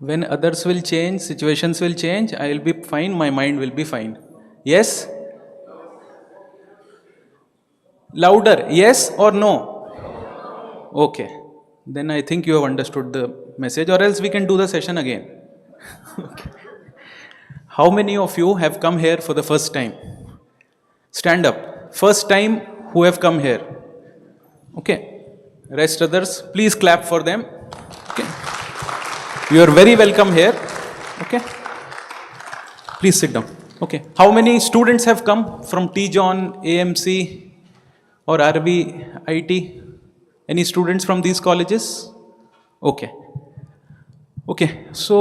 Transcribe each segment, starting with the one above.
When others will change, situations will change, I will be fine, my mind will be fine. Yes? Louder, yes or no? Okay. Then I think you have understood the message, or else we can do the session again. How many of you have come here for the first time? Stand up. First time who have come here. Okay. Rest others, please clap for them. Okay. You are very welcome here. Okay. Please sit down. Okay. How many students have come from T. John, AMC, or RB, IT? Any students from these colleges? Okay. Okay. So,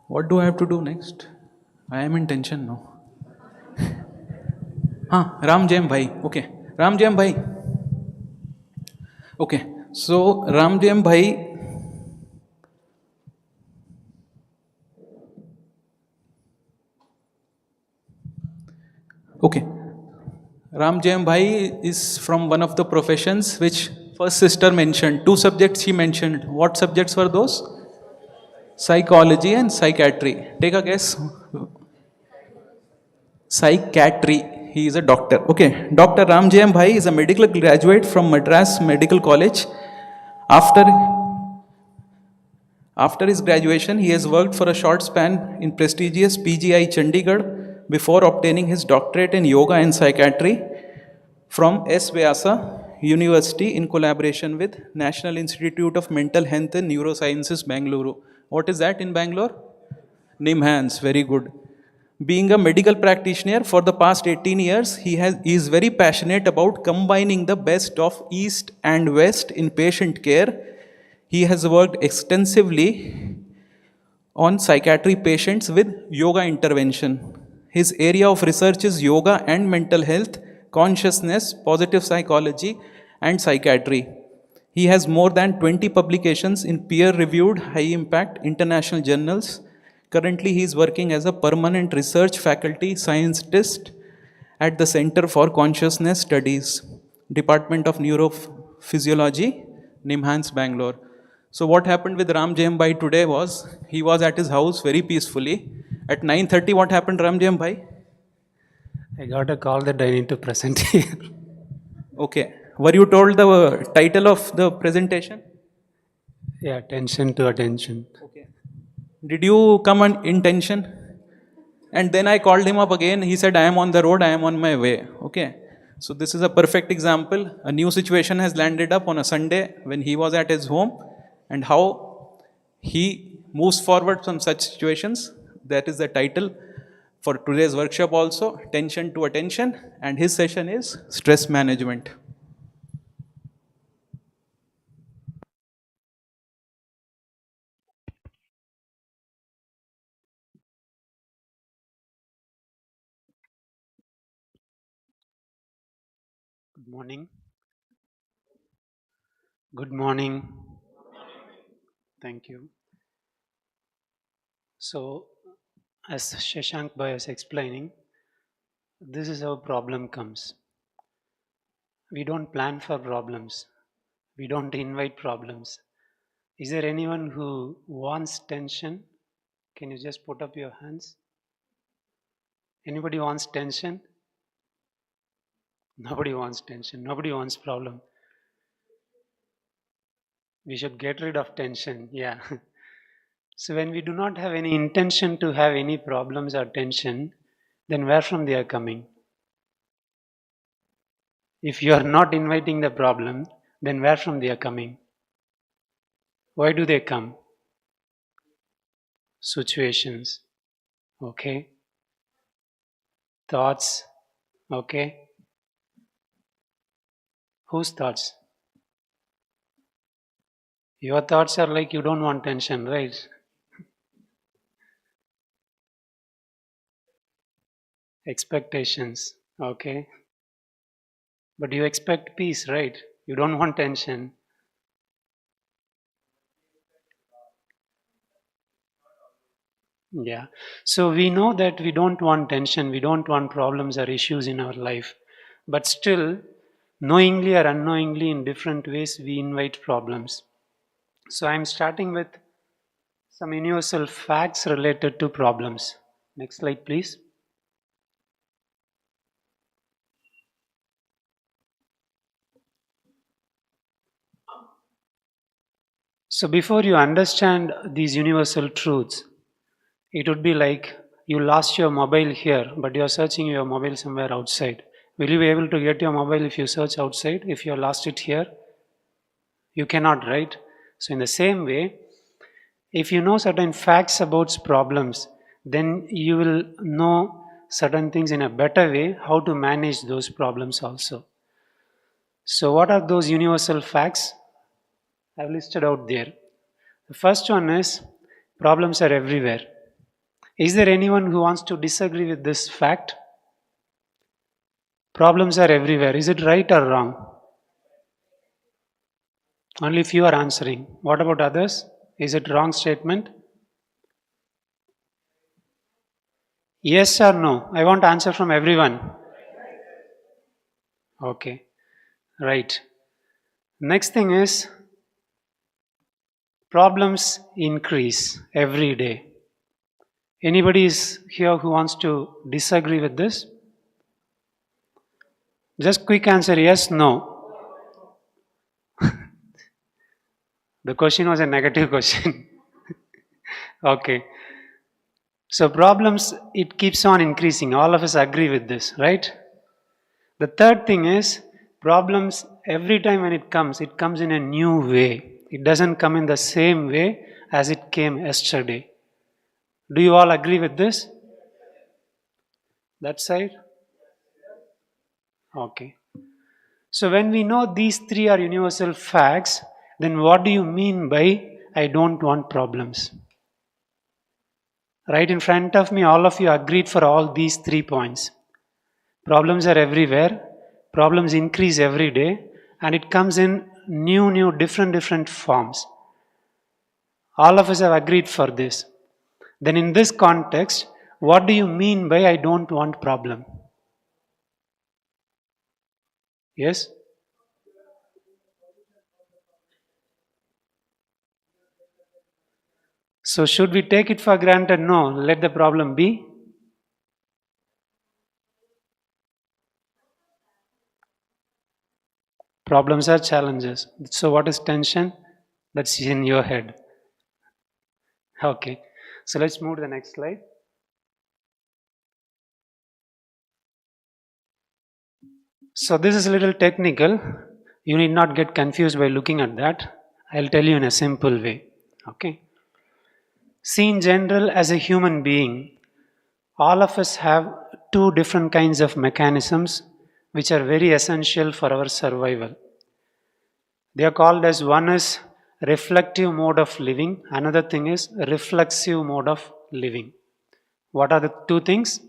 what do I have to do next? I am in tension now. हाँ राम जयम भाई okay Ram Jayam भाई okay so Ram Jayam भाई okay Ram Jayam Bhai is from one of the professions which first sister mentioned. Two subjects she mentioned. What subjects were those? Psychology and psychiatry. Take a guess. Psychiatry. He is a doctor. Okay. Dr. Ram Jayam Bhai is a medical graduate from Madras Medical College. After After his graduation, he has worked for a short span in prestigious PGI Chandigarh before obtaining his doctorate in yoga and psychiatry from S. Vyasa University in collaboration with National Institute of Mental Health and Neurosciences, Bangalore. What is that in Bangalore? NIMHANS, very good. Being a medical practitioner for the past 18 years, he is very passionate about combining the best of East and West in patient care. He has worked extensively on psychiatry patients with yoga intervention. His area of research is yoga and mental health, consciousness, positive psychology, and psychiatry. He has more than 20 publications in peer reviewed, high impact international journals. Currently, he is working as a permanent research faculty scientist at the Center for Consciousness Studies, Department of Neurophysiology, NIMHANS, Bangalore. So what happened with Ram Jayam Bhai today was, he was at his house very peacefully. At 9:30, what happened, Ram Jayam Bhai? I got a call that I need to present here. Okay. Were you told the title of the presentation? Yeah, attention to attention. Okay. Did you come in tension? And then I called him up again. He said, I am on the road, I am on my way. Okay. So this is a perfect example. A new situation has landed up on a Sunday when he was at his home, and how he moves forward from such situations. That is the title for today's workshop also, Tension to Attention, and his session is Stress Management. Good morning. Good morning. Thank you. So, as Shashank Bhai was explaining, this is how problem comes. We don't plan for problems. We don't invite problems. Is there anyone who wants tension? Can you just put up your hands? Anybody wants tension? Nobody wants tension. Nobody wants problem. We should get rid of tension. Yeah. So when we do not have any intention to have any problems or tension, then where from they are coming? If you are not inviting the problem, then where from they are coming? Why do they come? Situations. Okay. Thoughts. Okay. Whose thoughts? Your thoughts are like you don't want tension, right? Expectations. Okay. But you expect peace, right? You don't want tension. Yeah. So we know that we don't want tension, we don't want problems or issues in our life. But still, knowingly or unknowingly, in different ways, we invite problems. So I'm starting with some universal facts related to problems. Next slide, please. So before you understand these universal truths, it would be like you lost your mobile here, but you're searching your mobile somewhere outside. Will you be able to get your mobile if you search outside? If you lost it here? You cannot, right? So, in the same way, if you know certain facts about problems, then you will know certain things in a better way how to manage those problems also. So, what are those universal facts I've listed out there? The first one is problems are everywhere. Is there anyone who wants to disagree with this fact? Problems are everywhere. Is it right or wrong? Only few are answering. What about others? Is it wrong statement? Yes or no? I want answer from everyone. Okay, right. Next thing is problems increase every day. Anybody is here who wants to disagree with this? Just quick answer yes, no. The question was a negative question. Okay. So problems, it keeps on increasing. All of us agree with this, right? The third thing is problems every time when it comes in a new way. It doesn't come in the same way as it came yesterday. Do you all agree with this? That side? Okay. So when we know these three are universal facts, then what do you mean by I don't want problems? Right in front of me, all of you agreed for all these 3 points. Problems are everywhere, problems increase every day, and it comes in new, different forms. All of us have agreed for this. Then in this context, what do you mean by I don't want problem? Yes? So should we take it for granted? No, let the problem be. Problems are challenges. So what is tension? That's in your head. Okay. So let's move to the next slide. So this is a little technical. You need not get confused by looking at that. I'll tell you in a simple way. Okay. See, in general, as a human being, all of us have two different kinds of mechanisms which are very essential for our survival. They are called as one is reflective mode of living, another thing is reflexive mode of living. What are the two things?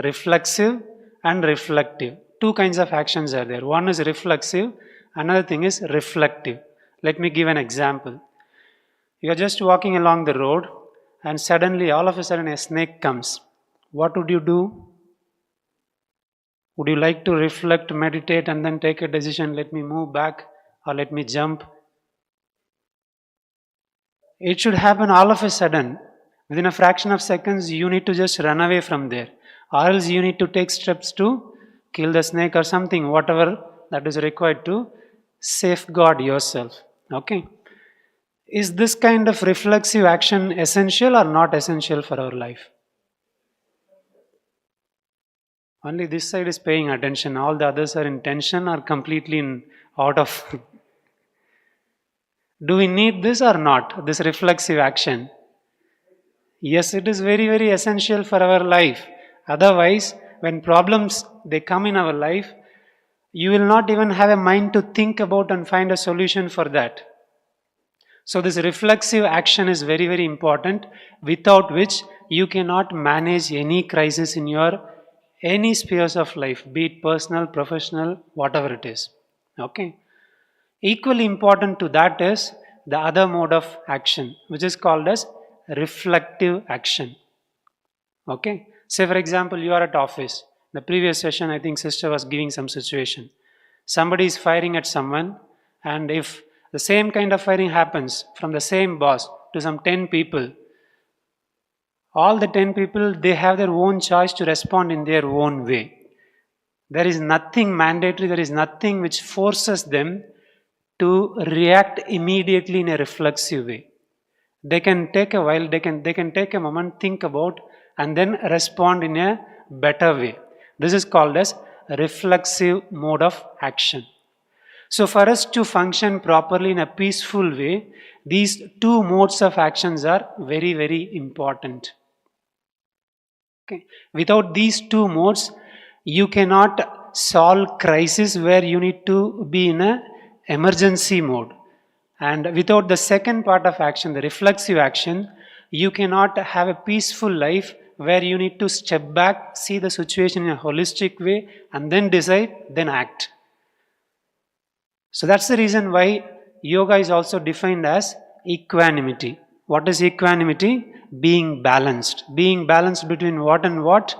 Reflexive and reflective. Two kinds of actions are there. One is reflexive, another thing is reflective. Let me give an example. You are just walking along the road and suddenly all of a sudden a snake comes. What would you do? Would you like to reflect, meditate, and then take a decision, let me move back or let me jump? It should happen all of a sudden. Within a fraction of seconds, you need to just run away from there. Or else you need to take steps to kill the snake or something, whatever that is required to safeguard yourself. Okay? Is this kind of reflexive action essential or not essential for our life? Only this side is paying attention. All the others are in tension or completely out of. Do we need this or not? This reflexive action. Yes, it is very essential for our life. Otherwise, when problems they come in our life, you will not even have a mind to think about and find a solution for that. So this reflexive action is very important, without which you cannot manage any crisis in your any spheres of life, be it personal, professional, whatever it is. Okay. Equally important to that is the other mode of action, which is called as reflective action. Okay. Say for example, you are at office. The previous session, I think sister was giving some situation. Somebody is firing at someone, and if The same kind of firing happens from the same boss to some 10 people. All the 10 people, they have their own choice to respond in their own way. There is nothing mandatory, there is nothing which forces them to react immediately in a reflexive way. They can take a while, they can take a moment, think about, and then respond in a better way. This is called as reflexive mode of action. So for us to function properly in a peaceful way, these two modes of actions are very, very important. Okay. Without these two modes, you cannot solve crisis where you need to be in a emergency mode. And without the second part of action, the reflexive action, you cannot have a peaceful life where you need to step back, see the situation in a holistic way, and then decide, then act. So that's the reason why yoga is also defined as equanimity. What is equanimity? Being balanced. Being balanced between what and what?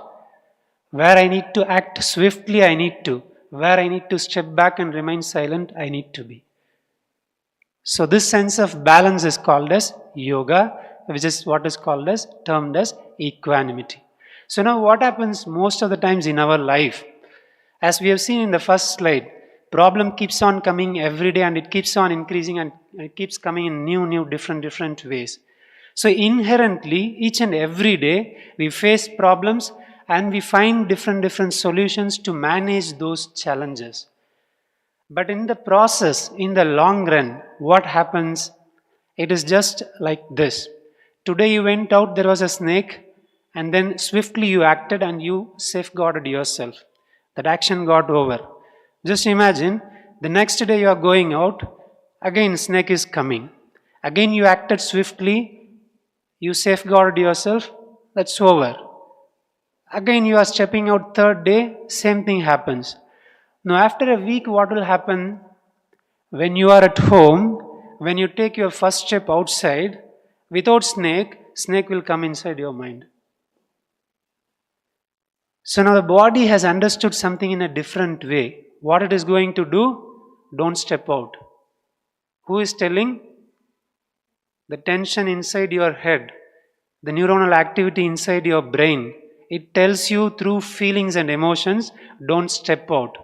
Where I need to act swiftly, I need to. Where I need to step back and remain silent, I need to be. So this sense of balance is called as yoga, which is what is called as, termed as equanimity. So now what happens most of the times in our life? As we have seen in the first slide, problem keeps on coming every day and it keeps on increasing and it keeps coming in new, different ways. So inherently, each and every day, we face problems and we find different solutions to manage those challenges. But in the process, in the long run, what happens? It is just like this. Today you went out, there was a snake, and then swiftly you acted and you safeguarded yourself. That action got over. Just imagine, the next day you are going out, again snake is coming. Again you acted swiftly, you safeguarded yourself, that's over. Again you are stepping out third day, same thing happens. Now after a week, what will happen? When you are at home, when you take your first step outside, without snake will come inside your mind. So now the body has understood something in a different way. What it is going to do? Don't step out. Who is telling? The tension inside your head, the neuronal activity inside your brain. It tells you through feelings and emotions, don't step out.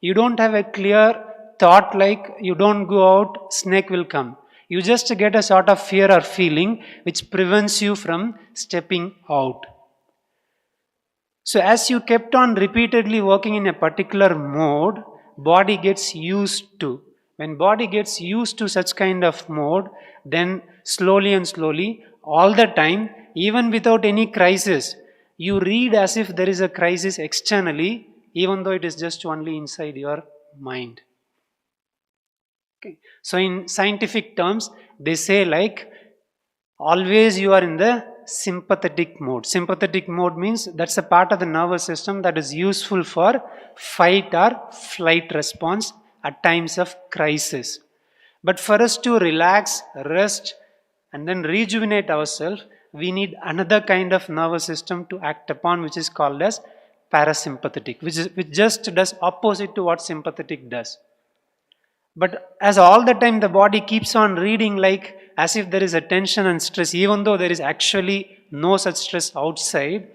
You don't have a clear thought like you don't go out, snake will come. You just get a sort of fear or feeling which prevents you from stepping out. So as you kept on repeatedly working in a particular mode, body gets used to. When body gets used to such kind of mode, then slowly and slowly, all the time, even without any crisis, you read as if there is a crisis externally, even though it is just only inside your mind. Okay. So in scientific terms, they say like, always you are in the sympathetic mode. Sympathetic mode means that's a part of the nervous system that is useful for fight or flight response at times of crisis. But for us to relax, rest, and then rejuvenate ourselves, we need another kind of nervous system to act upon, which is called as parasympathetic, which just does opposite to what sympathetic does. But as all the time the body keeps on reading like as if there is a tension and stress, even though there is actually no such stress outside,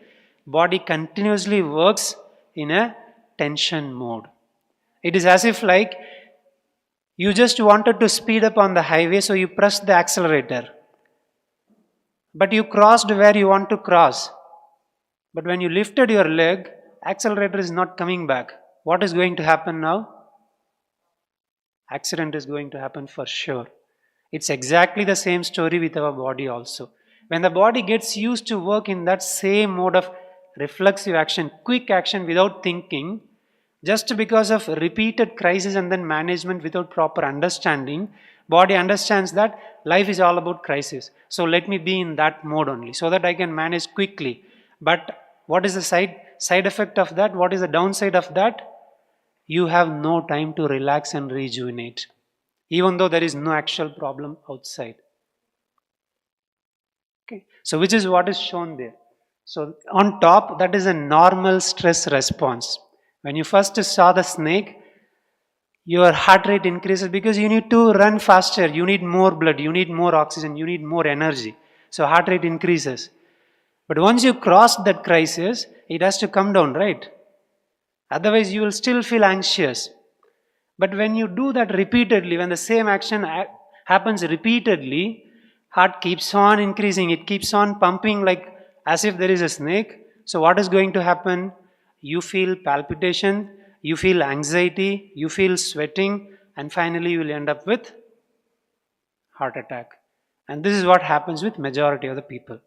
body continuously works in a tension mode. It is as if like you just wanted to speed up on the highway, so you pressed the accelerator. But you crossed where you want to cross. But when you lifted your leg, accelerator is not coming back. What is going to happen now? Accident is going to happen for sure. It's exactly the same story with our body also. When the body gets used to work in that same mode of reflexive action, quick action without thinking, just because of repeated crisis and then management without proper understanding, body understands that life is all about crisis. So let me be in that mode only so that I can manage quickly. But what is the side effect of that? What is the downside of that? You have no time to relax and rejuvenate, even though there is no actual problem outside. Okay, so which is what is shown there. So on top, that is a normal stress response. When you first saw the snake, Your heart rate increases because you need to run faster, you need more blood, you need more oxygen, you need more energy. So heart rate increases. But once you cross that crisis, it has to come down, right? Otherwise, you will still feel anxious. But when you do that repeatedly, when the same action happens repeatedly, heart keeps on increasing, it keeps on pumping like as if there is a snake. So, what is going to happen? You feel palpitation, you feel anxiety, you feel sweating, and finally, you will end up with heart attack. And this is what happens with majority of the people.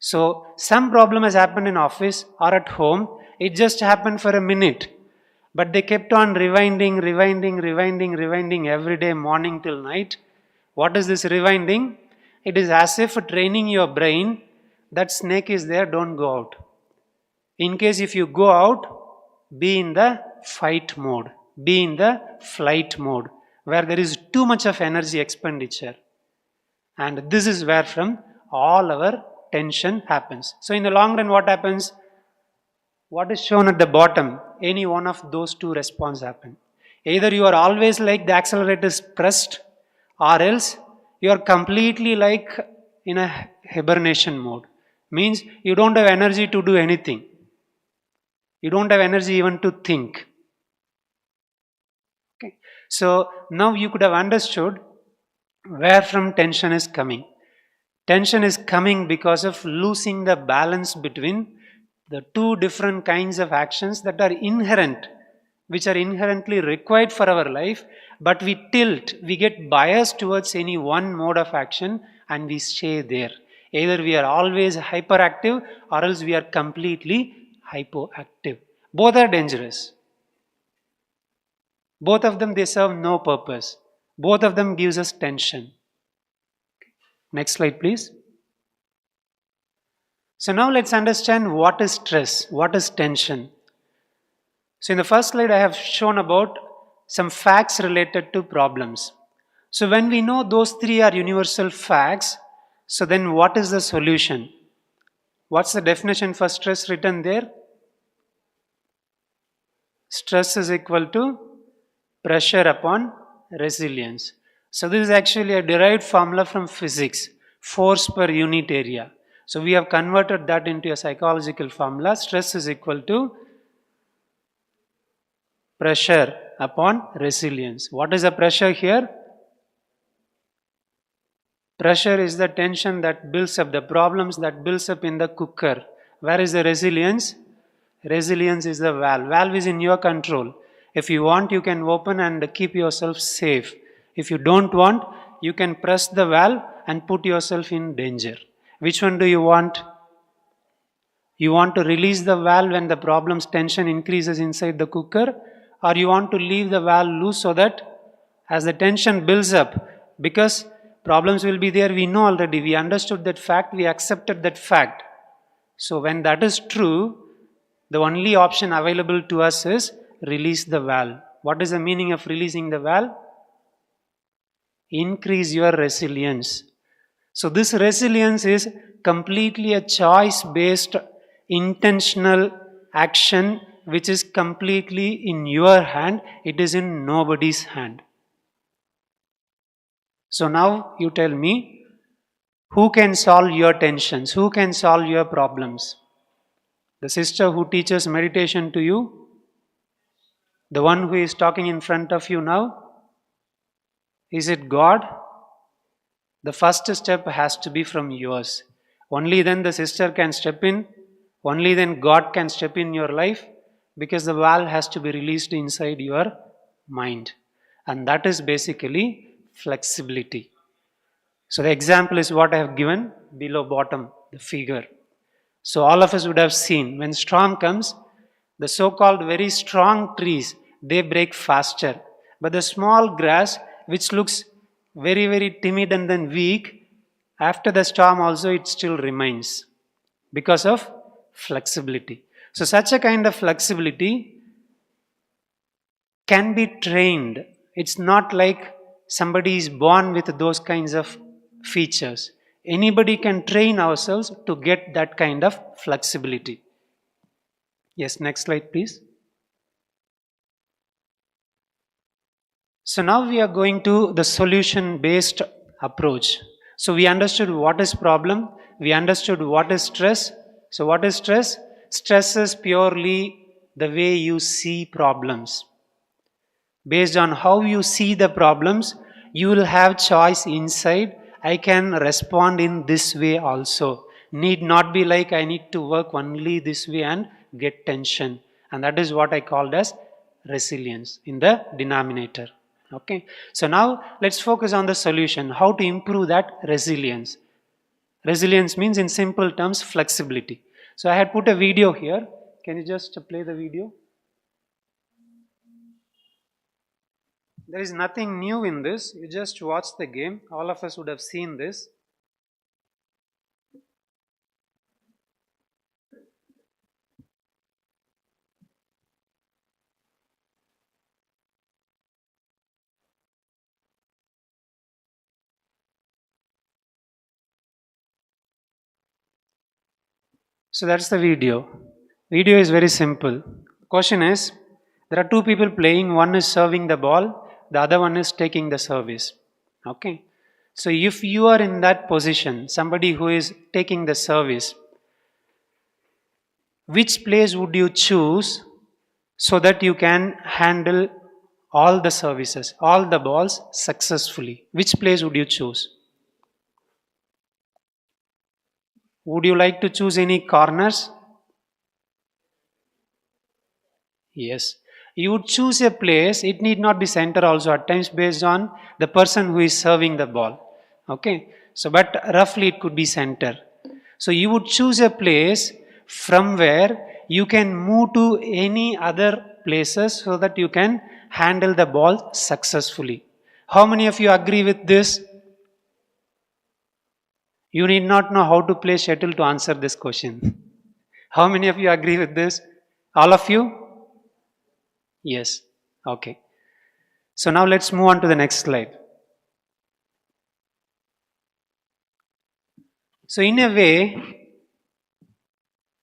So some problem has happened in office or at home. It just happened for a minute. But they kept on rewinding every day, morning till night. What is this rewinding? It is as if training your brain that snake is there, don't go out. In case if you go out, be in the fight mode, be in the flight mode, where there is too much of energy expenditure. And this is where from all our tension happens. So in the long run, what happens? What is shown at the bottom? Any one of those two response happen. Either you are always like the accelerator is pressed, or else you are completely like in a hibernation mode. Means you don't have energy to do anything. You don't have energy even to think. Okay. So now you could have understood where from tension is coming. Tension is coming because of losing the balance between the two different kinds of actions that are inherent, which are inherently required for our life, but we tilt, we get biased towards any one mode of action and we stay there. Either we are always hyperactive or else we are completely hypoactive. Both are dangerous. Both of them, they serve no purpose. Both of them gives us tension. Next slide, please. So now let's understand what is stress, what is tension. So in the first slide, I have shown about some facts related to problems. So when we know those three are universal facts, so then what is the solution? What's the definition for stress written there? Stress is equal to pressure upon resilience. So this is actually a derived formula from physics, force per unit area. So we have converted that into a psychological formula. Stress is equal to pressure upon resilience. What is the pressure here? Pressure is the tension that builds up, the problems that builds up in the cooker. Where is the resilience? Resilience is the valve. Valve is in your control. If you want, you can open and keep yourself safe. If you don't want, you can press the valve and put yourself in danger. Which one do you want? You want to release the valve when the problem's tension increases inside the cooker, or you want to leave the valve loose so that as the tension builds up, because problems will be there, we know already, we understood that fact, we accepted that fact. So when that is true, the only option available to us is release the valve. What is the meaning of releasing the valve? Increase your resilience. So this resilience is completely a choice-based, intentional action which is completely in your hand. It is in nobody's hand. So now you tell me, who can solve your tensions? Who can solve your problems? The sister who teaches meditation to you? The one who is talking in front of you now? Is it God? The first step has to be from yours. Only then the sister can step in. Only then God can step in your life, because the valve has to be released inside your mind. And that is basically flexibility. So the example is what I have given below bottom, the figure. So all of us would have seen when storm comes, the so-called very strong trees, they break faster. But the small grass, which looks very, very timid and then weak, after the storm also it still remains because of flexibility. So such a kind of flexibility can be trained. It's not like somebody is born with those kinds of features. Anybody can train ourselves to get that kind of flexibility. Yes, next slide please. So now we are going to the solution based approach. So we understood what is problem, we understood what is stress. So what is stress? Stress is purely the way you see problems. Based on how you see the problems, you will have choice inside. I can respond in this way also. Need not be like I need to work only this way and get tension. And that is what I called as resilience in the denominator. Okay. So now let's focus on the solution. How to improve that resilience. Resilience means in simple terms flexibility. So I had put a video here. Can you just play the video? There is nothing new in this. You just watch the game. All of us would have seen this. So that's the video. Video is very simple. Question is, there are two people playing. One is serving the ball. The other one is taking the service. Okay. So if you are in that position, somebody who is taking the service, which place would you choose so that you can handle all the services, all the balls successfully? Which place would you choose? Would you like to choose any corners? Yes. You would choose a place, it need not be center also at times based on the person who is serving the ball. Okay. So, but roughly it could be center. So, you would choose a place from where you can move to any other places so that you can handle the ball successfully. How many of you agree with this? You need not know how to play shuttle to answer this question. How many of you agree with this? All of you? Yes. Okay. So now let's move on to the next slide. So in a way,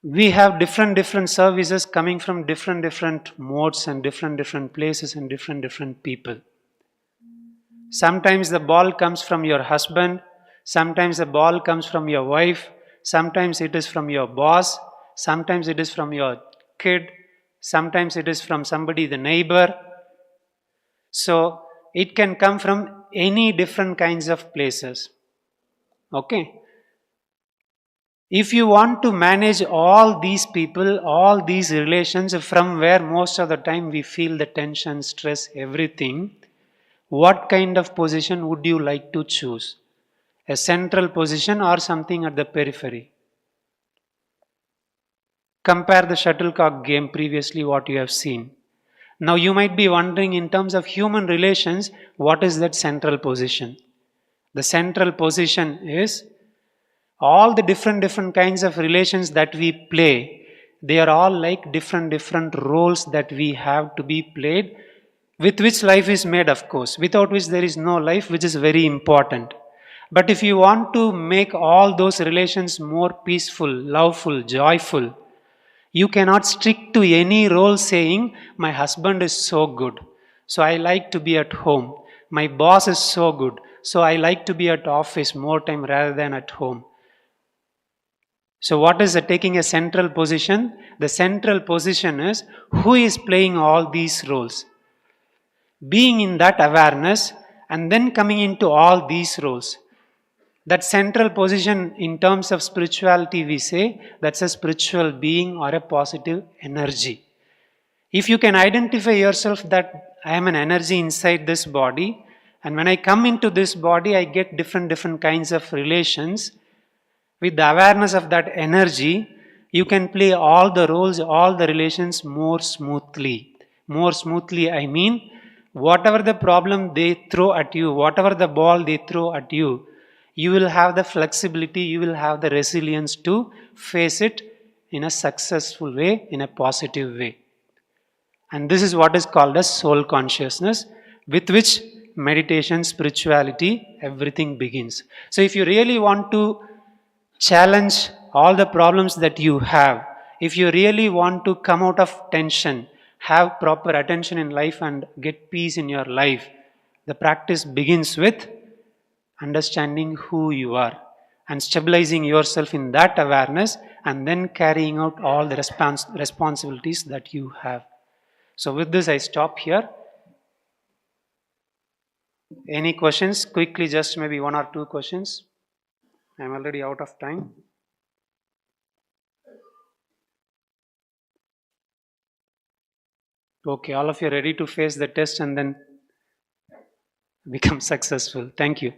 we have different services coming from different modes and different places and different people. Sometimes the ball comes from your husband, sometimes the ball comes from your wife, sometimes it is from your boss, sometimes it is from your kid, sometimes it is from somebody, the neighbor. So it can come from any different kinds of places. Okay. If you want to manage all these people, all these relations from where most of the time we feel the tension, stress, everything, what kind of position would you like to choose? A central position or something at the periphery? Compare the shuttlecock game previously what you have seen. Now you might be wondering in terms of human relations, what is that central position? The central position is all the different kinds of relations that we play. They are all like different roles that we have to be played, with which life is made, of course, without which there is no life, which is very important. But if you want to make all those relations more peaceful, loveful, joyful, you cannot stick to any role saying, my husband is so good, so I like to be at home. My boss is so good, so I like to be at office more time rather than at home. So what is taking a central position? The central position is who is playing all these roles. Being in that awareness and then coming into all these roles. That central position in terms of spirituality, we say that's a spiritual being or a positive energy. If you can identify yourself that I am an energy inside this body, and when I come into this body, I get different kinds of relations. With the awareness of that energy, you can play all the roles, all the relations more smoothly. More smoothly, I mean, whatever the problem they throw at you, whatever the ball they throw at you, you will have the flexibility, you will have the resilience to face it in a successful way, in a positive way. And this is what is called as soul consciousness, with which meditation, spirituality, everything begins. So if you really want to challenge all the problems that you have, if you really want to come out of tension, have proper attention in life and get peace in your life, The practice begins with understanding who you are and stabilizing yourself in that awareness, and then carrying out all the responsibilities that you have. So with this I stop here. Any questions? Quickly, just maybe 1 or 2 questions. I'm already out of time. Okay, all of you are ready to face the test and then become successful. Thank you.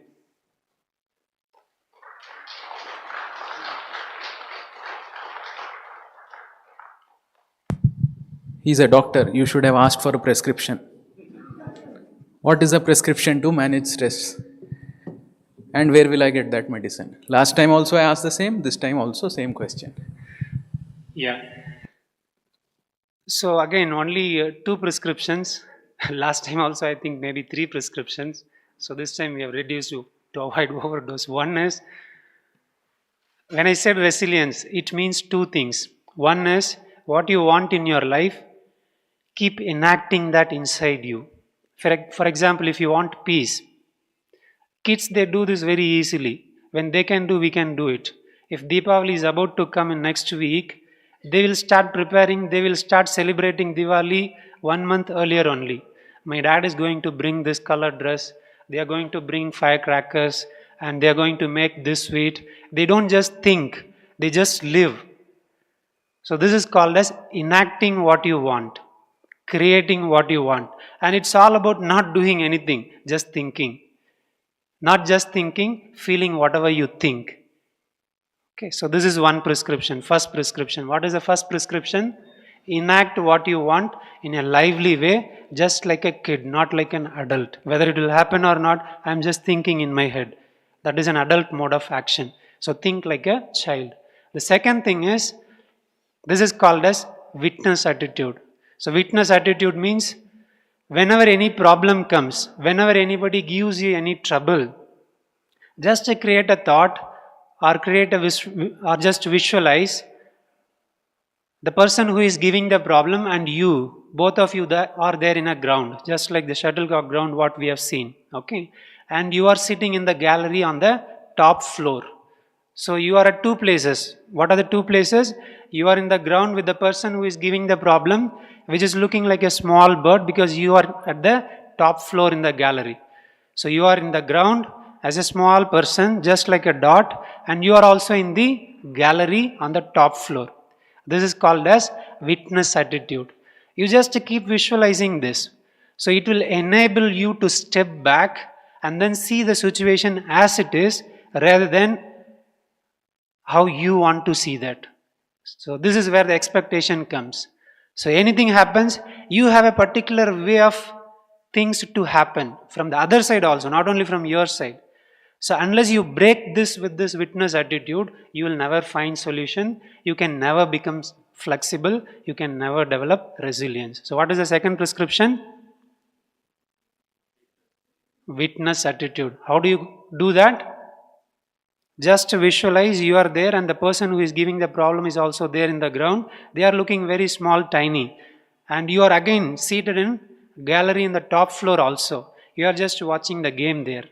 He's a doctor. You should have asked for a prescription. What is a prescription to manage stress? And where will I get that medicine? Last time also I asked the same. This time also same question. Yeah. So again, only 2 prescriptions. Last time also I think maybe 3 prescriptions. So this time we have reduced to avoid overdose. One is, when I said resilience, it means 2 things. One is what you want in your life, keep enacting that inside you. For example, if you want peace, kids, they do this very easily. When they can do, we can do it. If Deepavali is about to come in next week, they will start preparing, they will start celebrating Diwali 1 month earlier only. My dad is going to bring this colored dress, they are going to bring firecrackers, and they are going to make this sweet. They don't just think, they just live. So this is called as enacting what you want, creating what you want. And it's all about not doing anything, just thinking. Not just thinking, feeling whatever you think. Okay, so this is one prescription, first prescription. What is the first prescription? Enact what you want in a lively way, just like a kid, not like an adult. Whether it will happen or not, I'm just thinking in my head. That is an adult mode of action. So think like a child. The second thing is, this is called as witness attitude. So witness attitude means whenever any problem comes, whenever anybody gives you any trouble, just to create a thought or or just visualize the person who is giving the problem and you, both of you that are there in a ground, just like the shuttlecock ground what we have seen. Okay, and you are sitting in the gallery on the top floor. So you are at 2 places. What are the 2 places? You are in the ground with the person who is giving the problem, which is looking like a small bird because you are at the top floor in the gallery. So you are in the ground as a small person, just like a dot, and you are also in the gallery on the top floor. This is called as witness attitude. You just keep visualizing this. So it will enable you to step back and then see the situation as it is rather than how you want to see that. So this is where the expectation comes. So anything happens, you have a particular way of things to happen from the other side also, not only from your side. So unless you break this with this witness attitude, you will never find solution. You can never become flexible. You can never develop resilience. So what is the second prescription? Witness attitude. How do you do that? Just visualize you are there and the person who is giving the problem is also there in the ground. They are looking very small, tiny. And you are again seated in gallery in the top floor also. You are just watching the game there.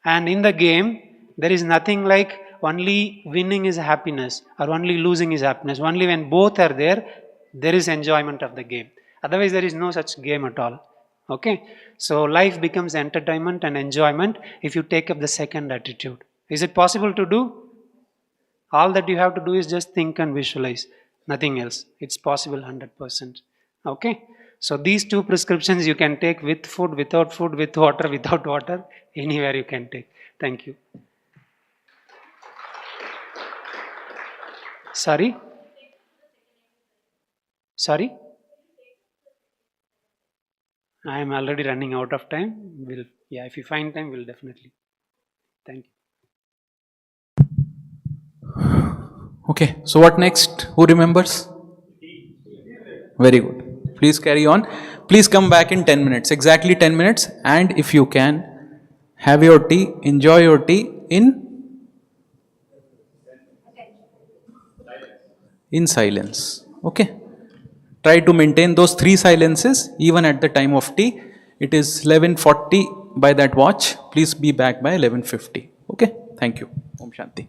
And in the game, there is nothing like only winning is happiness or only losing is happiness. Only when both are there, there is enjoyment of the game. Otherwise, there is no such game at all. Okay? So life becomes entertainment and enjoyment if you take up the second attitude. Is it possible to do? All that you have to do is just think and visualize. Nothing else. It's possible 100%. Okay? So these 2 prescriptions you can take with food, without food, with water, without water. Anywhere you can take. Thank you. Sorry? Sorry? I am already running out of time. If you find time, we'll definitely. Thank you. Okay, so what next? Who remembers? Very good. Please carry on. Please come back in 10 minutes, exactly 10 minutes. And if you can, have your tea, enjoy your tea in silence. Okay? Try to maintain those 3 silences even at the time of tea. It is 11:40 by that watch. Please be back by 11:50. Okay, thank you. Om Shanti.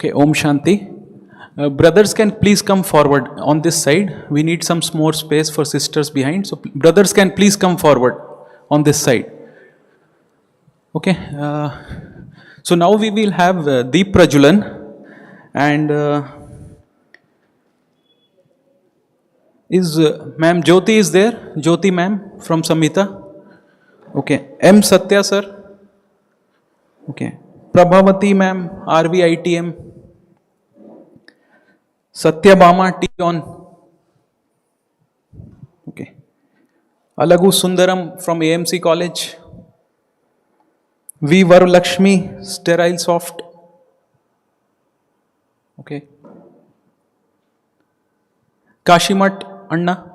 Okay, Om Shanti. Brothers can please come forward on this side. We need some more space for sisters behind. So, brothers can please come forward on this side. Okay. So now we will have Deep Prajulan, and is Ma'am Jyoti is there? Jyoti Ma'am from Samhita. Okay. M Satya sir. Okay. Prabhavati Ma'am, RVITM. Satyabama T on. Okay. Alagu Sundaram from AMC College. V Varalakshmi, Sterile Soft. Okay. Kashimat Anna.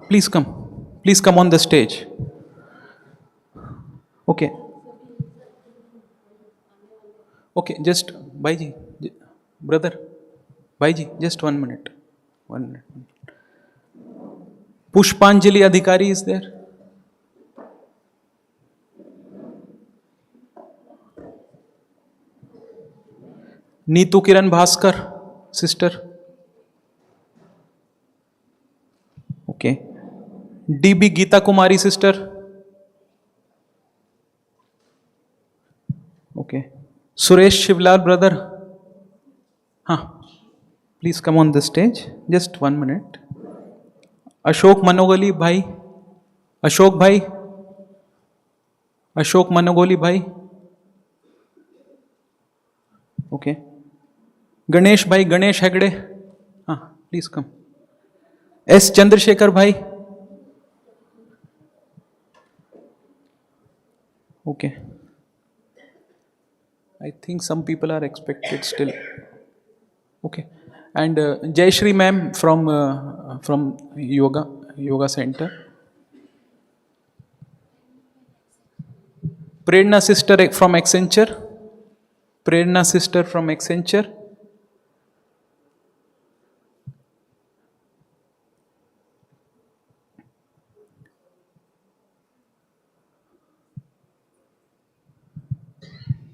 Please come. Please come on the stage. Okay. Okay, just Bhaiji, brother, Bhaiji, just 1 minute. 1 minute. Pushpanjali Adhikari is there? Neetu Kiran Bhaskar, sister. Okay. DB Geeta Kumari, sister. Okay. Suresh Shivlal, brother. Please come on the stage. Just 1 minute. Ashok Manogali Bhai. Ashok Bhai. Ashok Manogoli Bhai. Okay. Ganesh Bhai, Ganesh Hegde. Please come. S. Chandrasekhar Bhai. Okay. I think some people are expected still. Okay. And Jai Shri ma'am from yoga center. Prerna sister from Accenture. Prerna sister from Accenture.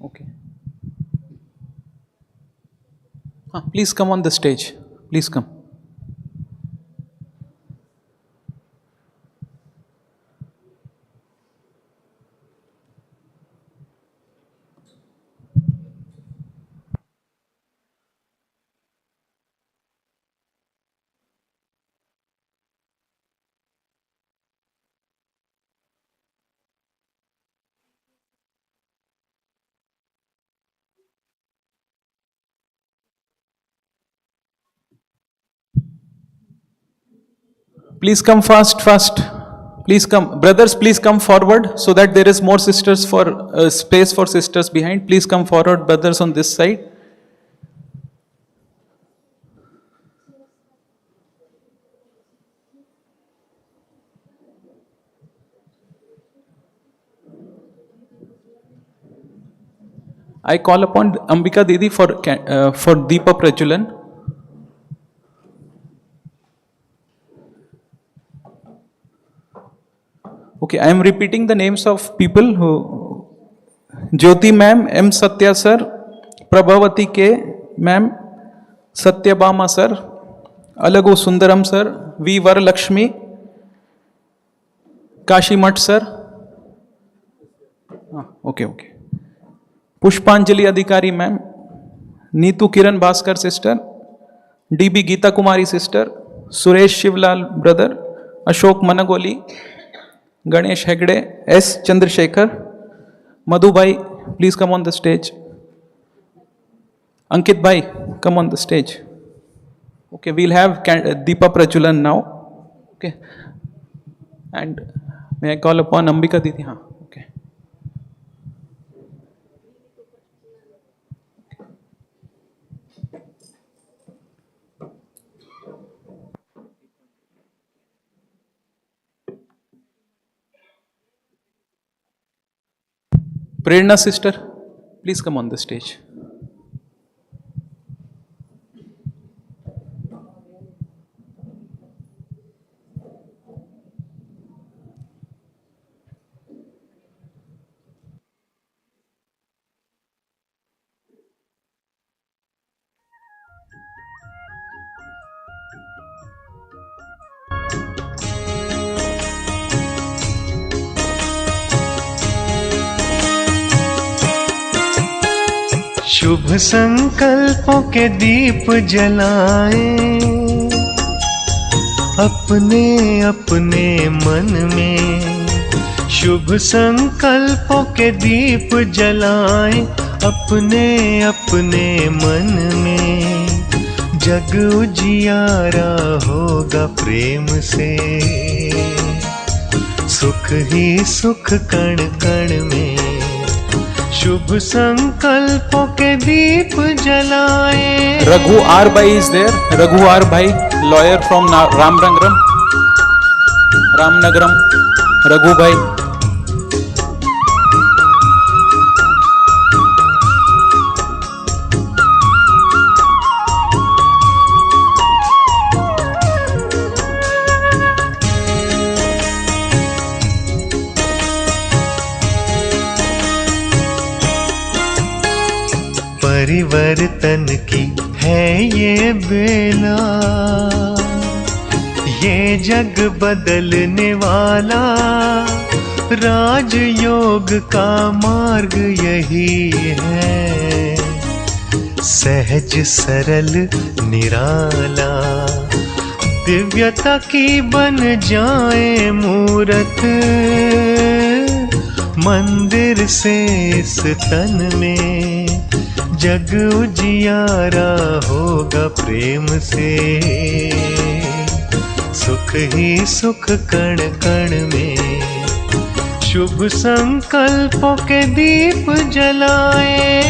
Okay. Please come on the stage. Please come. Please come fast, fast. Please come. Brothers, please come forward so that there is more sisters for space for sisters behind. Please come forward, brothers, on this side. I call upon Ambika Didi for Deepa Prajulan. Okay, I am repeating the names of people who Jyoti ma'am, M Satya sir, Prabhavati K ma'am, Satyabama sir, Alagu Sundaram sir, V Varalakshmi, Kashimat sir. Okay. Pushpanjali Adhikari ma'am, Neetu Kiran Bhaskar sister, DB Geeta Kumari sister, Suresh Shivlal brother, Ashok Managoli, Ganesh Hegde, S. Chandrasekhar, Madhu Bhai, please come on the stage. Ankit Bhai, come on the stage. Okay, we'll have Deepa Prajulan now. Okay. And may I call upon Ambika Didi? Okay. Prerna sister, please come on the stage. शुभ संकल्पों के दीप जलाएं अपने अपने मन में। शुभ संकल्पों के दीप जलाएं अपने अपने मन में। जग उजियारा होगा प्रेम से, सुख ही सुख कण कण में। शुभ संकल्पों के दीप जलाएं। Raghu R. Bhai is there. Raghu R. Bhai, lawyer from Ramnagaram. Raghu Bhai. परिवर्तन की है ये बेला, ये जग बदलने वाला। राजयोग का मार्ग यही है, सहज सरल निराला। दिव्यता की बन जाए मूरत, मंदिर से इस तन में। जग उजियारा होगा प्रेम से, सुख ही सुख कण कण में। शुभ संकल्पों के दीप जलाएं।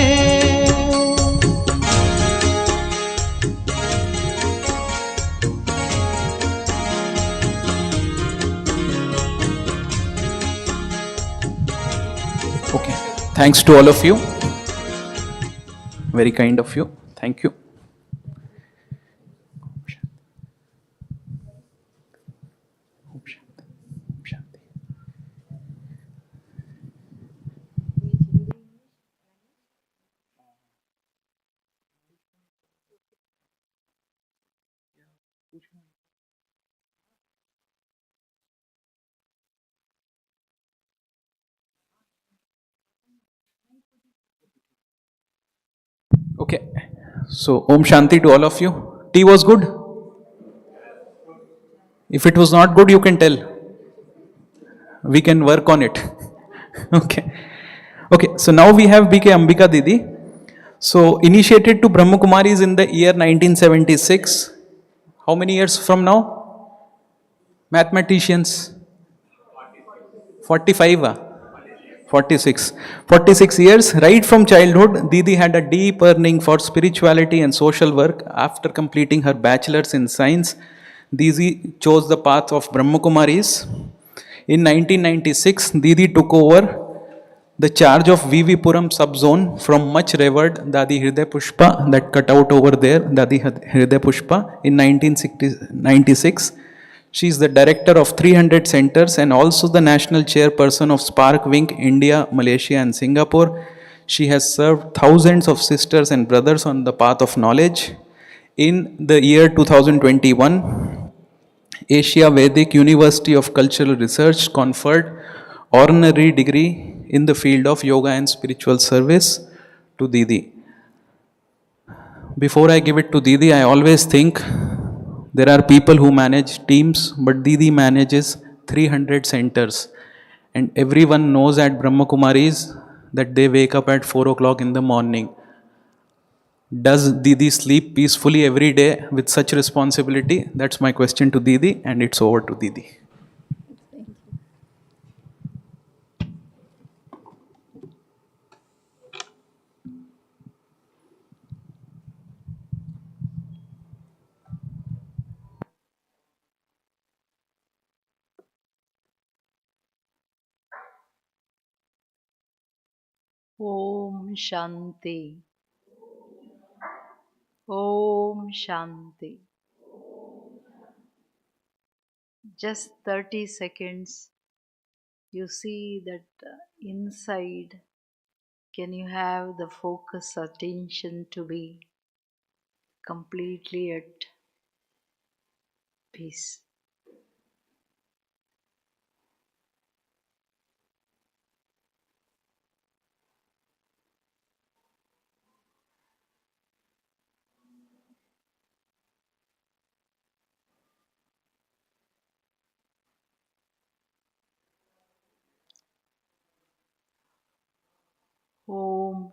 Okay. Thanks to all of you. Very kind of you. Thank you. Okay. So, Om Shanti to all of you. Tea was good? If it was not good, you can tell. We can work on it. Okay. Okay. So now we have BK Ambika Didi. So initiated to Brahma Kumaris in the year 1976. How many years from now? Mathematicians. 45. 46. 46 years. Right from childhood, Didi had a deep yearning for spirituality and social work. After completing her bachelor's in science, Didi chose the path of Brahma Kumaris. In 1996, Didi took over the charge of VV Puram subzone from much revered Dadi Hriday Pushpa, that cut out over there, Dadi Hriday Pushpa, in 1996. She is the director of 300 centers and also the national chairperson of Spark Wing India, Malaysia and Singapore. She has served thousands of sisters and brothers on the path of knowledge. In the year 2021, Asia Vedic University of Cultural Research conferred honorary degree in the field of yoga and spiritual service to Didi. Before I give it to Didi, I always think there are people who manage teams, but Didi manages 300 centers. And everyone knows at Brahma Kumaris that they wake up at 4 o'clock in the morning. Does Didi sleep peacefully every day with such responsibility? That's my question to Didi, and it's over to Didi. Om Shanti. Om Shanti. Just 30 seconds, you see that inside, can you have the focus attention to be completely at peace?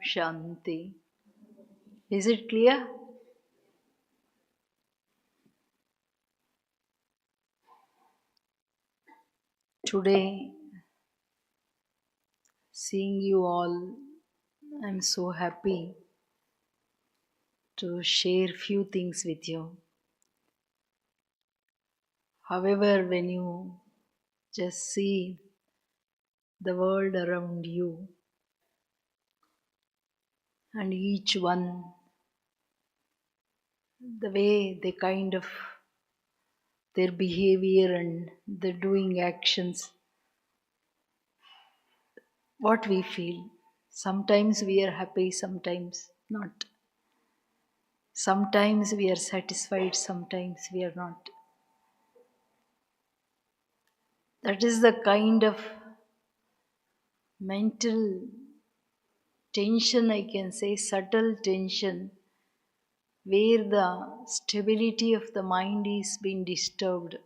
Shanti. Is it clear? Today, seeing you all, I'm so happy to share few things with you. However, when you just see the world around you and each one, the way they kind of their behavior and the doing actions, what we feel. Sometimes we are happy, sometimes not. Sometimes we are satisfied, sometimes we are not. That is the kind of mental tension, I can say, subtle tension, where the stability of the mind is being disturbed.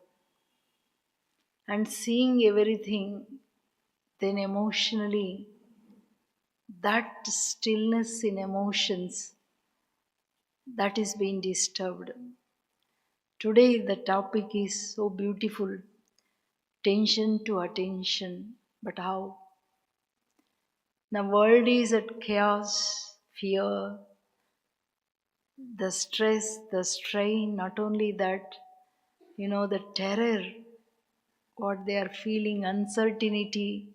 And seeing everything, then emotionally, that stillness in emotions, that is being disturbed. Today, the topic is so beautiful, tension to attention. But how? The world is at chaos, fear, the stress, the strain, not only that, the terror, what they are feeling, uncertainty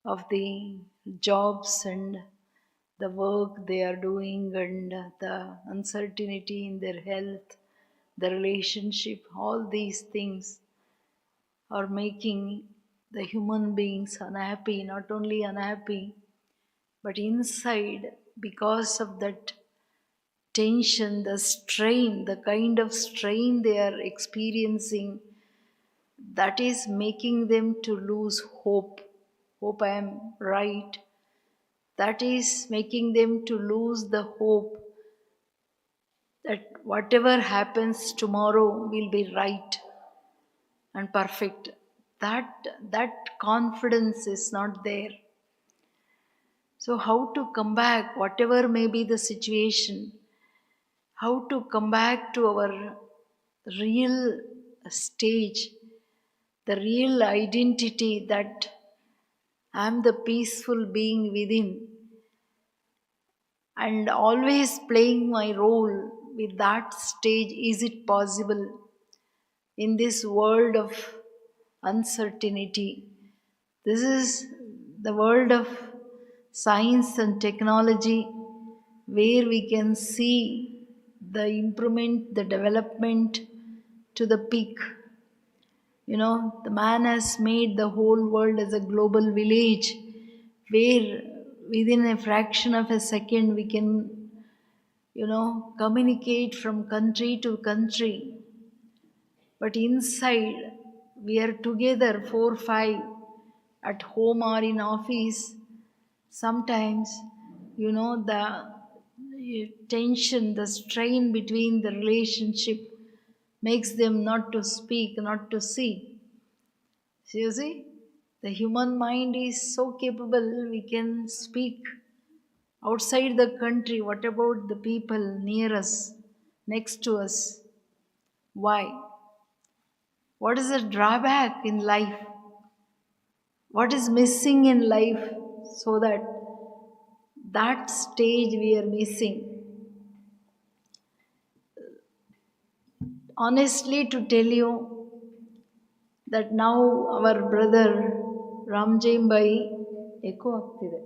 of the jobs and the work they are doing, and the uncertainty in their health, the relationship, all these things are making the human beings unhappy, not only unhappy, but inside, because of that tension, the strain, the kind of strain they are experiencing, that is making them to lose hope. Hope I am right. That is making them to lose the hope that whatever happens tomorrow will be right and perfect. That confidence is not there. So how to come back, whatever may be the situation, how to come back to our real stage, the real identity that I am the peaceful being within, and always playing my role with that stage. Is it possible in this world of uncertainty? This is the world of science and technology, where we can see the improvement, the development to the peak. The man has made the whole world as a global village, where within a fraction of a second we can, communicate from country to country. But inside, we are together, 4, 5, at home or in office. Sometimes, the tension, the strain between the relationship makes them not to speak, not to see. So you see, the human mind is so capable, we can speak outside the country. What about the people near us, next to us? Why? What is the drawback in life? What is missing in life so that stage we are missing? Honestly, to tell you that now our brother Ramjay Bhai, echo ಆಗ್ತಿದೆ.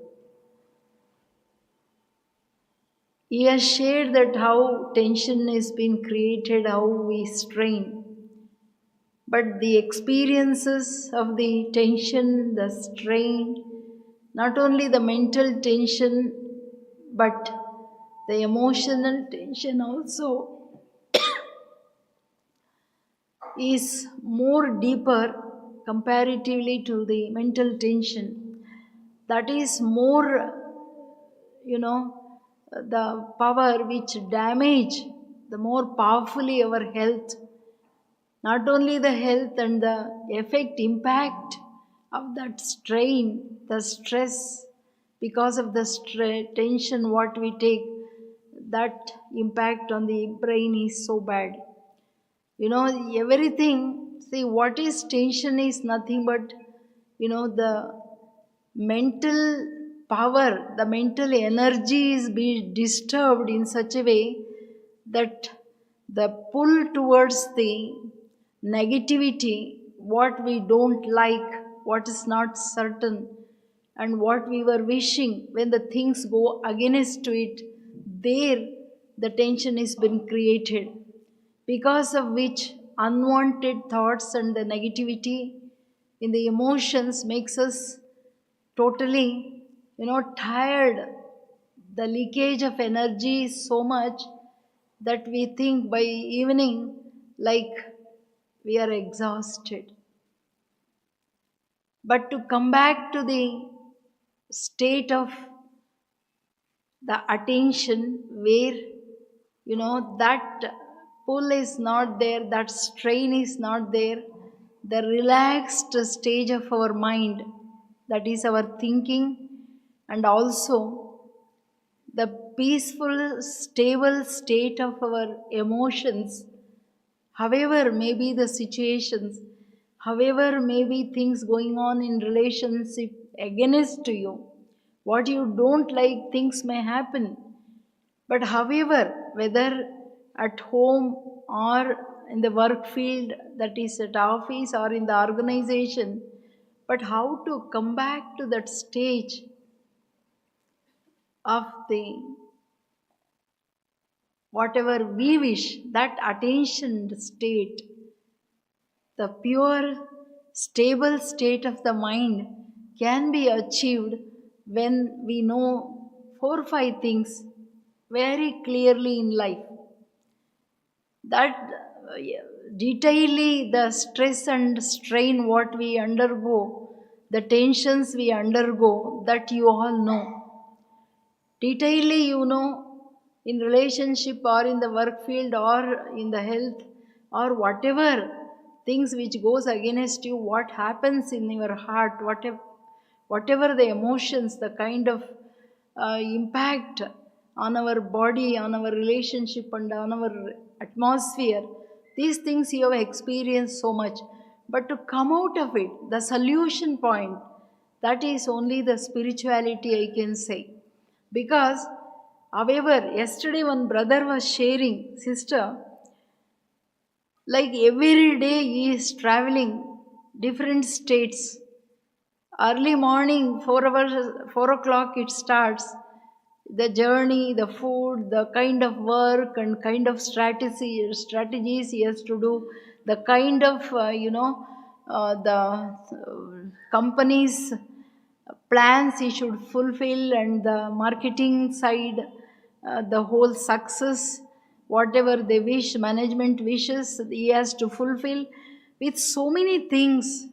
He has shared that how tension has been created, how we strain. But the experiences of the tension, the strain, not only the mental tension, but the emotional tension also is more deeper comparatively to the mental tension. That is more, the power which damage the more powerfully our health. Not only the health and the effect, impact of that strain, the stress, because of the tension what we take, that impact on the brain is so bad. You know, everything, see, what is tension is nothing but, you know, the mental power, the mental energy is being disturbed in such a way that the pull towards the negativity, what we don't like, what is not certain, and what we were wishing, when the things go against to it, there the tension is been created, because of which unwanted thoughts and the negativity in the emotions makes us totally, you know, tired. The leakage of energy is so much that we think by evening like we are exhausted. But to come back to the state of the attention where, you know, that pull is not there, that strain is not there, the relaxed stage of our mind, that is our thinking, and also the peaceful stable state of our emotions, however may be the situations, however may be things going on in relationship against to you, what you don't like, things may happen. But however, whether at home or in the work field, that is at office or in the organization, but how to come back to that stage of the whatever we wish, that attention state, the pure, stable state of the mind can be achieved when we know 4 or 5 things very clearly in life. That detailly the stress and strain what we undergo, the tensions we undergo, that you all know. Detailly, you know, in relationship or in the work field or in the health or whatever things which goes against you, what happens in your heart, whatever the emotions, the kind of impact on our body, on our relationship, and on our atmosphere, these things you have experienced so much. But to come out of it, the solution point, that is only the spirituality, I can say. Because, however, yesterday one brother was sharing, sister, like every day he is traveling different states. Early morning, 4 o'clock it starts. The journey, the food, the kind of work and kind of strategies he has to do, the kind of, the company's plans he should fulfill, and the marketing side, the whole success, whatever they wish, management wishes, he has to fulfill with so many things.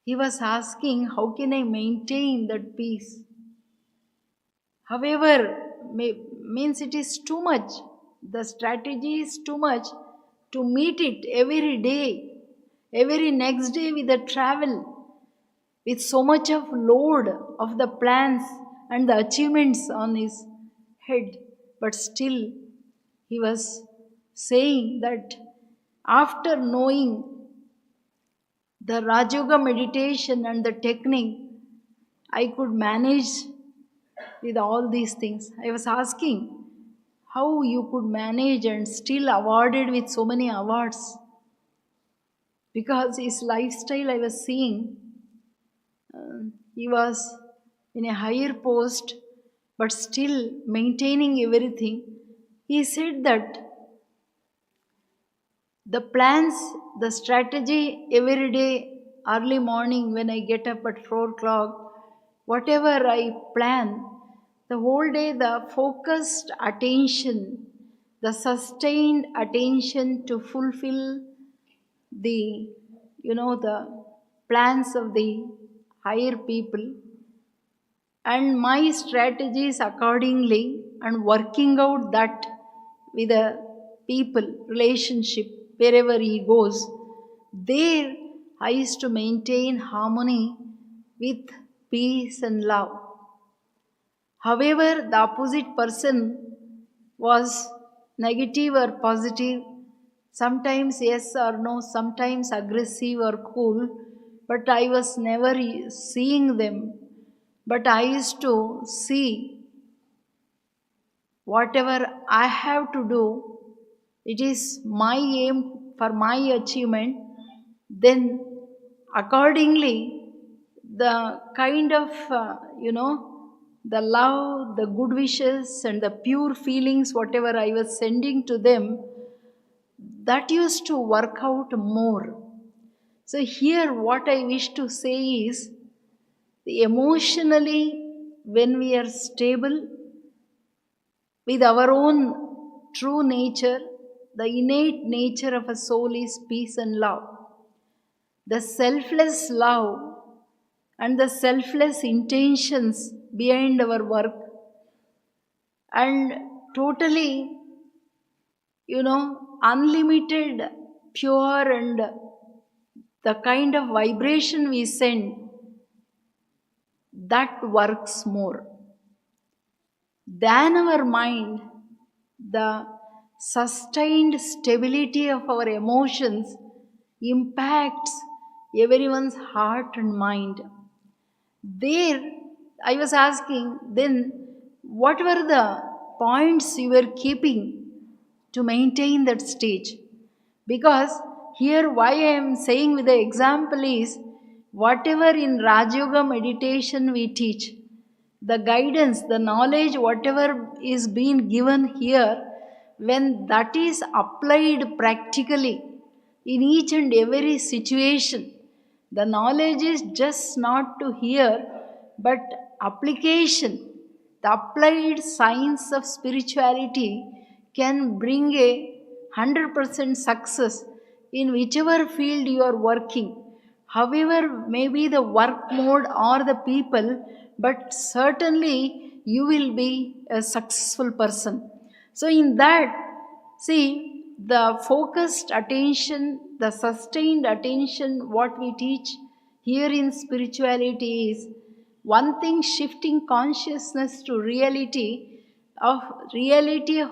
He was asking, how can I maintain that peace? However, means it is too much. The strategy is too much to meet it every day, every next day with the travel, with so much of load of the plans and the achievements on his head. But still, he was saying that after knowing the Rajoga meditation and the technique, I could manage with all these things. I was asking how you could manage and still awarded with so many awards. Because his lifestyle I was seeing, he was in a higher post but still maintaining everything. He said that the plans, the strategy every day, early morning when I get up at 4 o'clock, whatever I plan, the whole day the focused attention, the sustained attention to fulfill the, the plans of the higher people, and my strategies accordingly, and working out that with the people relationship wherever he goes, there I used to maintain harmony with peace and love. However, the opposite person was negative or positive, sometimes yes or no, sometimes aggressive or cool, but I was never seeing them. But I used to see whatever I have to do, it is my aim for my achievement, then accordingly the kind of the love, the good wishes and the pure feelings whatever I was sending to them, that used to work out more. So here what I wish to say is, emotionally when we are stable with our own true nature, the innate nature of a soul is peace and love. The selfless love and the selfless intentions behind our work, and totally, unlimited, pure, and the kind of vibration we send, that works more than our mind. The sustained stability of our emotions impacts everyone's heart and mind. There, I was asking, then what were the points you were keeping to maintain that stage? Because here, why I am saying with the example is, whatever in Raj Yoga meditation we teach, the guidance, the knowledge, whatever is being given here, when that is applied practically in each and every situation, the knowledge is just not to hear, but application. The applied science of spirituality can bring a 100% success in whichever field you are working. However, maybe the work mode or the people, but certainly you will be a successful person. So, in that, see, the focused attention, the sustained attention, what we teach here in spirituality is one thing, shifting consciousness to reality of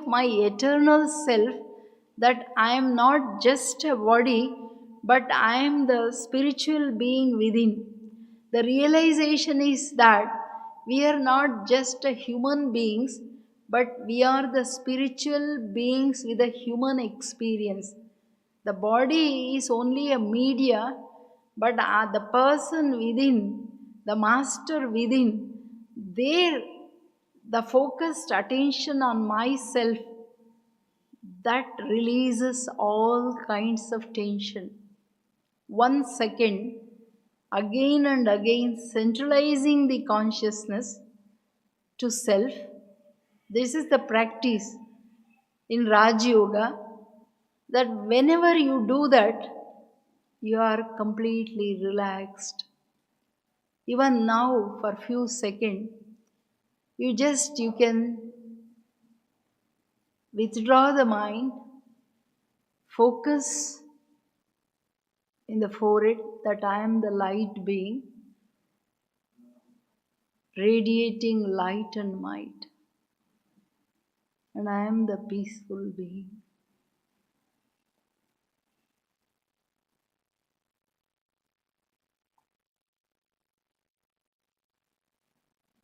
my eternal self, that I am not just a body, but I am the spiritual being within. The realization is that we are not just a human beings, but we are the spiritual beings with a human experience. The body is only a media, but the person within, the master within, there, the focused attention on myself, that releases all kinds of tension. 1 second, again and again, centralizing the consciousness to self. This is the practice in Raj Yoga, that whenever you do that, you are completely relaxed. Even now, for few seconds, you can withdraw the mind, focus in the forehead that I am the light being, radiating light and might, and I am the peaceful being.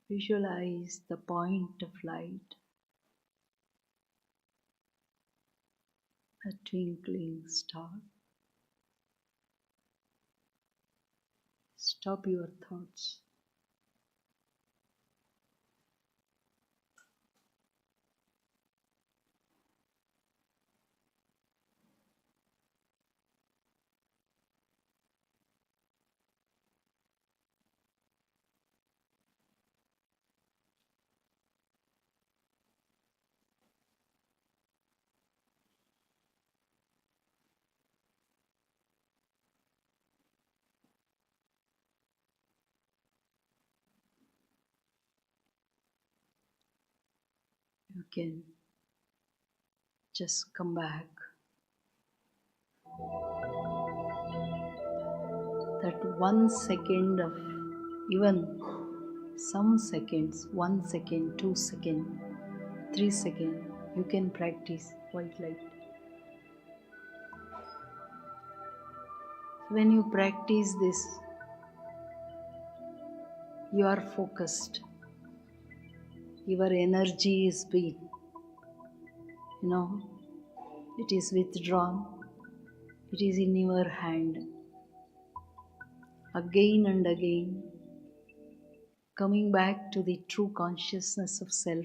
Visualize the point of light, a twinkling star. Stop your thoughts. You can just come back. That 1 second of even some seconds, 1 second, 2 second, 3 second, you can practice white light. When you practice this, you are focused. Your energy is being, it is withdrawn. It is in your hand. Again and again, coming back to the true consciousness of self,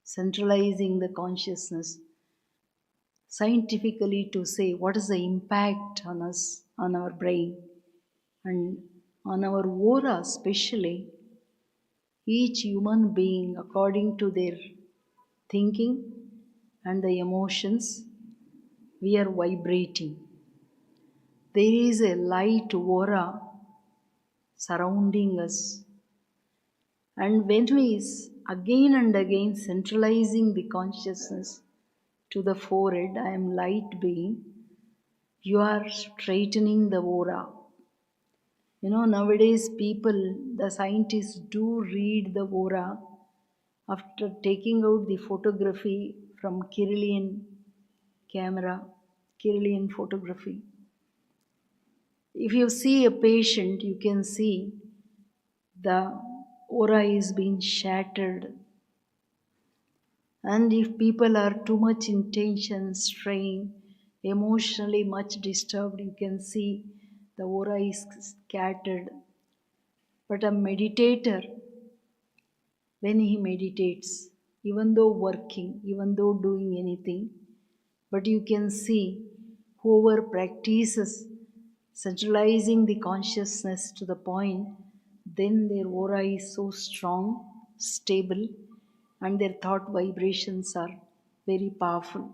centralizing the consciousness, scientifically to say what is the impact on us, on our brain, and on our aura especially. Each human being, according to their thinking and the emotions, we are vibrating. There is a light aura surrounding us. And when we again and again centralizing the consciousness to the forehead, I am light being, you are straightening the aura. Nowadays people, the scientists do read the aura after taking out the photography from Kirlian camera, Kirlian photography. If you see a patient, you can see the aura is being shattered. And if people are too much in tension, strain, emotionally much disturbed, you can see the aura is scattered. But a meditator, when he meditates, even though working, even though doing anything, but you can see whoever practices centralizing the consciousness to the point, then their aura is so strong, stable, and their thought vibrations are very powerful.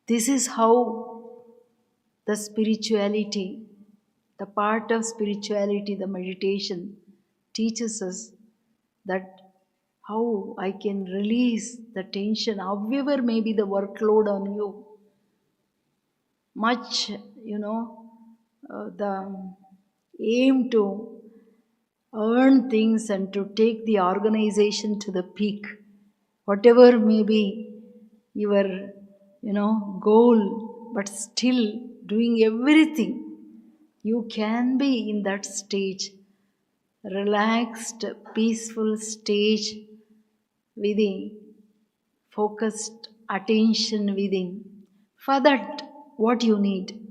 This is how the spirituality, the part of spirituality, the meditation, teaches us that how I can release the tension, however may be the workload on you. Much, the aim to earn things and to take the organization to the peak, whatever may be your, goal, but still doing everything. You can be in that stage, relaxed, peaceful stage within, focused attention within. For that, what you need?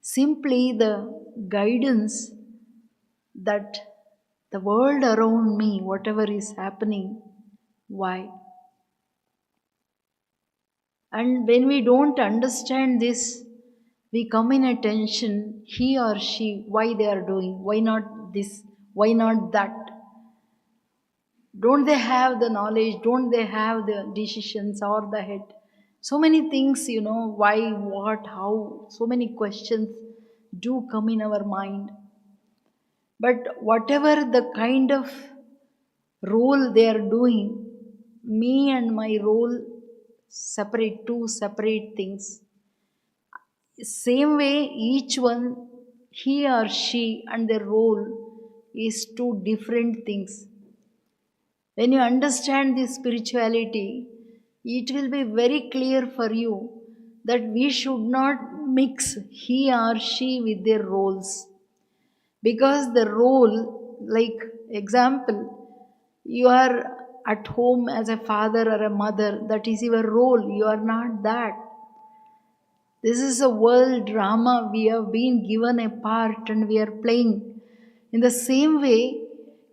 Simply the guidance that the world around me, whatever is happening, why? And when we don't understand this, we come in a tension, he or she, why they are doing, why not this, why not that? Don't they have the knowledge? Don't they have the decisions or the head? So many things, why, what, how, so many questions do come in our mind. But whatever the kind of role they are doing, me and my role separate, two separate things. Same way, each one, he or she and their role is two different things. When you understand this spirituality, it will be very clear for you that we should not mix he or she with their roles. Because the role, like example, you are at home as a father or a mother, that is your role, you are not that. This is a world drama, we have been given a part and we are playing. In the same way,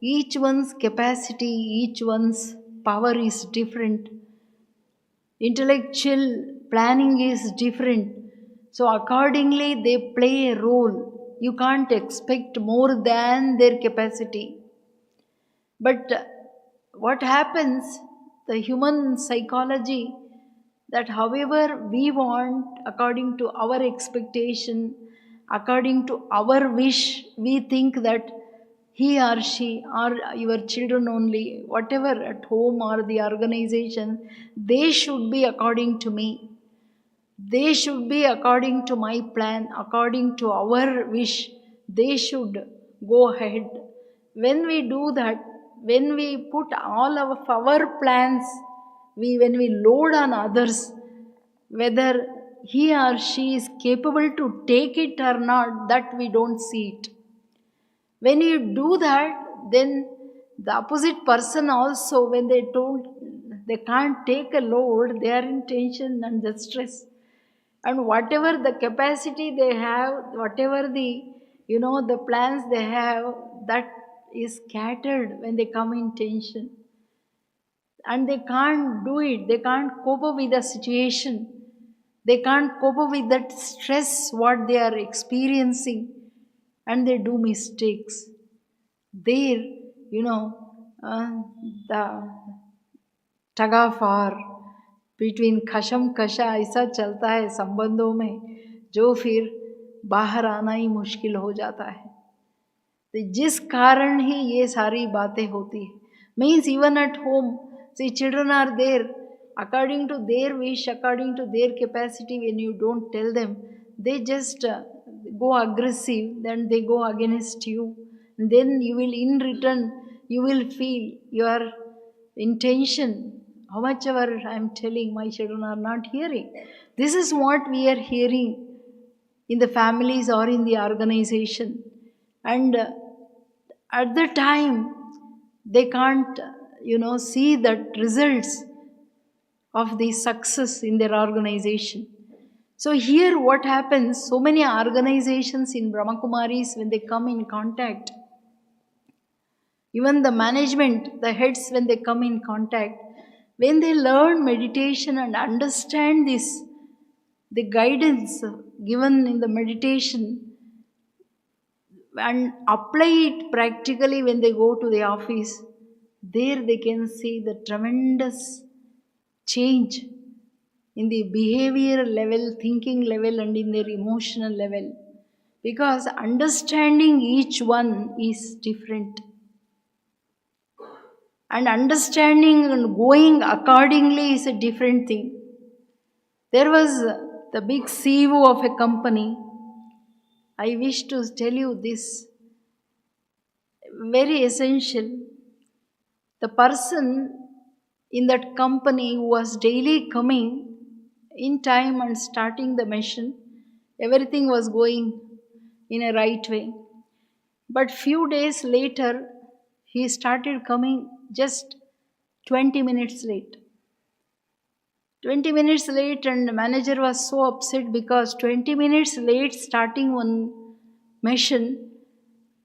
each one's capacity, each one's power is different. Intellectual planning is different. So accordingly, they play a role. You can't expect more than their capacity. But what happens, the human psychology, that however we want, according to our expectation, according to our wish, we think that he or she or your children only, whatever at home or the organization, they should be according to me. They should be according to my plan, according to our wish. They should go ahead. When we do that, when we put all of our plans, when we load on others, whether he or she is capable to take it or not, that we don't see it. When you do that, then the opposite person also, when they can't take a load, they are in tension and the stress. And whatever the capacity they have, whatever the plans they have, that is scattered when they come in tension. And they can't do it, they can't cope up with the situation, they can't cope up with that stress what they are experiencing, and they do mistakes. There, the tug of war between खशम कशा ऐसा चलता है संबंधों में, जो फिर बाहर आना ही मुश्किल हो जाता है. तो जिस कारण ही ये सारी बातें होती है. Means even at home, see, children are there according to their wish, according to their capacity. When you don't tell them, they just go aggressive, then they go against you. And then you will, in return, you will feel your intention. How much ever I am telling, my children are not hearing. This is what we are hearing in the families or in the organization. And at the time, they can't, see that results of the success in their organization. So here what happens, so many organizations in Brahmakumaris, when they come in contact, even the management, the heads, when they come in contact, when they learn meditation and understand this, the guidance given in the meditation, and apply it practically when they go to the office, there they can see the tremendous change in the behavior level, thinking level, and in their emotional level. Because understanding each one is different. And understanding and going accordingly is a different thing. There was the big CEO of a company. I wish to tell you this, very essential. The person in that company who was daily coming in time and starting the mission, everything was going in a right way. But few days later, he started coming just 20 minutes late. 20 minutes late, and the manager was so upset because 20 minutes late starting one mission,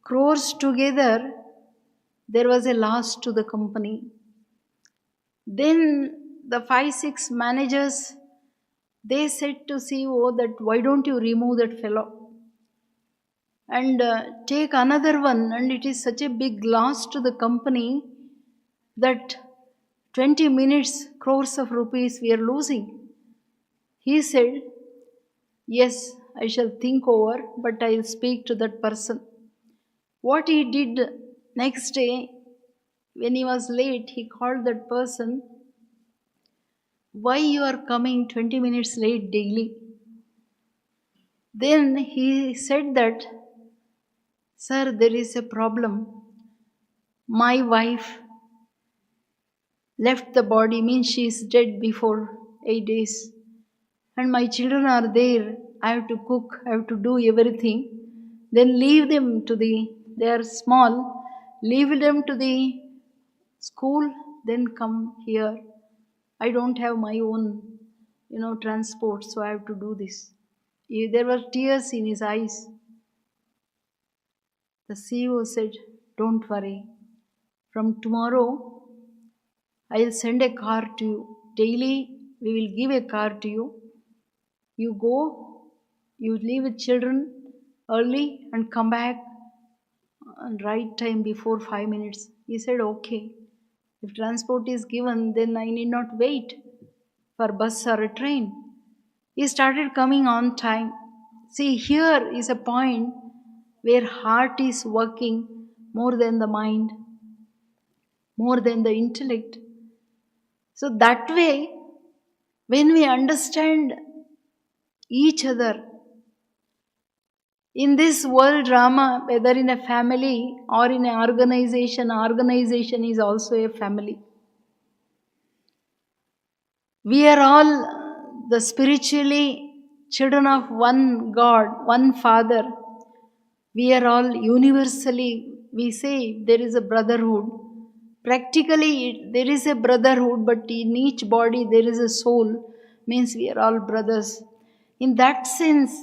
crores together, there was a loss to the company. Then the 5-6 managers, they said to CEO that why don't you remove that fellow and take another one, and it is such a big loss to the company that 20 minutes, crores of rupees we are losing. He said, yes, I shall think over, but I will speak to that person. What he did next day, when he was late, he called that person, why you are coming 20 minutes late daily? Then he said that, sir, there is a problem. My wife left the body, means she is dead before 8 days. And my children are there. I have to cook, I have to do everything. Then leave them they are small, leave them to the school, then come here. I don't have my own, transport, so I have to do this. There were tears in his eyes. The CEO said, don't worry. From tomorrow, I will send a car to you. Daily, we will give a car to you. You go, you leave with children early and come back on right time before 5 minutes. He said, okay. If transport is given, then I need not wait for bus or a train. He started coming on time. See, here is a point where heart is working more than the mind, more than the intellect. So that way, when we understand each other, In this world drama, whether in a family or in an organization is also a family. We are all the spiritually children of one God, one Father. We are all universally, we say there is a brotherhood. Practically, there is a brotherhood, but in each body there is a soul, means we are all brothers. In that sense,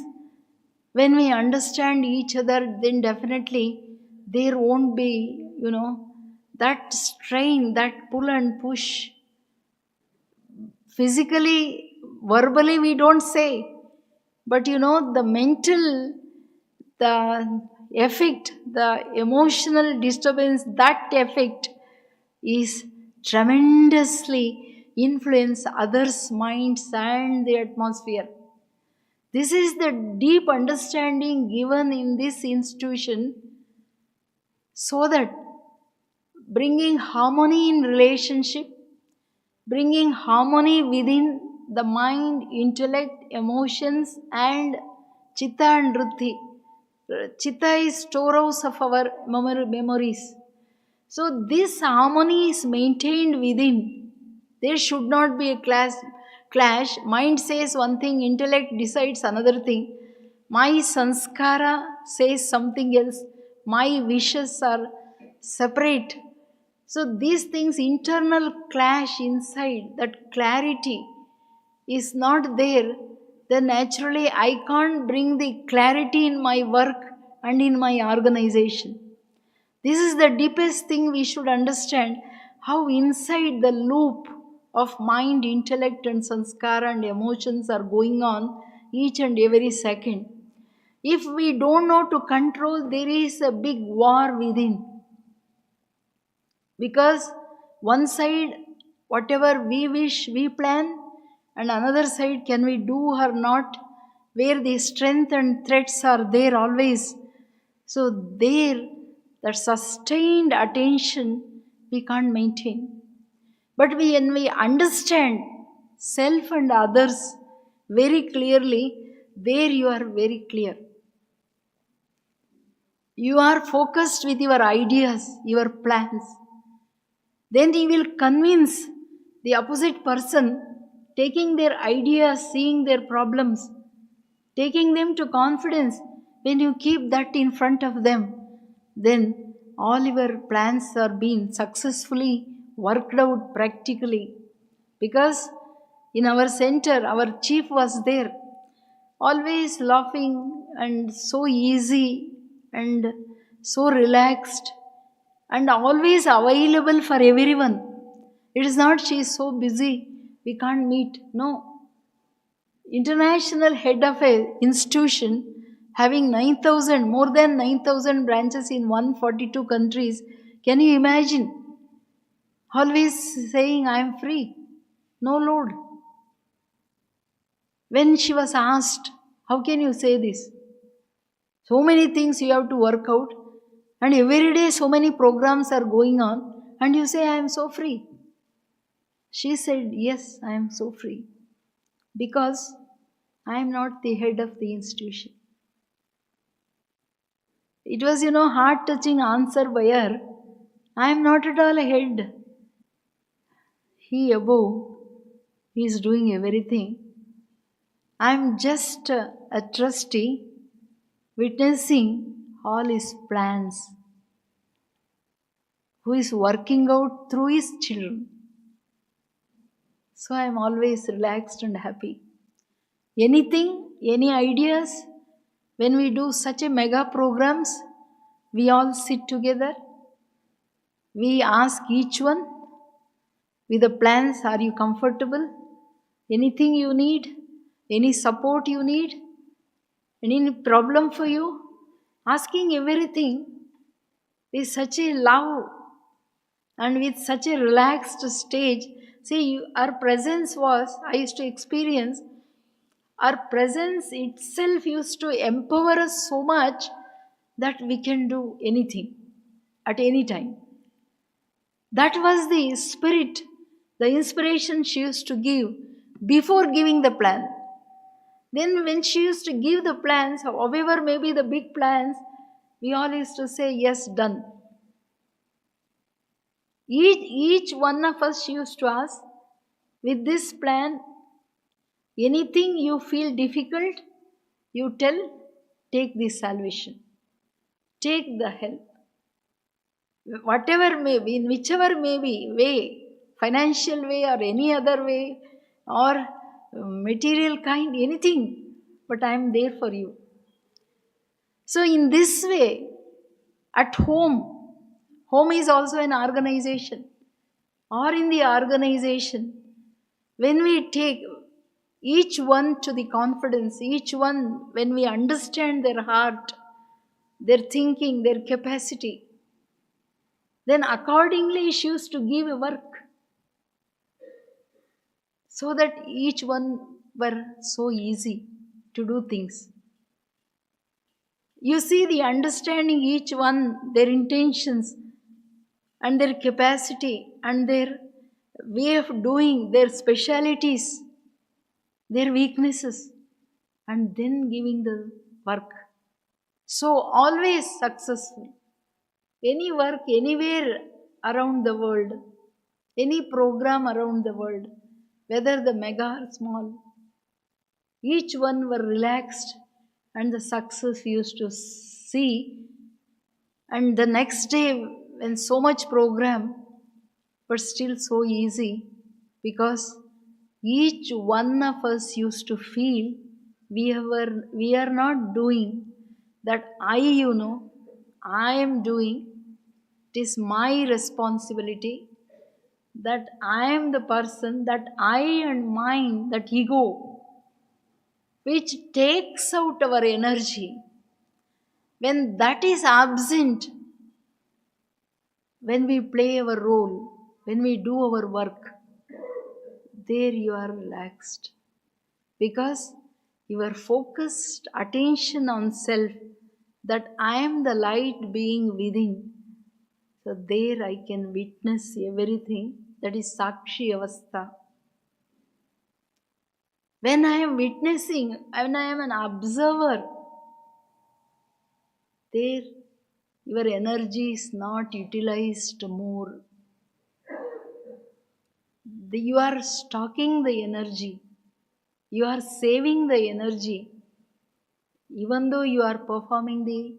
when we understand each other, then definitely there won't be, that strain, that pull and push. Physically, verbally, we don't say, but the mental, the effect, the emotional disturbance, that effect is tremendously influence others' minds and the atmosphere. This is the deep understanding given in this institution, so that bringing harmony in relationship, bringing harmony within the mind, intellect, emotions, and chitta and vritti. Chitta is storehouse of our memories. So this harmony is maintained within. There should not be a clash. Mind says one thing, intellect decides another thing. My sanskara says something else. My wishes are separate. So these things, internal clash inside, that clarity is not there, then naturally I can't bring the clarity in my work and in my organization. This is the deepest thing we should understand, how inside the loop of mind, intellect, and sanskara and emotions are going on each and every second. If we don't know to control, there is a big war within. Because one side, whatever we wish, we plan, and another side, can we do or not, where the strength and threats are there always. So there, that sustained attention we can't maintain. But when we understand self and others very clearly, there you are very clear. You are focused with your ideas, your plans. Then you will convince the opposite person, taking their ideas, seeing their problems, taking them to confidence. When you keep that in front of them, then all your plans are being successfully worked out practically. Because in our center, our chief was there, always laughing and so easy and so relaxed and always available for everyone. It is not she is so busy, we can't meet. No. International head of a institution having 9,000, more than 9,000 branches in 142 countries. Can you imagine? Always saying, I am free, no load. When she was asked, how can you say this? So many things you have to work out, and every day so many programs are going on, and you say, I am so free. She said, yes, I am so free, because I am not the head of the institution. It was, heart-touching answer by her. I am not at all a head. He above, he is doing everything. I am just a trustee, witnessing all his plans, who is working out through his children. So I am always relaxed and happy. Anything, any ideas, when we do such a mega programs, we all sit together, we ask each one with the plans, are you comfortable? Anything you need? Any support you need? Any problem for you? Asking everything with such a love and with such a relaxed stage. See, our presence was, I used to experience, our presence itself used to empower us so much that we can do anything at any time. That was the spirit, the inspiration she used to give before giving the plan. Then when she used to give the plans, however may be the big plans, we all used to say, yes, done. Each one of us used to ask, with this plan, anything you feel difficult, you tell, take the salvation, take the help. Whatever may be, in whichever may be way, financial way or any other way, or material kind, anything, but I am there for you. So in this way, at home, home is also an organization, or in the organization, when we take each one to the confidence, each one, when we understand their heart, their thinking, their capacity, then accordingly she used to give a work, so that each one were so easy to do things. You see, the understanding each one, their intentions and their capacity and their way of doing, their specialities, their weaknesses, and then giving the work. So always successful. Any work anywhere around the world, any program around the world, whether the mega or small, each one were relaxed and the success used to see. And the next day, when so much program, but still so easy, because each one of us used to feel we are not doing that. I am doing, it is my responsibility, that I am the person, that I and mine, that ego, which takes out our energy. When that is absent, when we play our role, when we do our work, there you are relaxed. Because your focused attention on self, that I am the light being within. So there I can witness everything. That is Sakshi Avastha. When I am witnessing, when I am an observer, there your energy is not utilized more. You are stocking the energy. You are saving the energy. Even though you are performing the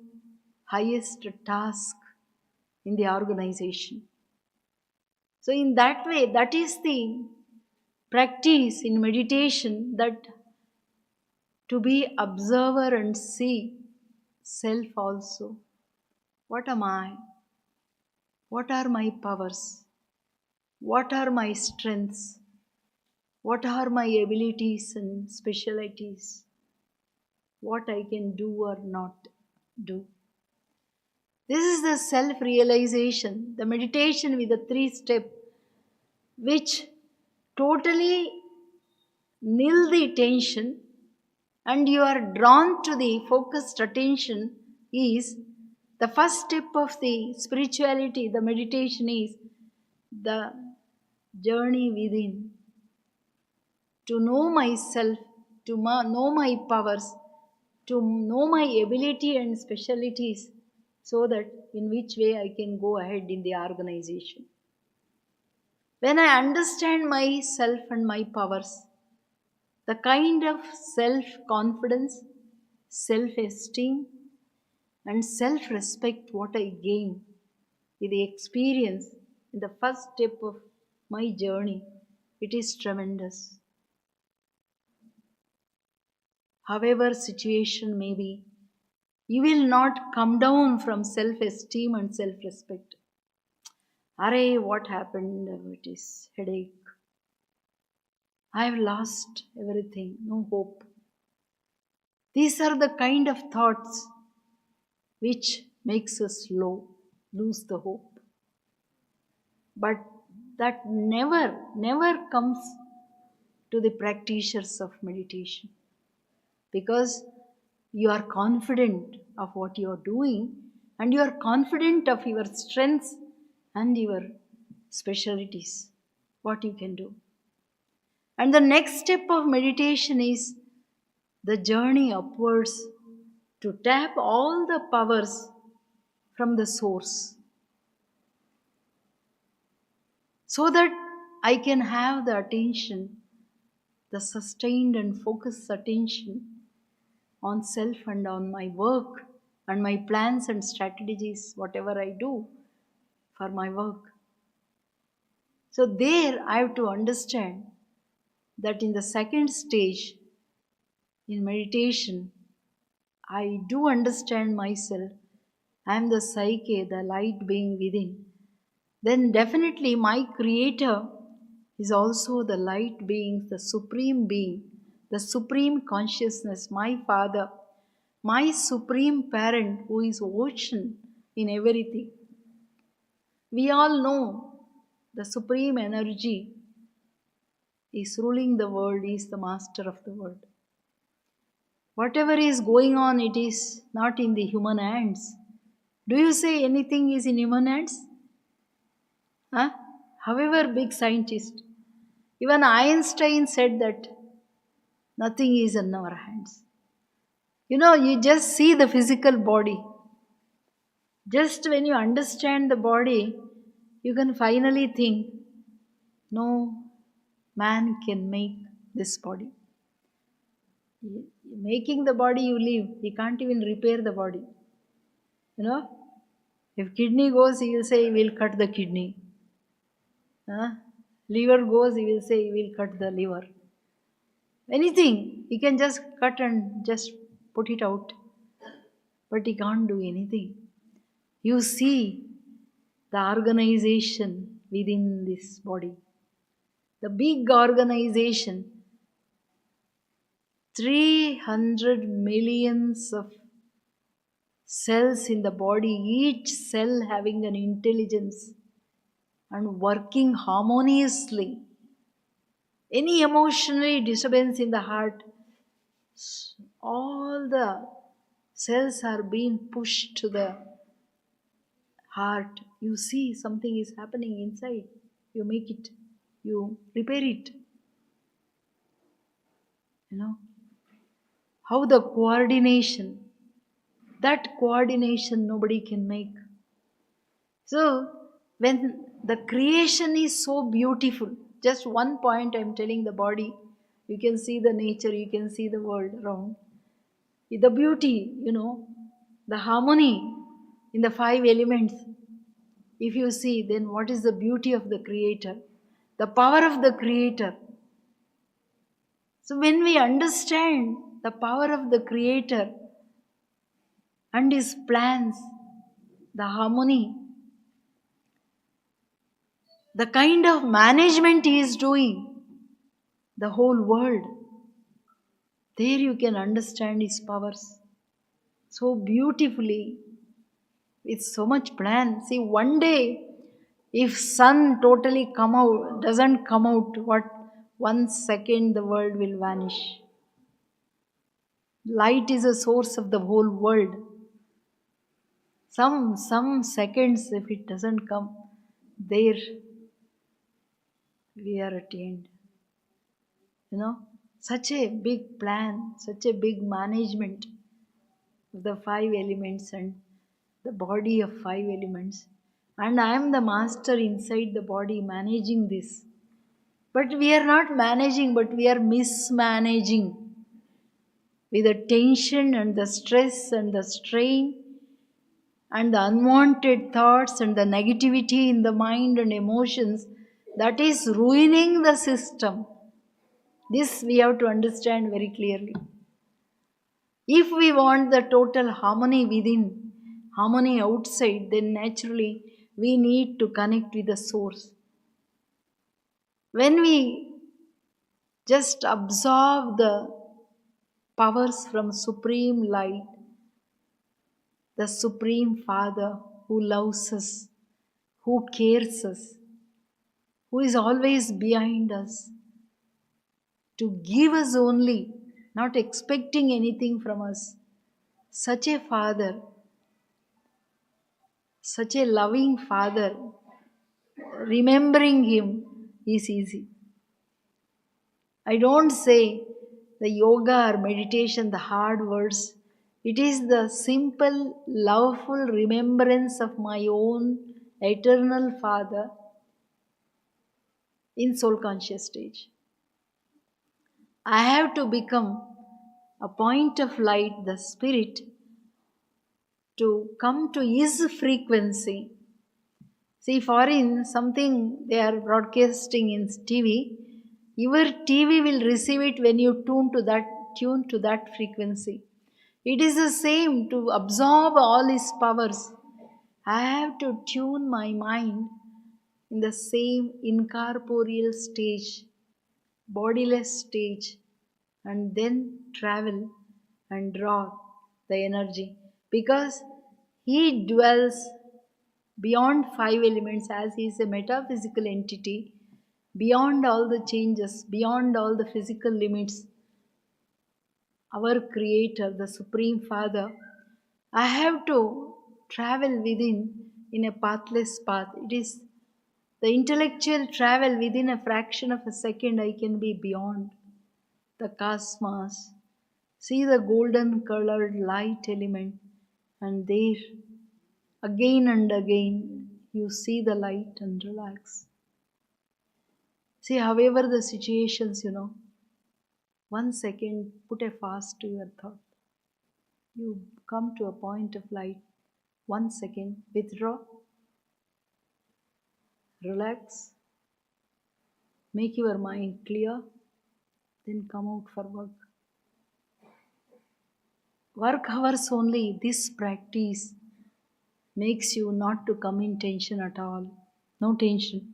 highest task in the organization. So in that way, that is the practice in meditation, that to be observer and see self also. What am I? What are my powers? What are my strengths? What are my abilities and specialties? What I can do or not do. This is the self-realization, the meditation with the 3 steps, which totally nil the tension, and you are drawn to the focused attention. Is the first step of the spirituality, the meditation is the journey within. To know myself, to know my powers, to know my ability and specialties, so that in which way I can go ahead in the organization. When I understand myself and my powers, the kind of self-confidence, self-esteem, and self-respect what I gain with the experience in the first step of my journey, it is tremendous. However situation may be, you will not come down from self-esteem and self-respect. Array, what happened? It is headache. I have lost everything, no hope. These are the kind of thoughts which makes us lose the hope. But that never comes to the practitioners of meditation. Because you are confident of what you are doing, and you are confident of your strengths and your specialties, what you can do. And the next step of meditation is the journey upwards to tap all the powers from the source, so that I can have the attention, the sustained and focused attention on self and on my work and my plans and strategies, whatever I do for my work. So, there I have to understand that in the second stage, in meditation, I do understand myself. I am the psyche, the light being within. Then definitely my creator is also the light being, the supreme being, the supreme consciousness, my father, my supreme parent who is ocean in everything. We all know the supreme energy is ruling the world, is the master of the world. Whatever is going on, it is not in the human hands. Do you say anything is in human hands? Huh? However big scientist, even Einstein said that nothing is in our hands. You just see the physical body. Just when you understand the body, you can finally think, no man can make this body. Making the body you live, he can't even repair the body. If kidney goes, he will say he will cut the kidney. Liver goes, he will say he will cut the liver. Anything, he can just cut and just put it out. But he can't do anything. You see the organization within this body. The big organization, 300 millions of cells in the body, each cell having an intelligence and working harmoniously. Any emotional disturbance in the heart, all the cells are being pushed to the heart. You see something is happening inside. You make it, you repair it. How the coordination, that coordination nobody can make. So, when the creation is so beautiful, just one point I am telling the body, you can see the nature, you can see the world around. The beauty, the harmony in the 5 elements. If you see, then what is the beauty of the Creator? The power of the Creator. So when we understand the power of the Creator and His plans, the harmony, the kind of management He is doing, the whole world, there you can understand His powers so beautifully, with so much plan. See, one day, if sun totally doesn't come out, 1 second the world will vanish. Light is a source of the whole world. Some seconds, if it doesn't come, there we are at the end. Such a big plan, such a big management of the 5 elements and the body of 5 elements. And I am the master inside the body managing this. But we are not managing, but we are mismanaging. With the tension and the stress and the strain and the unwanted thoughts and the negativity in the mind and emotions, that is ruining the system. This we have to understand very clearly. If we want the total harmony within, harmony outside, then naturally we need to connect with the source. When we just absorb the powers from Supreme Light, the Supreme Father who loves us, who cares us, who is always behind us, to give us only, not expecting anything from us. Such a Father, such a loving Father, remembering Him is easy. I don't say the yoga or meditation, the hard words. It is the simple, loveful remembrance of my own eternal Father in soul conscious stage. I have to become a point of light, the spirit, to come to his frequency. See, foreign something they are broadcasting in TV, your TV will receive it when you tune to that frequency. It is the same to absorb all his powers. I have to tune my mind in the same incorporeal stage, bodiless stage, and then travel and draw the energy, because he dwells beyond five elements as he is a metaphysical entity, beyond all the changes, beyond all the physical limits. Our Creator, the Supreme Father, I have to travel within in a pathless path. It is the intellectual travel within a fraction of a second. I can be beyond the cosmos. See the golden colored light element, and there again and again you see the light and relax. See, however the situations, 1 second, put a fast to your thought. You come to a point of light. 1 second, withdraw, relax, make your mind clear, then come out for work. Work hours only, this practice makes you not to come in tension at all. No tension.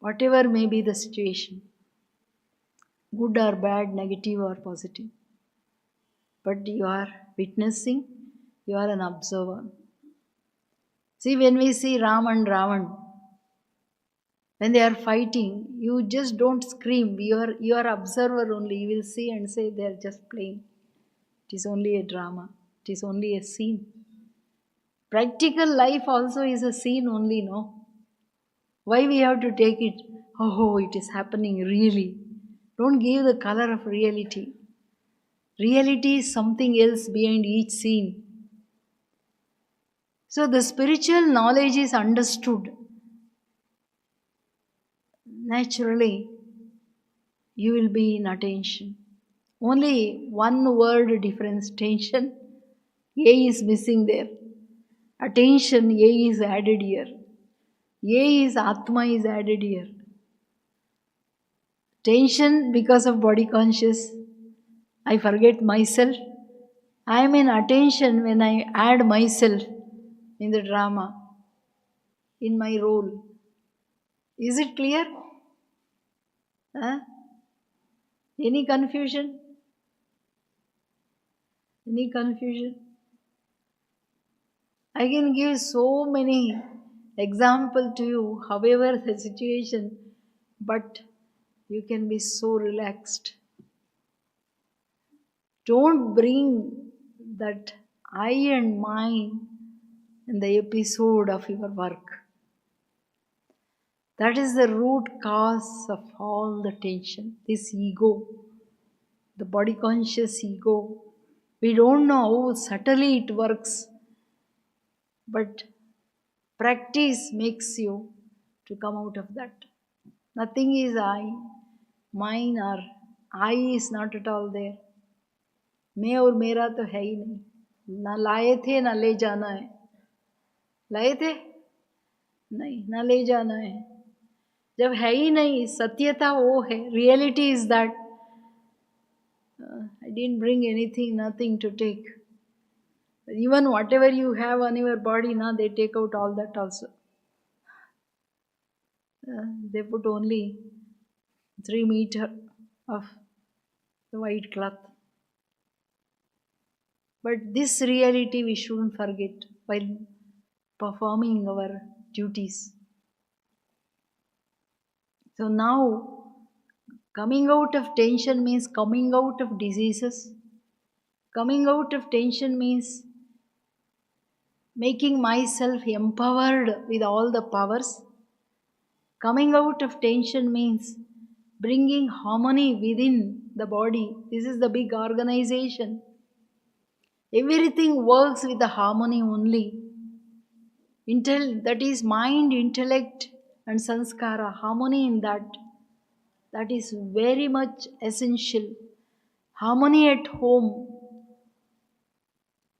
Whatever may be the situation, good or bad, negative or positive. But you are witnessing, you are an observer. See, when we see Ram and Ravan, when they are fighting, you just don't scream. You are observer only. You will see and say they are just playing. It is only a drama. It is only a scene. Practical life also is a scene only, no? Why we have to take it? Oh, it is happening really. Don't give the color of reality. Reality is something else behind each scene. So the spiritual knowledge is understood. Naturally, you will be in attention. Only one word difference, tension. A is missing there. Attention, A is added here. A is Atma is added here. Tension because of body conscious. I forget myself. I am in attention when I add myself in the drama, in my role. Is it clear? Huh? Any confusion? Any confusion? I can give so many examples to you, however the situation, but you can be so relaxed. Don't bring that I and mine in the episode of your work. That is the root cause of all the tension. This ego, the body conscious ego. We don't know how subtly it works, but practice makes you to come out of that. Nothing is I, mine or I is not at all there. मैं और मेरा तो है ही नहीं. ना लाए थे ना ले जाना है. लाए थे? नहीं, ना ले जाना है. जब है ही नहीं, सत्यता वो है. Reality is that I didn't bring anything, nothing to take. Even whatever you have on your body, now they take out all that also. They put only 3 meters of the white cloth. But this reality we shouldn't forget while performing our duties. So now, coming out of tension means coming out of diseases. Coming out of tension means making myself empowered with all the powers. Coming out of tension means bringing harmony within the body. This is the big organization. Everything works with the harmony only. That is mind, intellect, and sanskara. Harmony in that is very much essential. Harmony at home.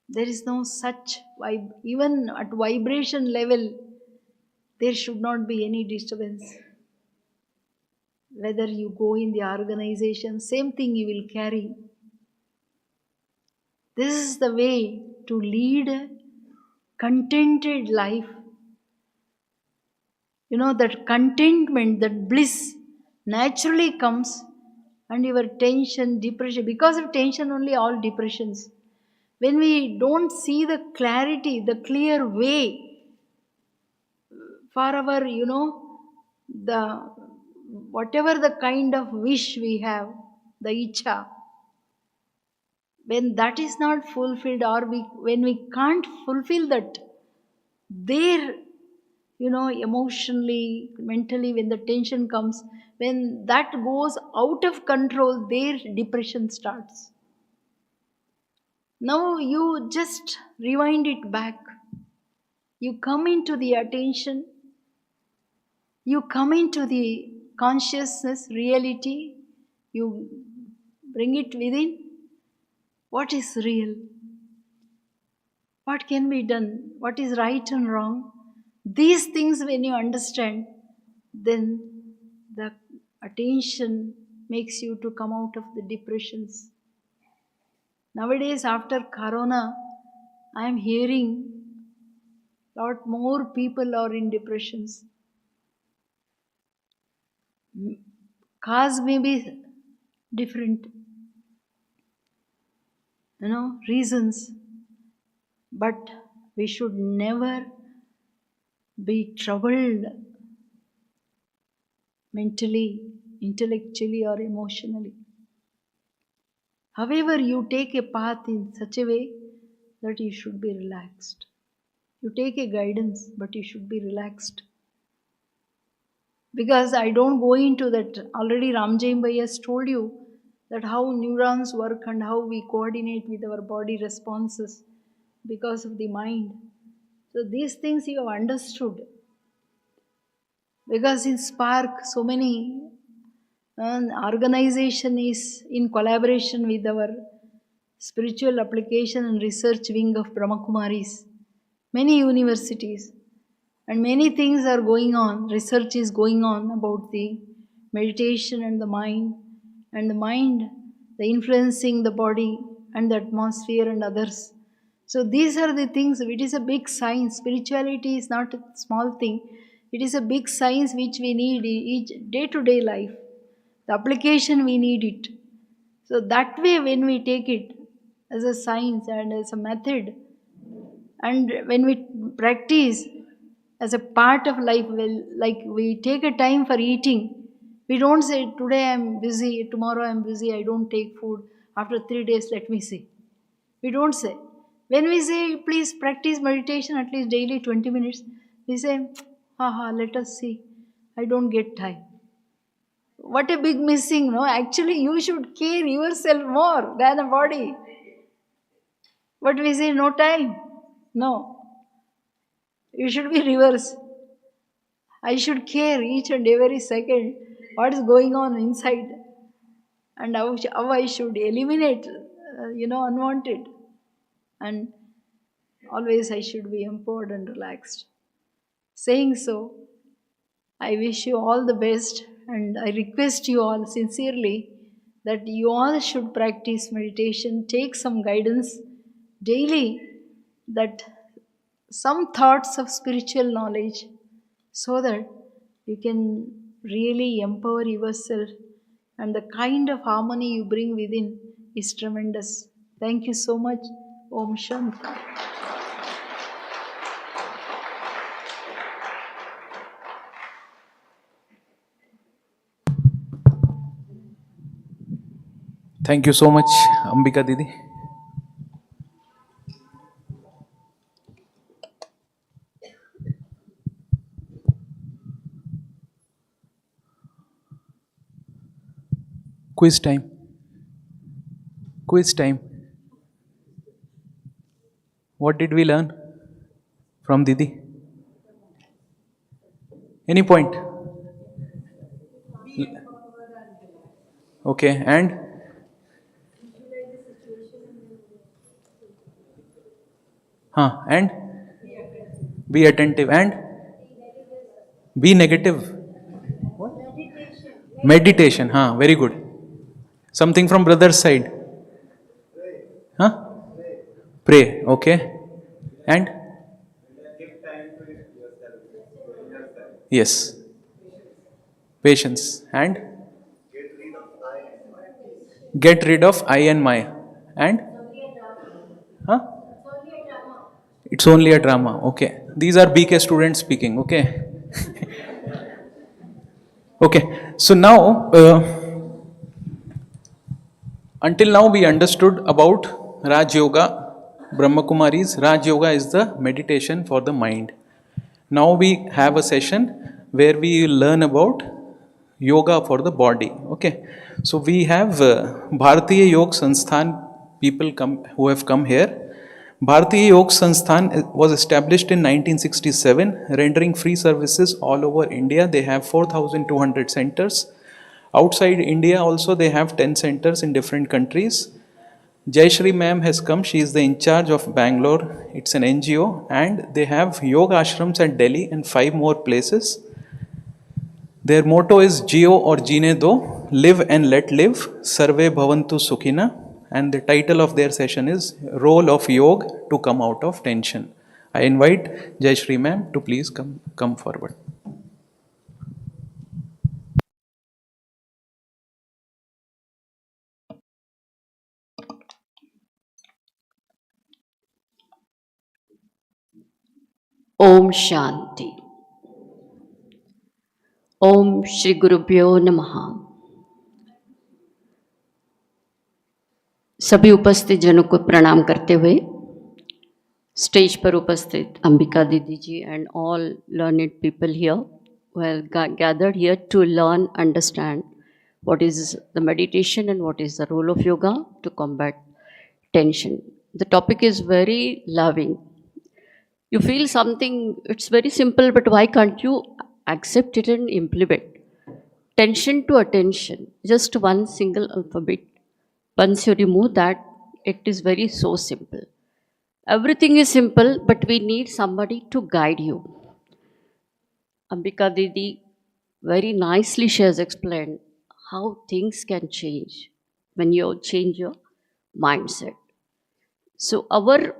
There is no such vibe. Even at vibration level, there should not be any disturbance. Whether you go in the organization, same thing you will carry. This is the way to lead a contented life. You know, that contentment, that bliss naturally comes, and your tension, depression, because of tension only all depressions. When we don't see the clarity, the clear way for our, the whatever the kind of wish we have, the icha, when that is not fulfilled, or when we can't fulfill that, there, emotionally, mentally, when the tension comes, when that goes out of control, there depression starts. Now you just rewind it back. You come into the attention, you come into the consciousness, reality, you bring it within. What is real? What can be done? What is right and wrong? These things, when you understand, then the attention makes you to come out of the depressions. Nowadays, after Corona, I am hearing lot more people are in depressions. Cause may be different, reasons, but we should never be troubled mentally, intellectually, or emotionally. However, you take a path in such a way that you should be relaxed. You take a guidance, but you should be relaxed. Because I don't go into that. Already Ramjain Bhai has told you that how neurons work and how we coordinate with our body responses because of the mind. So these things you have understood. Because in Spark, so many organization is in collaboration with our spiritual application and research wing of Brahma Kumaris. Many universities and many things are going on. Research is going on about the meditation and the mind, the influencing the body and the atmosphere and others. So these are the things. It is a big science. Spirituality is not a small thing. It is a big science which we need each day-to-day life. The application, we need it. So that way, when we take it as a science and as a method, and when we practice as a part of life, well, like we take a time for eating, we don't say, today I'm busy, tomorrow I'm busy, I don't take food, after 3 days let me see. We don't say. When we say, please practice meditation at least daily 20 minutes, we say, let us see, I don't get time. What a big missing, no? Actually, you should care yourself more than a body. But we say, no time. No. You should be reverse. I should care each and every second what is going on inside, and how I should eliminate, unwanted. And always I should be empowered and relaxed. Saying so, I wish you all the best, and I request you all sincerely that you all should practice meditation, take some guidance daily, that some thoughts of spiritual knowledge, so that you can really empower yourself, and the kind of harmony you bring within is tremendous. Thank you so much. Om Shanti. Thank you so much, Ambika Didi. Quiz time. Quiz time. What did we learn from Didi? Any point? Okay, and? And? Be attentive and? Be negative. Meditation, very good. Something from brother's side. Huh? Pray, okay. And? Yes. Patience. And? Get rid of I and my. And? Huh? It's only a drama. Okay. These are BK students speaking. Okay. Okay. So now, until now we understood about Raj Yoga, Brahma Kumari's. Raj Yoga is the meditation for the mind. Now we have a session where we learn about yoga for the body. Okay. So we have Bharatiya Yoga Sansthan people who have come here. Bharatiya Yoga Sansthan was established in 1967, rendering free services all over India. They have 4,200 centers. Outside India also they have 10 centers in different countries. Jayashree ma'am has come. She is the in charge of Bangalore. It's an NGO and they have yoga ashrams at Delhi and 5 more places. Their motto is Jio or Jeene Do, live and let live, Sarve Bhavantu Sukhina. And the title of their session is Role of Yoga to Come Out of Tension. I invite Jayashree ma'am to please come forward. Om Shanti. ओम श्री गुरुभ्यो नमः। सभी उपस्थित जनों को प्रणाम करते हुए stage पर उपस्थित Ambika didi ji and all learned people here who have gathered here to learn, understand what is the meditation and what is the role of yoga to combat tension. The topic is very loving. You feel something, it's very simple, but why can't you accept it and implement? Tension to attention, just one single alphabet. Once you remove that, it is very so simple. Everything is simple, but we need somebody to guide you. Ambika Didi, very nicely she has explained how things can change when you change your mindset. So our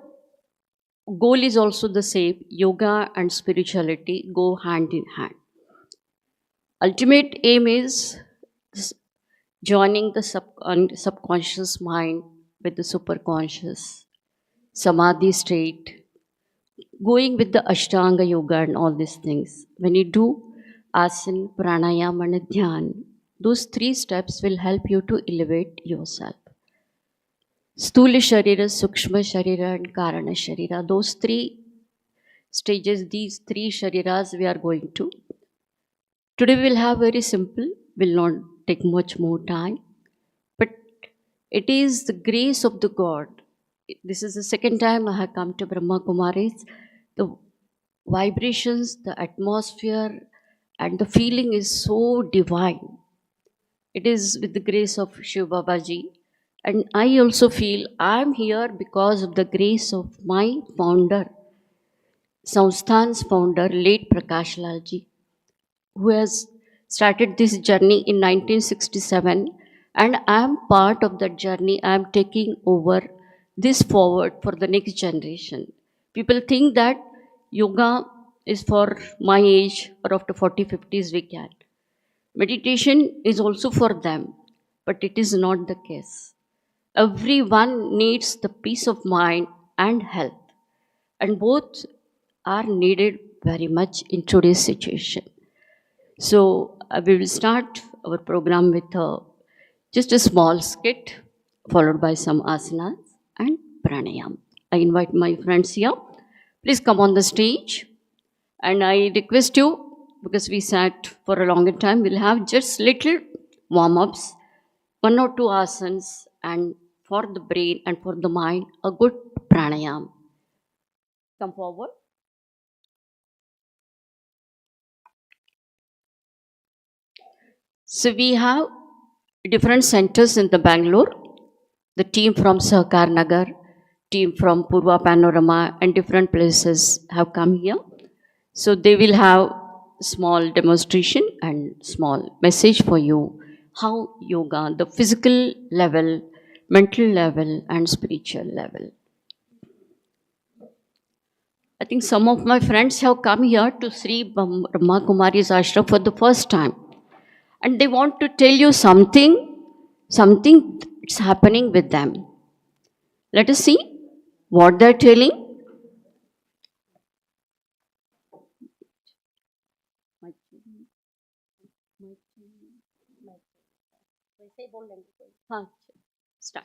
goal is also the same. Yoga and spirituality go hand in hand. Ultimate aim is joining the subconscious mind with the superconscious, samadhi state, going with the Ashtanga yoga and all these things. When you do asana, pranayama and dhyan, those 3 steps will help you to elevate yourself. Sthula Sharira, Sukshma Sharira and Karana Sharira. Those 3 stages, these 3 Shariras we are going to. Today we will have very simple, will not take much more time. But it is the grace of the God. This is the second time I have come to Brahma Kumaris. The vibrations, the atmosphere and the feeling is so divine. It is with the grace of Shiv Babaji. And I also feel I am here because of the grace of my founder, Sansthan's founder, late Prakash Lalji, who has started this journey in 1967. And I am part of that journey. I am taking over this forward for the next generation. People think that yoga is for my age or after 40, 50s we can. Meditation is also for them, but it is not the case. Everyone needs the peace of mind and health, and both are needed very much in today's situation. So we will start our program with just a small skit followed by some asanas and pranayam. I invite my friends here. Please come on the stage. And I request you, because we sat for a longer time, we'll have just little warm-ups. one or two asanas, and for the brain and for the mind, a good pranayam. Come forward. So we have different centers in the Bangalore. The team from Sahkar Nagar, team from Purva Panorama, and different places have come here. So they will have small demonstration and small message for you how yoga, the physical level, mental level, and spiritual level. I think some of my friends have come here to Sri Brahma Kumari's ashram for the first time. And they want to tell you something that's happening with them. Let us see what they're telling. Start.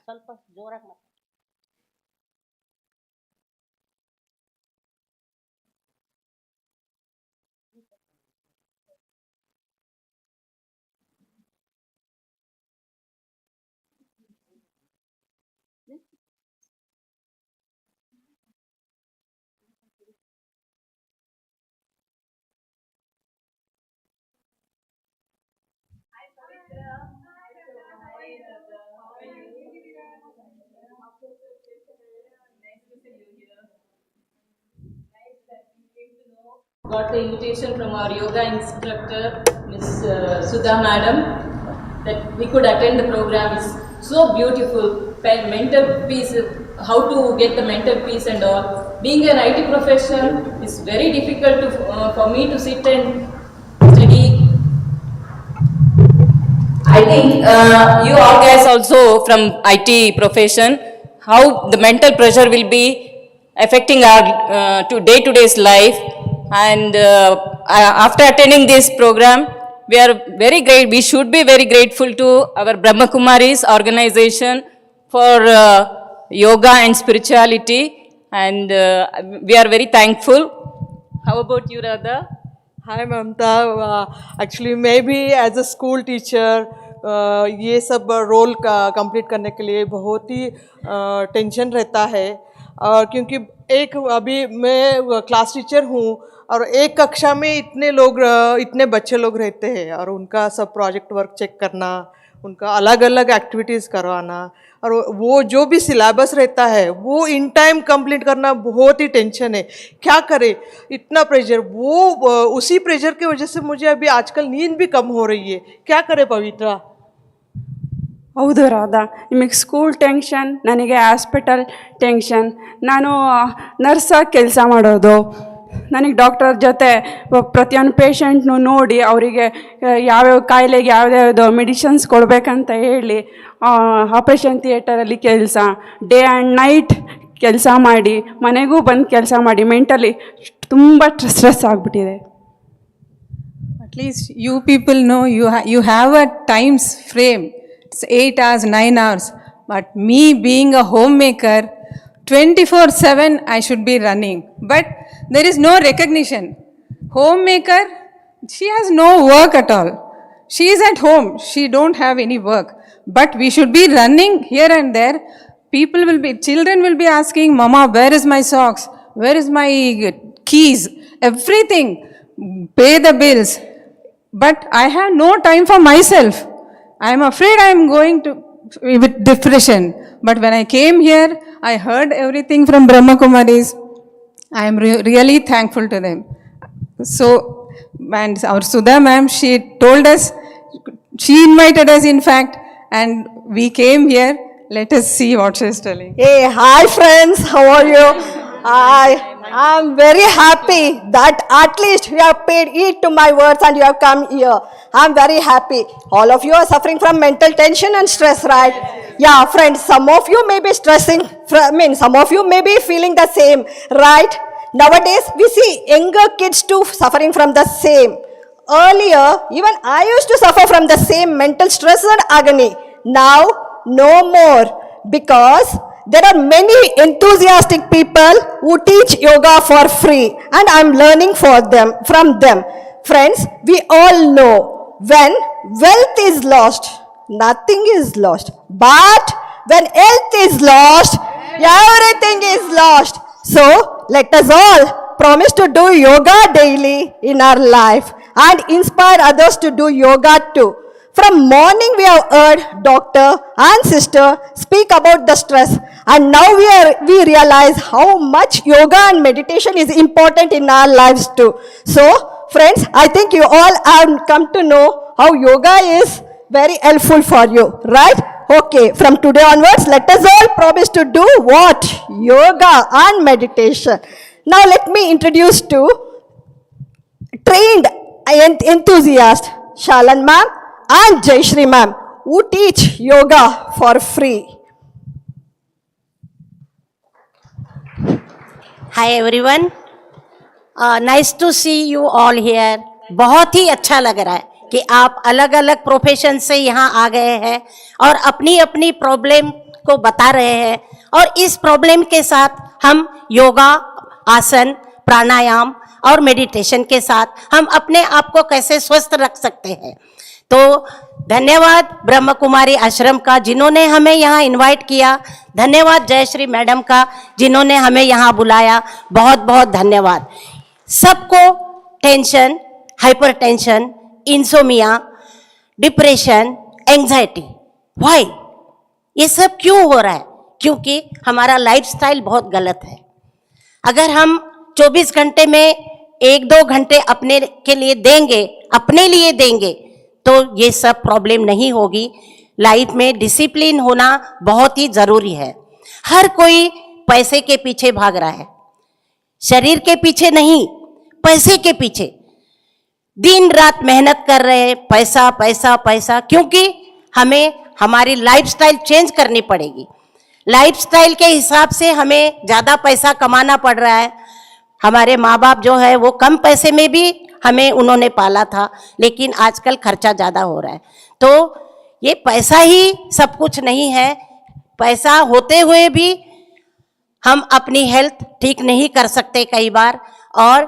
Got the invitation from our yoga instructor, Miss Sudha Madam, that we could attend the program. Is so beautiful. Mental peace, how to get the mental peace and all. Being an IT professional, it's very difficult to, for me to sit and study. I think you all guys also from IT profession, how the mental pressure will be affecting our day-to-day's life. And after attending this program, we are very great. We should be very grateful to our Brahma Kumaris organization for yoga and spirituality, and we are very thankful. How about you, Radha? Hi Mamta actually मैं भी as a school teacher ये सब role का complete करने के लिए बहुत ही tension रहता है क्योंकि एक अभी मैं क्लास टीचर हूँ और एक कक्षा में इतने बच्चे लोग रहते हैं और उनका सब प्रोजेक्ट वर्क चेक करना, उनका अलग अलग एक्टिविटीज़ करवाना और वो जो भी सिलेबस रहता है वो इन टाइम कंप्लीट करना बहुत ही टेंशन है. क्या करे, इतना प्रेशर, वो उसी प्रेशर की वजह से मुझे अभी आजकल नींद भी कम हो रही है. क्या करे पवित्रा? ಹೌದು ರಾಧಾ, ನಿಮಗೆ ಸ್ಕೂಲ್ ಟೆನ್ಷನ್, ನನಗೆ ಹಾಸ್ಪಿಟಲ್ ಟೆನ್ಷನ್. ನಾನು ನರ್ಸಾಗಿ ಕೆಲಸ ಮಾಡೋದು. ನನಗೆ ಡಾಕ್ಟರ್ ಜೊತೆ ಪ್ರತಿಯೊಂದು ಪೇಷಂಟ್ನು ನೋಡಿ ಅವರಿಗೆ ಯಾವ್ಯಾವ ಕಾಯಿಲೆಗೆ ಯಾವ್ಯಾವುದು ಮೆಡಿಸಿನ್ಸ್ ಕೊಡಬೇಕಂತ ಹೇಳಿ ಆಪ್ರೇಷನ್ ಥಿಯೇಟರಲ್ಲಿ ಕೆಲಸ, ಡೇ ಆ್ಯಂಡ್ ನೈಟ್ ಕೆಲಸ ಮಾಡಿ ಮನೆಗೂ ಬಂದು ಕೆಲಸ ಮಾಡಿ ಮೆಂಟಲಿ ತುಂಬ ಸ್ಟ್ರೆಸ್ ಆಗಿಬಿಟ್ಟಿದೆ. At least you people know you have a times frame. It's 8 hours, 9 hours. But me being a homemaker, 24/7 I should be running. But there is no recognition. Homemaker, she has no work at all. She is at home. She don't have any work. But we should be running here and there. Children will be asking, Mama, where is my socks? Where is my keys? Everything. Pay the bills. But I have no time for myself. I am afraid I am going to with depression. But when I came here, I heard everything from Brahma Kumaris. I am really thankful to them. So, and our Sudha ma'am, she told us, she invited us in fact, and we came here. Let us see what she is telling. Hey, hi friends, how are you? I'm very happy that at least you have paid heed to my words and you have come here. I'm very happy. All of you are suffering from mental tension and stress, right? Yeah, friends, some of you may be stressing, some of you may be feeling the same, right? Nowadays, we see younger kids too suffering from the same. Earlier, even I used to suffer from the same mental stress and agony. Now, no more, because there are many enthusiastic people who teach yoga for free, and I'm learning from them. Friends, we all know when wealth is lost, nothing is lost. But when health is lost, everything is lost. So let us all promise to do yoga daily in our life and inspire others to do yoga too. From morning we have heard doctor and sister speak about the stress, and now we realize how much yoga and meditation is important in our lives too. So friends, I think you all have come to know how yoga is very helpful for you, right? Okay, from today onwards, let us all promise to do what? Yoga and meditation. Now let me introduce to trained enthusiast Shalan ma'am and Jayashree ma'am, who teach yoga for free. Hi everyone, nice to see you all here. बहुत ही अच्छा लग रहा है कि आप अलग अलग profession से यहाँ आ गए हैं और अपनी अपनी प्रॉब्लम को बता रहे हैं, और इस प्रॉब्लम के साथ हम योगा, आसन, प्राणायाम और मेडिटेशन के साथ हम अपने आप को कैसे स्वस्थ रख सकते हैं. तो धन्यवाद ब्रह्म कुमारी आश्रम का जिन्होंने हमें यहाँ इनवाइट किया. धन्यवाद जयश्री मैडम का जिन्होंने हमें यहाँ बुलाया. बहुत बहुत धन्यवाद. सबको tension, hypertension, insomnia, depression, anxiety, why? ये सब क्यों हो रहा है? क्योंकि हमारा लाइफस्टाइल बहुत गलत है. अगर हम 24 घंटे में 1-2 घंटे अपने के लिए देंगे, अपने लिए देंगे, तो ये सब प्रॉब्लम नहीं होगी. लाइफ में डिसिप्लिन होना बहुत ही जरूरी है. हर कोई पैसे के पीछे भाग रहा है, शरीर के पीछे नहीं, पैसे के पीछे दिन रात मेहनत कर रहे हैं. पैसा पैसा पैसा, क्योंकि हमें हमारी लाइफस्टाइल चेंज करनी पड़ेगी. लाइफस्टाइल के हिसाब से हमें ज़्यादा पैसा कमाना पड़ रहा है. हमारे माँ बाप जो है वो कम पैसे में भी हमें उन्होंने पाला था, लेकिन आजकल खर्चा ज़्यादा हो रहा है. तो ये पैसा ही सब कुछ नहीं है. पैसा होते हुए भी हम अपनी हेल्थ ठीक नहीं कर सकते कई बार. और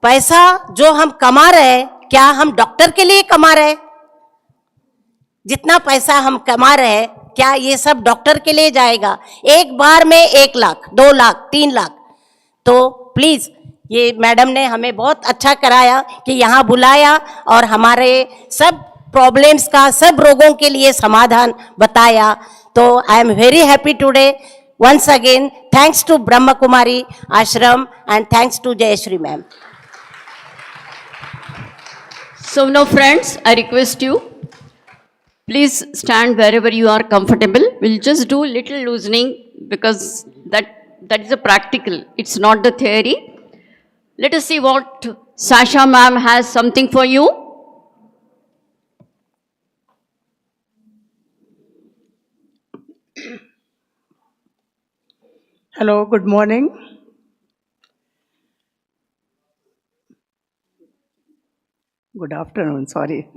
पैसा जो हम कमा रहे हैं, क्या हम डॉक्टर के लिए कमा रहे हैं? जितना पैसा हम कमा रहे हैं, क्या ये सब डॉक्टर के लिए जाएगा? एक बार में 1 लाख, 2 लाख, 3 लाख. तो प्लीज़, ये मैडम ने हमें बहुत अच्छा कराया कि यहाँ बुलाया और हमारे सब प्रॉब्लम्स का, सब रोगों के लिए समाधान बताया. तो I am very happy today. Once again thanks to Brahma Kumari ashram and thanks to Jayashree ma'am. So now friends, I request you, please stand wherever you are comfortable. We'll just do little loosening because that is a practical, it's not the theory. Let us see what Sasha ma'am has something for you. Hello, good morning. Good afternoon, sorry.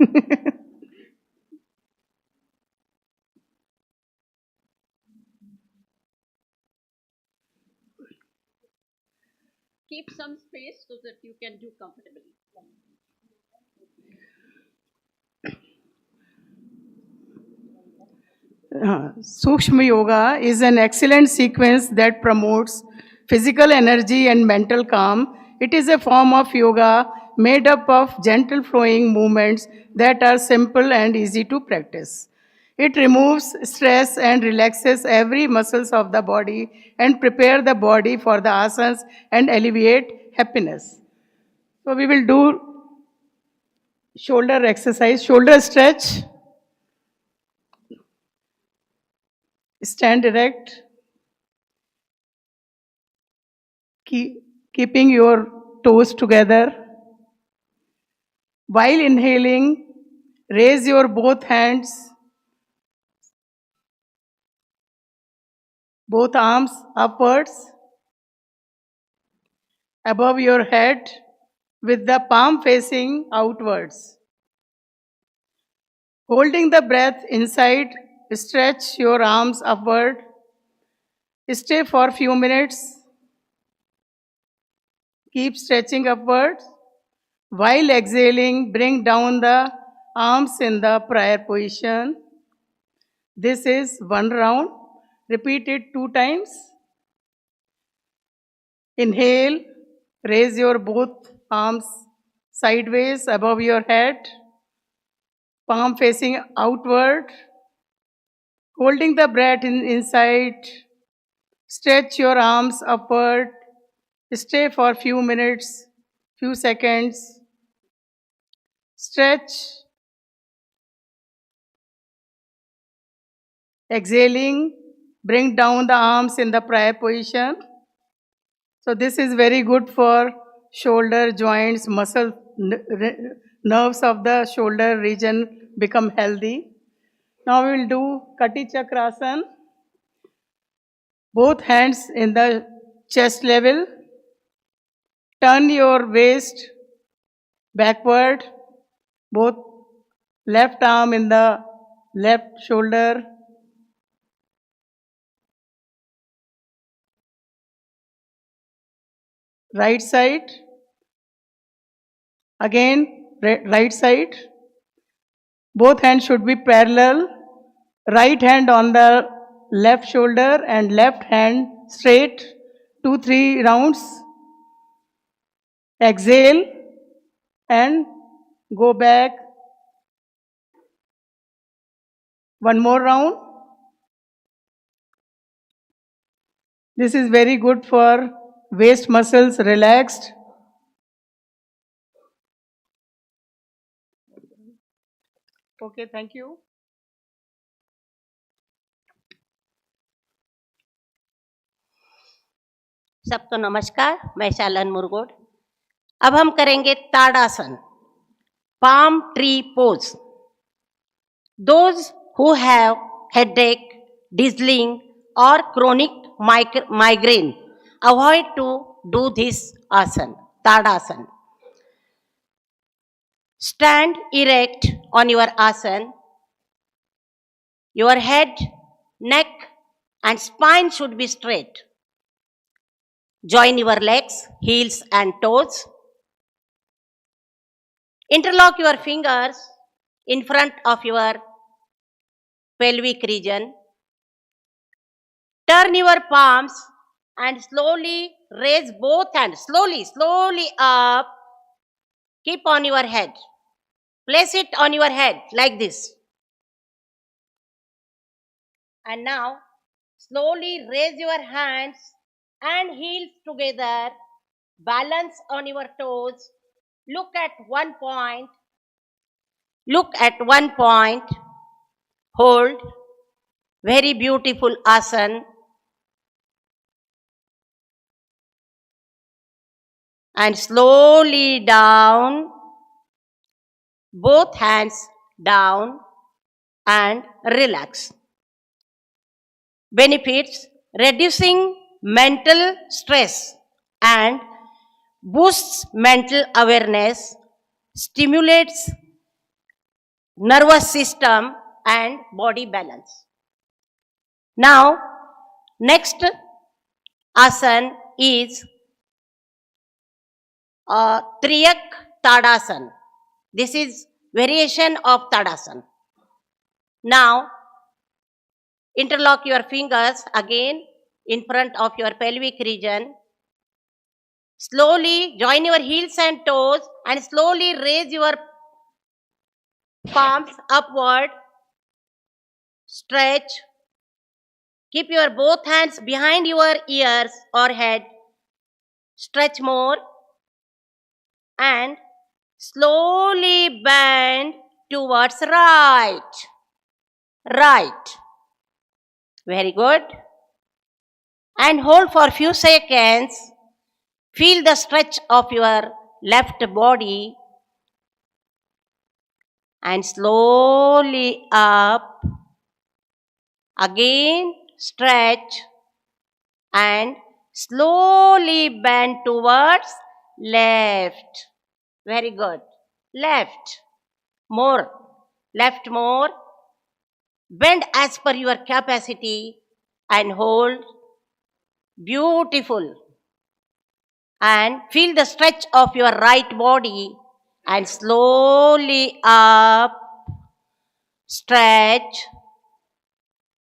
Keep some space so that you can do comfortably. Sukshma Yoga is an excellent sequence that promotes physical energy and mental calm. It is a form of yoga made up of gentle flowing movements that are simple and easy to practice. It removes stress and relaxes every muscles of the body and prepare the body for the asanas and alleviate happiness. So we will do shoulder exercise, shoulder stretch. Stand erect, keeping your toes together. While inhaling, raise your both hands, both arms upwards, above your head, with the palm facing outwards. Holding the breath inside, stretch your arms upward. Stay for a few minutes. Keep stretching upward. While exhaling, bring down the arms in the prayer position. This is one round. Repeat it 2 times. Inhale, raise your both arms sideways above your head, palm facing outward, holding the breath inside. Stretch your arms upward. Stay for few minutes, few seconds. Stretch. Exhaling, bring down the arms in the prayer position. So this is very good for shoulder joints, muscle, nerves of the shoulder region become healthy. Now we will do Kati Chakrasana. Both hands in the chest level. Turn your waist backward. Both left arm in the left shoulder. Right side. Again, right side. Both hands should be parallel. Right hand on the left shoulder and left hand straight. 2-3 rounds. Exhale and go back. One more round. This is very good for waist muscles relaxed. Okay, thank you. सबको नमस्कार, मैं शालन मुरगोड। अब हम करेंगे ताड़ासन, palm tree pose. Those who have headache, dizzying or chronic migraine, avoid to do this asana, Tadasana. Stand erect on your asana. Your head, neck and spine should be straight. Join your legs, heels and toes. Interlock your fingers in front of your pelvic region. Turn your palms and slowly raise both hands. Slowly up. Keep on your head. Place it on your head like this. And now slowly raise your hands and heels together. Balance on your toes. Look at one point. Hold. Very beautiful asana. And slowly down. Both hands down and relax. Benefits: reducing mental stress and boosts mental awareness, stimulates nervous system and body balance. Now, next asana is Triyak Tadasana. This is variation of Tadasana. Now, interlock your fingers again in front of your pelvic region. Slowly join your heels and toes and slowly raise your palms upward. Stretch. Keep your both hands behind your ears or head. Stretch more. And slowly bend towards right. Very good. And hold for few seconds. Feel the stretch of your left body. And slowly up. Again stretch. And slowly bend towards left. Very good. Left. More. Left more. Bend as per your capacity and hold. Beautiful. And feel the stretch of your right body and slowly up. Stretch.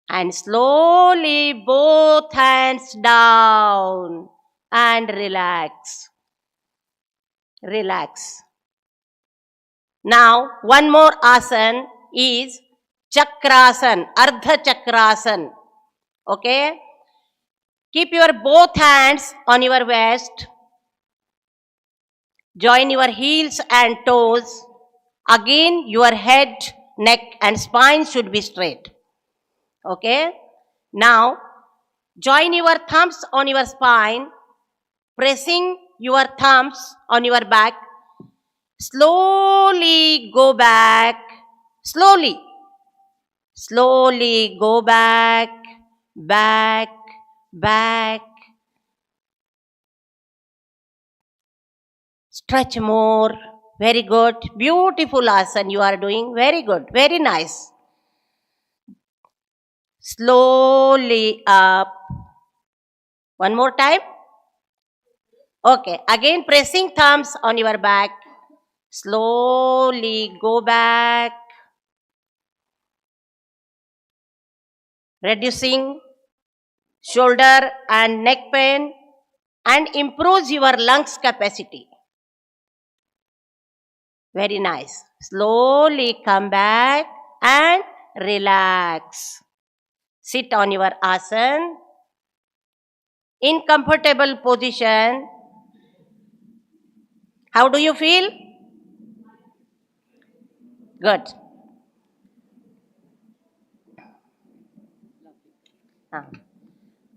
And slowly both hands down and relax. Relax. Now, one more asana is Chakrasan, Ardha Chakrasan. Okay? Keep your both hands on your waist. Join your heels and toes. Again, your head, neck and spine should be straight. Okay? Now, join your thumbs on your spine, pressing your thumbs on your back. Slowly go back. Slowly. Slowly go back, back, back. Stretch more. Very good. Beautiful asana you are doing. Very good. Very nice. Slowly up. One more time. Okay. Again, pressing thumbs on your back. Slowly go back. Reducing shoulder and neck pain and improves your lungs capacity. Very nice. Slowly come back and relax. Sit on your asana in comfortable position. How do you feel? Good. हाँ.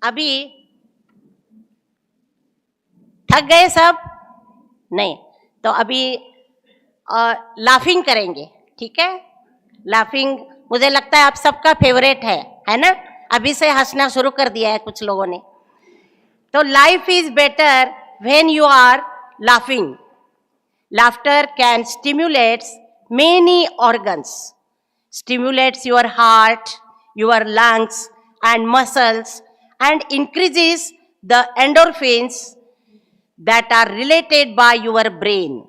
अभी थक गए सब? नहीं. तो अभी laughing करेंगे. ठीक है? लाफिंग मुझे लगता है आप सबका फेवरेट है ना? अभी से हंसना शुरू कर दिया है कुछ लोगों ने. तो life is better when you are laughing. Laughter can stimulate many organs, stimulates your heart, your lungs and muscles and increases the endorphins that are related by your brain.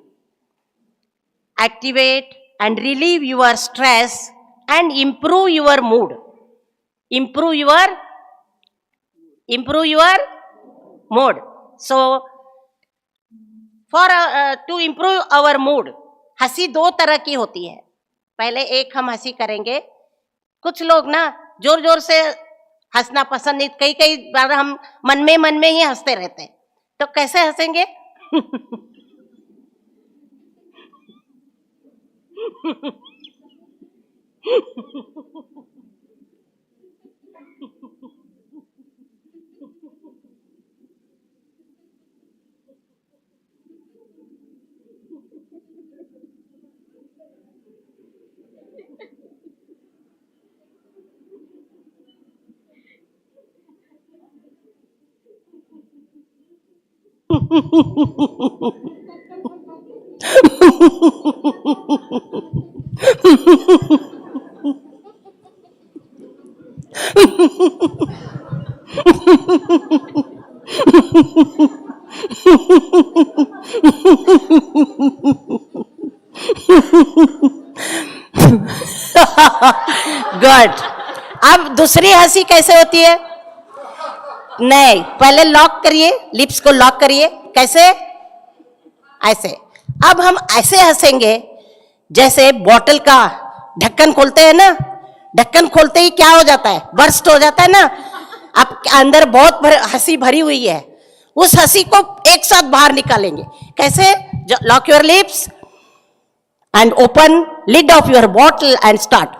Activate and relieve your stress and improve your mood. Improve your mood. So, to improve our mood, हंसी दो तरह की होती है. पहले एक हम हंसी करेंगे. कुछ लोग ना जोर जोर से हंसना पसंद नहीं. कई बार हम मन में ही हंसते रहते हैं. तो कैसे हंसेंगे? गुड. अब दूसरी हंसी कैसे होती है? नहीं, पहले लॉक करिए, लिप्स को लॉक करिए. कैसे? ऐसे. अब हम ऐसे हंसेंगे जैसे बोतल का ढक्कन खोलते हैं ना. ढक्कन खोलते ही क्या हो जाता है? बर्स्ट हो जाता है ना. अब अंदर बहुत हंसी भरी हुई है. उस हंसी को एक साथ बाहर निकालेंगे. कैसे? Lock your lips and open lid of your bottle and start.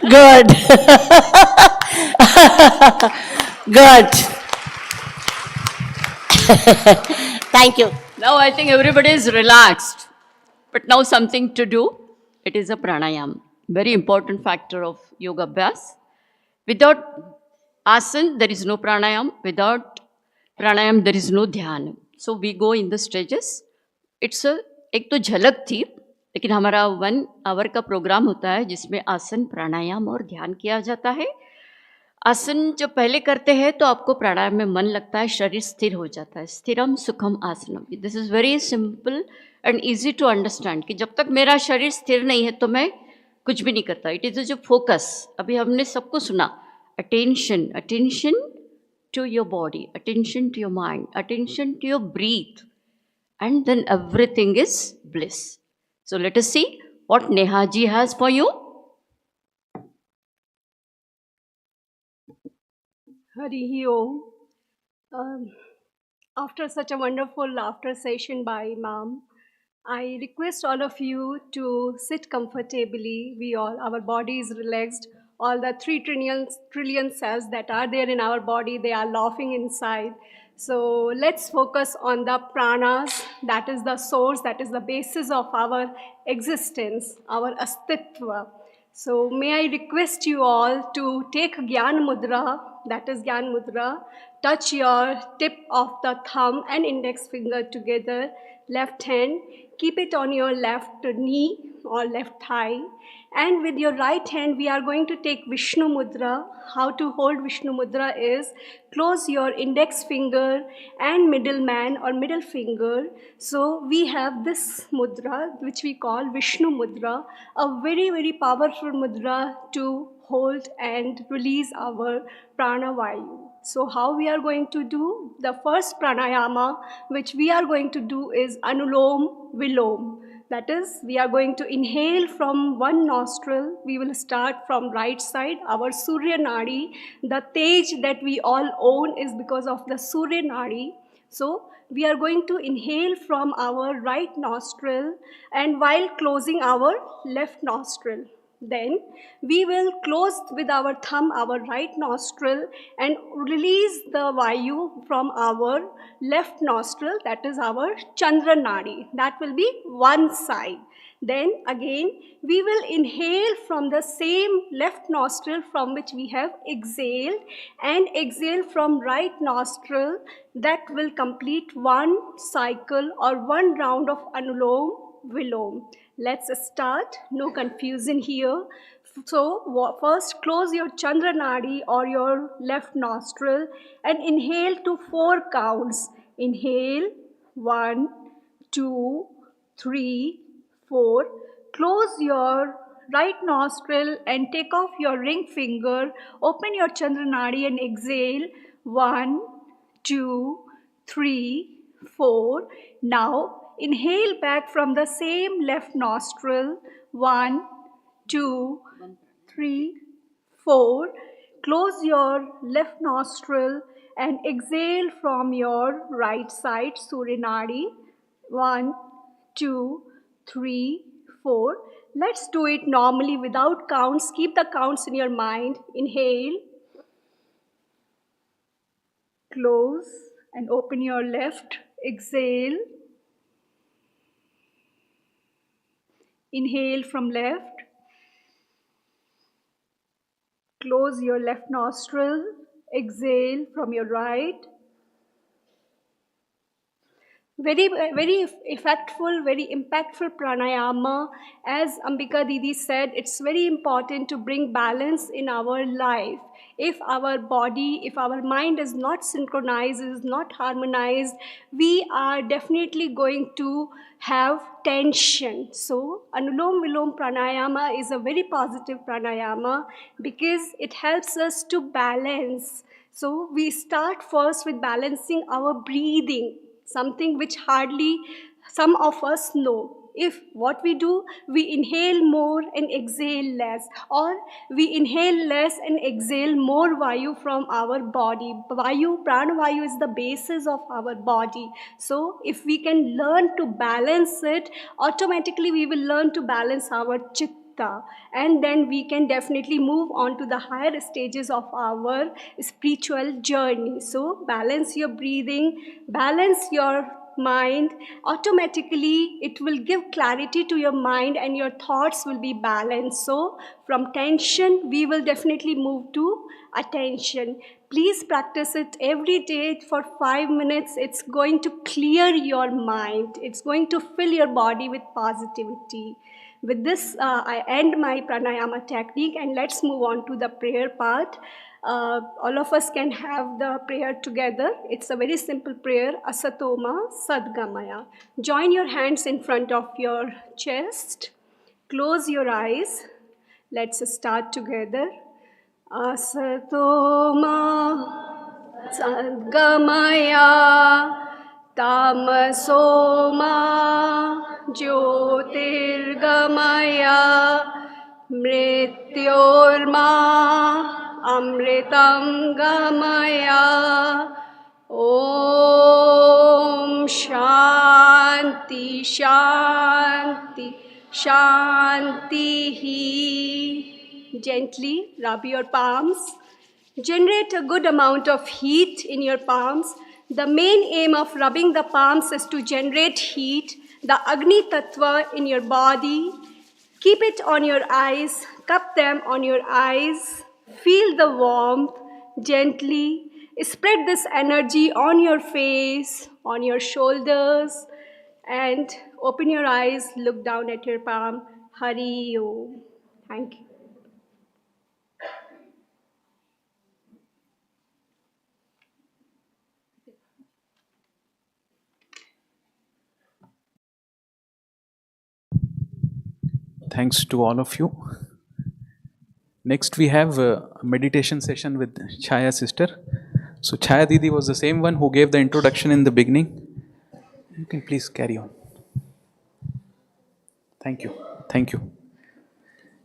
Good. Good. Thank you. Now I think everybody is relaxed. But now something to do. It is a pranayam. Very important factor of yoga abhyas. Without asana, there is no pranayam. Without pranayam, there is no dhyana. So we go in the stages. It's a एक तो झलक थी, लेकिन हमारा 1 our का programme होता है जिसमें आसन, प्राणायाम और ध्यान किया जाता है. आसन जब पहले करते हैं तो आपको प्राणायाम में मन लगता है, शरीर स्थिर हो जाता है. स्थिरम सुखम आसनम. This is very simple and easy to understand कि जब तक मेरा शरीर स्थिर नहीं है तो मैं कुछ भी नहीं करता. इट इज़ जो फोकस. अभी हमने सबको सुना. Attention, attention to your body, attention to your mind, attention to your breath, and then everything is bliss. So let us see what Neha ji has for you. Hari Om. After such a wonderful laughter session by Imam, I request all of you to sit comfortably. Our body is relaxed. All the 3 trillion cells that are there in our body, they are laughing inside. So let's focus on the pranas. That is the source, that is the basis of our existence, our astitva. So may I request you all to take Gyan Mudra, that is Gyan Mudra. Touch your tip of the thumb and index finger together, left hand. Keep it on your left knee or left thigh. And with your right hand, we are going to take Vishnu Mudra. How to hold Vishnu Mudra is close your index finger and middle man or middle finger. So we have this mudra, which we call Vishnu Mudra, a very, very powerful mudra to hold and release our prana vayu. So how we are going to do? The first pranayama which we are going to do is Anulom Vilom. That is, we are going to inhale from one nostril. We will start from right side, our Surya Nadi. The tej that we all own is because of the Surya Nadi. So we are going to inhale from our right nostril and while closing our left nostril. Then we will close with our thumb our right nostril and release the vayu from our left nostril, that is our Chandra Nadi. That will be one side. Then again we will inhale from the same left nostril from which we have exhaled and exhale from right nostril. That will complete one cycle or one round of Anulom Vilom. Let's start, no confusion here. So first close your Chandra Nadi or your left nostril and inhale to 4 counts. Inhale, 1, 2, 3, 4. Close your right nostril and take off your ring finger. Open your Chandra Nadi and exhale. 1, 2, 3, 4. Now inhale back from the same left nostril. 1, 2, 3, 4. Close your left nostril and exhale from your right side, Surya Nadi. 1, 2, 3, 4. Let's do it normally without counts. Keep the counts in your mind. Inhale. Close and open your left. Exhale. Inhale from left. Close your left nostril. Exhale from your right. Very, very effectful, very impactful pranayama. As Ambika Didi said, it's very important to bring balance in our life. If our body, if our mind is not synchronized, is not harmonized, we are definitely going to have tension. So Anulom Vilom pranayama is a very positive pranayama because it helps us to balance. So we start first with balancing our breathing, something which hardly some of us know. if what we do, we inhale more and exhale less, or we inhale less and exhale more Vayu from our body. Vayu, Prana Vayu is the basis of our body. So if we can learn to balance it, automatically we will learn to balance our chitta, and then we can definitely move on to the higher stages of our spiritual journey. So balance your breathing, balance your mind. Automatically it will give clarity to your mind and your thoughts will be balanced. So from tension we will definitely move to attention. Please practice it every day for 5 minutes. It's going to clear your mind, it's going to fill your body with positivity. With this, I end my pranayama technique, and let's move on to the prayer part. All of us can have the prayer together. It's a very simple prayer, Asatoma Sadgamaya. Join your hands in front of your chest. Close your eyes. Let's start together. Asatoma Sadgamaya Tamasoma Jyotirgamaya Mrityorma Amritam Gamaya. Om Shanti Shanti Shanti. Gently rub your palms. Generate a good amount of heat in your palms. The main aim of rubbing the palms is to generate heat, the Agni Tattva in your body. Keep it on your eyes, cup them on your eyes. Feel the warmth gently. Spread this energy on your face, on your shoulders, and open your eyes, look down at your palm. Hari Om. Thank you. Thanks to all of you. Next we have a meditation session with Chaya sister. So Chaya Didi was the same one who gave the introduction in the beginning. You can please carry on. Thank you. Thank you.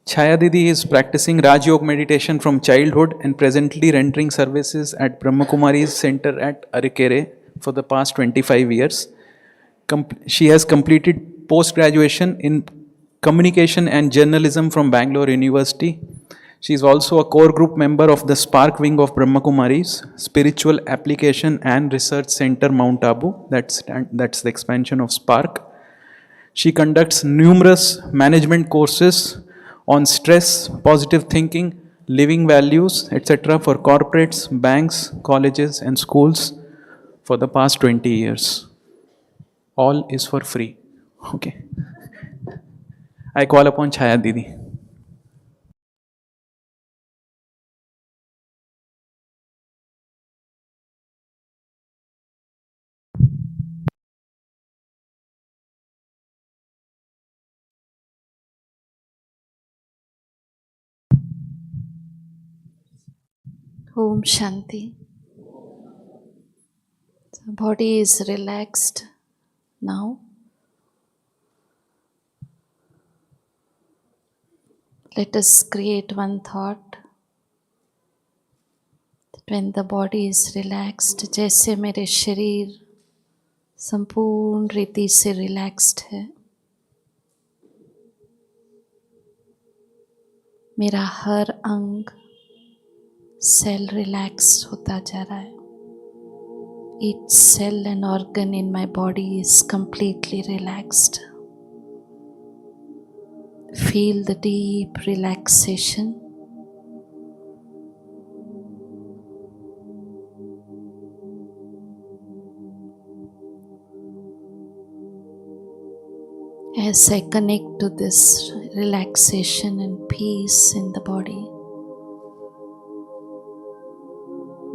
Chaya Didi is practicing Raj Yoga meditation from childhood and presently rendering services at Brahma Kumari's center at Arikere for the past 25 years. She has completed post-graduation in Communication and Journalism from Bangalore University. She is also a core group member of the Spark wing of Brahma Kumari's Spiritual Application and Research Center, Mount Abu. That's the expansion of Spark. She conducts numerous management courses on stress, positive thinking, living values, etc. for corporates, banks, colleges and schools for the past 20 years. All is for free. Okay. I call upon Chaya Didi. Om Shanti. The body is relaxed now. Let us create one thought that when the body is relaxed, जैसे मेरे शरीर संपूर्ण रीति से relaxed है, मेरा हर अंग cell relax होता जा रहा है. Each cell and organ in my body is completely relaxed. Feel the deep relaxation. As I connect to this relaxation and peace in the body,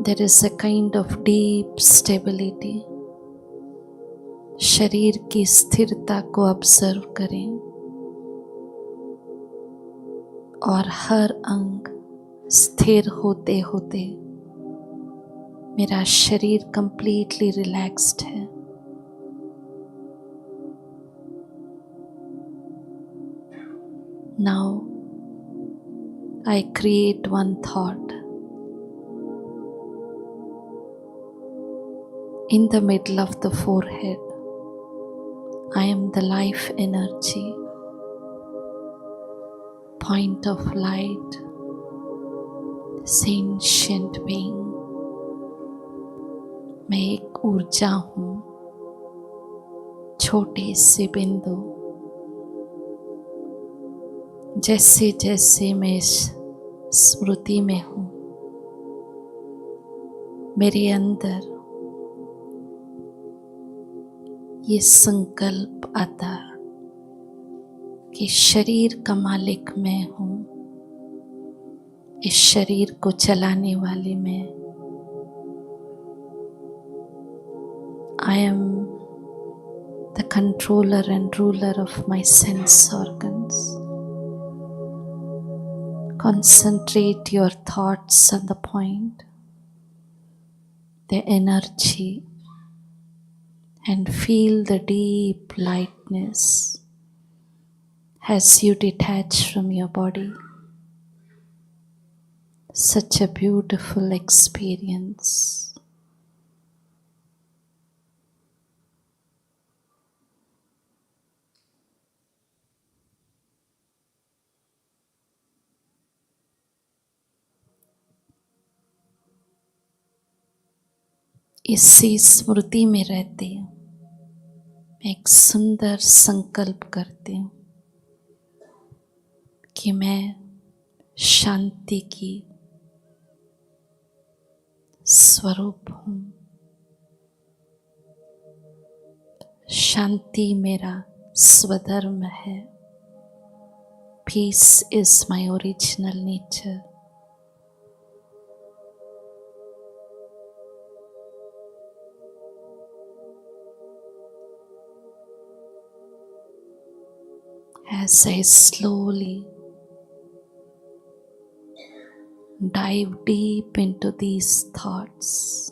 there is a kind of deep stability. शरीर की स्थिरता को observe करें और हर अंग स्थिर होते होते मेरा शरीर completely relaxed है. Now I create one thought. In the middle of the forehead, I am the life energy, point of light, sentient being. मैं एक ऊर्जा हूँ, छोटे से बिंदु। जैसे जैसे मैं इस स्मृति में हूँ, मेरे अंदर ये संकल्प आता कि शरीर का मालिक मैं हूँ, इस शरीर को चलाने वाली मैं। I am the controller and ruler of my sense organs. Concentrate your thoughts on the point, the energy, and feel the deep lightness as you detach from your body. Such a beautiful experience. इसी स्मृति में रहती हूँ, मैं एक सुंदर संकल्प करती हूँ कि मैं शांति की स्वरूप हूँ। शांति मेरा स्वधर्म है। Peace is my original nature. As I slowly dive deep into these thoughts,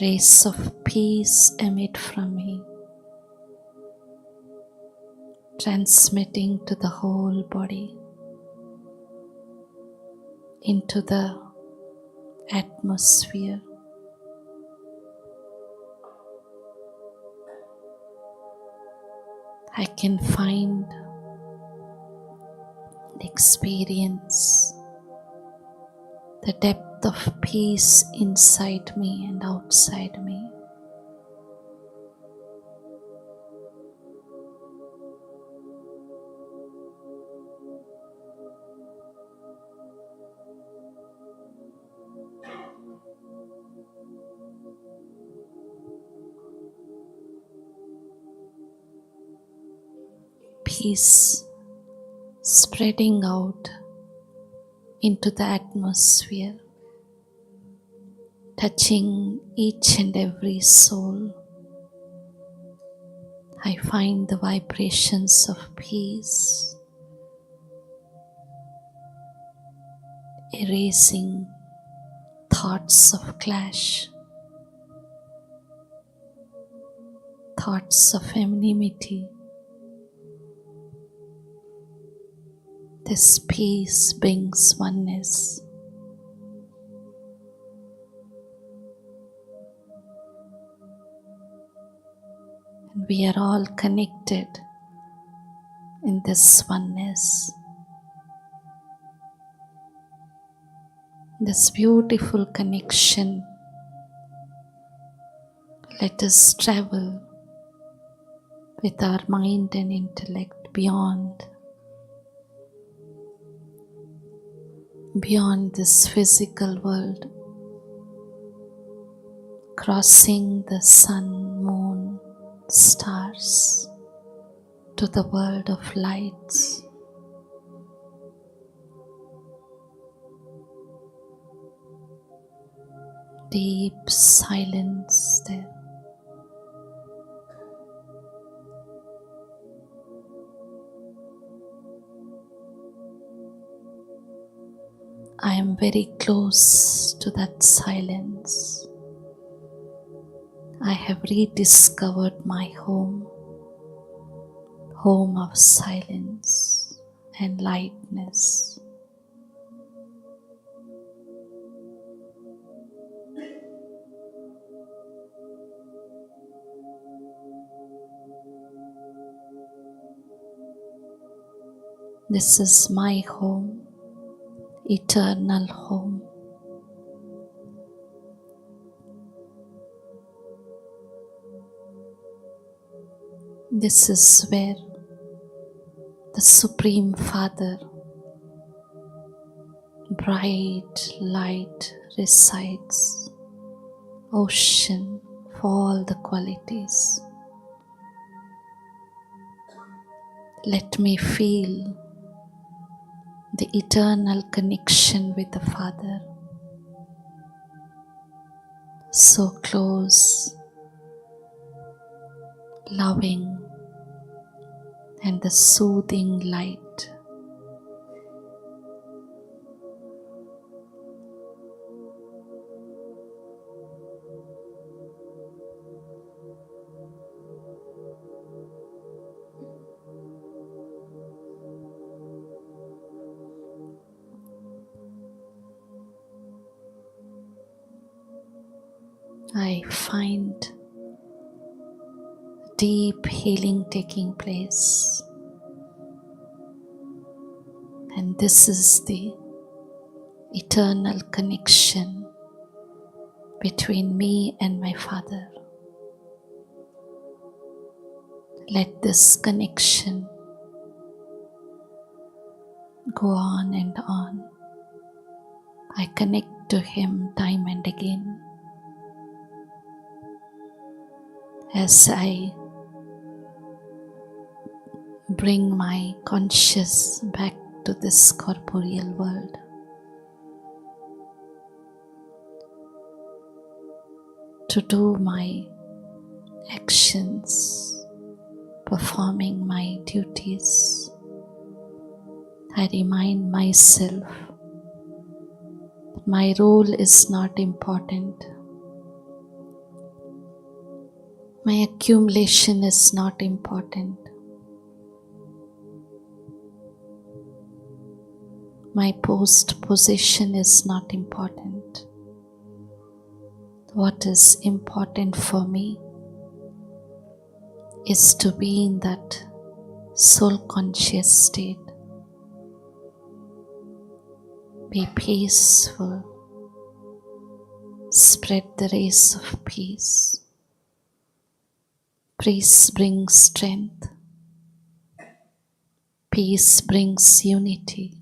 rays of peace emit from me, transmitting to the whole body, into the atmosphere. I can find and experience the depth of peace inside me and outside me. Peace spreading out into the atmosphere, touching each and every soul. I find the vibrations of peace erasing thoughts of clash, thoughts of enmity. This peace brings oneness. And we are all connected in this oneness. This beautiful connection. Let us travel with our mind and intellect beyond this physical world, crossing the sun, moon, stars to the world of lights. Deep silence there. I am very close to that silence. I have rediscovered my home. home of silence and lightness. This is my home, eternal home. This is where the Supreme Father, bright light, resides, ocean for all the qualities. Let me feel the eternal connection with the Father, so close, loving, and the soothing light. I find deep healing taking place. And this is the eternal connection between me and my Father. Let this connection go on and on. I connect to Him time and again. As I bring my conscious back to this corporeal world, to do my actions, performing my duties, I remind myself that my role is not important. My accumulation is not important. My post position is not important. What is important for me is to be in that soul conscious state. Be peaceful. Spread the rays of peace. Peace brings strength. Peace brings unity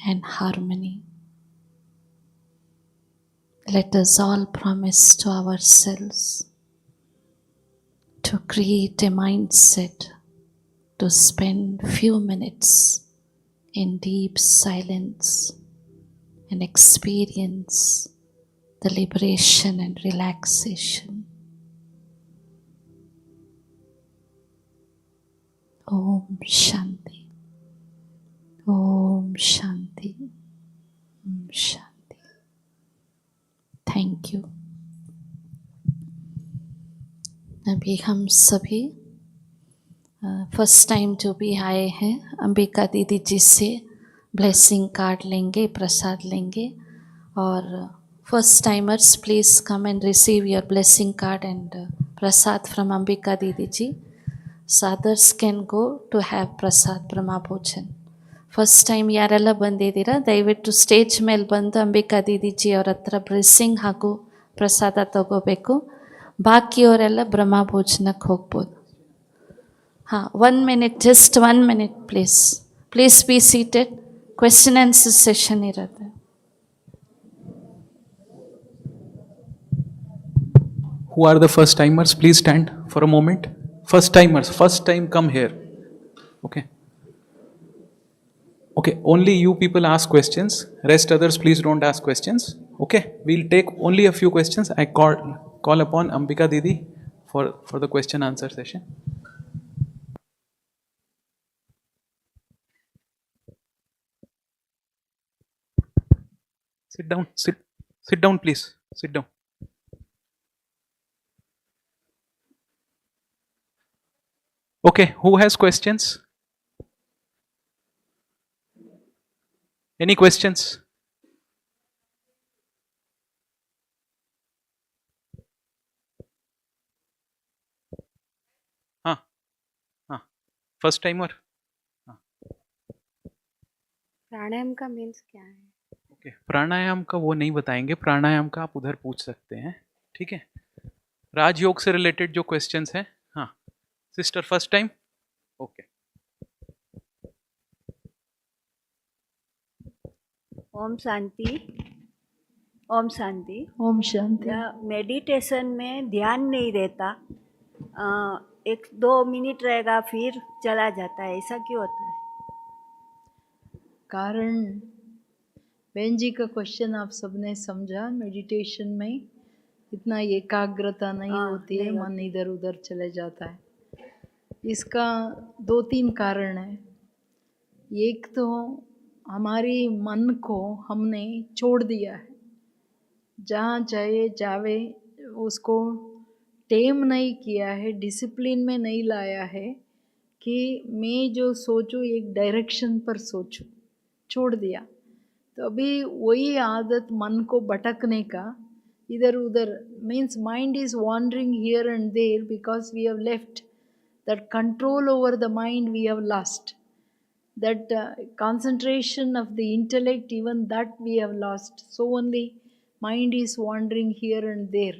and harmony. Let us all promise to ourselves to create a mindset to spend few minutes in deep silence and experience the liberation and relaxation. Om Shanti. Om Shanti. Om Shanti. Thank you. अभी हम सभी first time जो भी आए हैं अंबिका दीदी जी से blessing card लेंगे, प्रसाद लेंगे. और first timers please come and receive your blessing card and prasad from Ambika Didi ji. So others can go to have prasad Brahmabhojan. First time ಯಾರೆಲ್ಲ ಬಂದಿದ್ದೀರಾ ದಯವಿಟ್ಟು ಸ್ಟೇಜ್ ಮೇಲೆ ಬಂದು ಅಂಬಿಕಾ ದೀದಿಜಿ ಅವ್ರ ಹತ್ರ ಬ್ಲೆಸ್ಸಿಂಗ್ ಹಾಗೂ ಪ್ರಸಾದ ತಗೋಬೇಕು. ಬಾಕಿಯವರೆಲ್ಲ ಬ್ರಹ್ಮಭೋಜನಕ್ಕೆ ಹೋಗ್ಬೋದು. ಹಾಂ, 1 minute, just 1 minute please. Please be seated. Question answer session ಇರುತ್ತೆ. Who are the first timers? Please stand for a moment. First timers, first time come here. Okay. Okay, only you people ask questions. Rest others, please don't ask questions. Okay, we'll take only a few questions. I call upon Ambika Didi for the question answer session. Sit down. Sit down, please. Sit down. Okay, who has questions? Any questions? हाँ हाँ, first timer. प्राणायाम का means क्या है? Okay, प्राणायाम का वो नहीं बताएंगे, प्राणायाम का आप उधर पूछ सकते हैं, ठीक है. राजयोग से रिलेटेड जो क्वेश्चंस हैं. हाँ sister, first time. Okay. Om Shanti. Om Shanti. Om Shanti. Meditation में ध्यान नहीं रहता, 1-2 मिनट रहेगा फिर चला जाता है, ऐसा क्यों होता है? कारण बहन जी का क्वेश्चन आप सबने समझा. मेडिटेशन में इतना एकाग्रता नहीं होती है, मन इधर उधर चले जाता है. इसका 2-3 कारण है. एक तो हमारी मन को हमने छोड़ दिया है, जहाँ चाहे जावे, उसको टेम नहीं किया है, डिसिप्लिन में नहीं लाया है कि मैं जो सोचूं एक डायरेक्शन पर सोचूं, छोड़ दिया. तो अभी वही आदत मन को भटकने का, इधर उधर, means mind is wandering here and there because we have left that control over the mind, we have lost that concentration of the intellect, even that we have lost. So only mind is wandering here and there.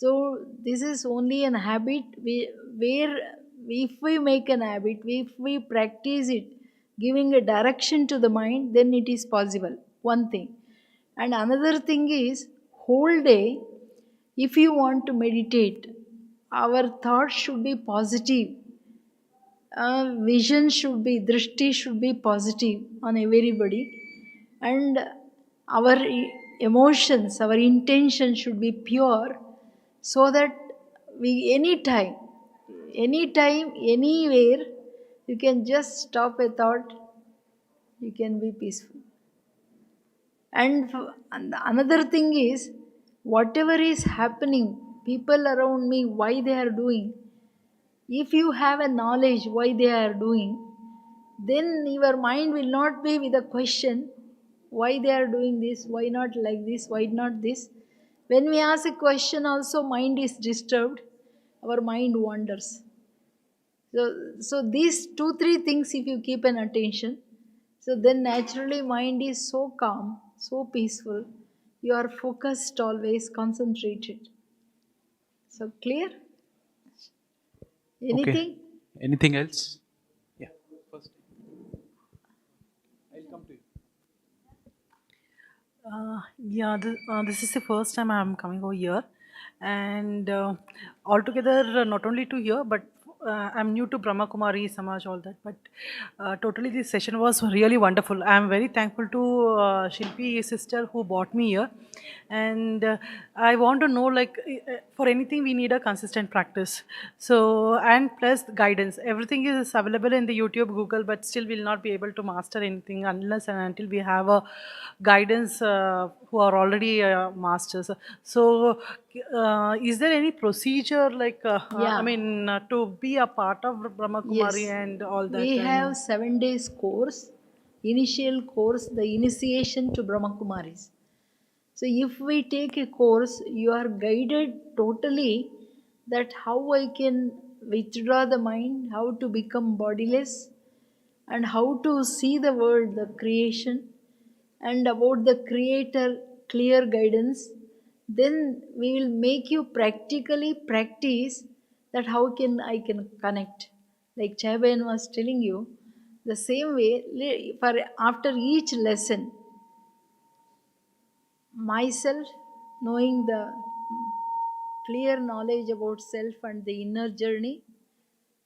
So this is only an habit where if we make an habit, if we practice it, giving a direction to the mind, then it is possible. One thing. And another thing is, whole day, if you want to meditate, our thoughts should be positive. Vision should be, drishti should be positive on everybody, and our emotions, our intention should be pure, so that we anytime, anywhere, you can just stop a thought, you can be peaceful. And another thing is, whatever is happening, people around me, why they are doing, if you have a knowledge why they are doing, then your mind will not be with a question, why they are doing this, why not like this, why not this. When we ask a question also, mind is disturbed, our mind wanders. So these 2-3 things, if you keep an attention, so then naturally mind is so calm, so peaceful, you are focused, always concentrated. So clear? Anything? Okay. Anything else? Yeah. First. I'll come to you. This is the first time I'm coming over here, and altogether not only to here, but I'm new to Brahma Kumari Samaj, all that. But totally, this session was really wonderful. I'm very thankful to Shilpi sister who brought me here, and I want to know, like, for anything we need a consistent practice. So, and plus guidance. Everything is available in the YouTube, Google, but still we'll not be able to master anything unless and until we have a guidance who are already masters. So, is there any procedure like to be a part of Brahma Kumari and all that? We have 7 days course, initial course, the initiation to Brahma Kumaris. So if we take a course, you are guided totally that how I can withdraw the mind, how to become bodiless, and how to see the world, the creation, and about the creator, clear guidance. Then we will make you practically practice that how can I can connect. Like Chaben was telling you, the same way, for after each lesson, myself knowing the clear knowledge about self and the inner journey,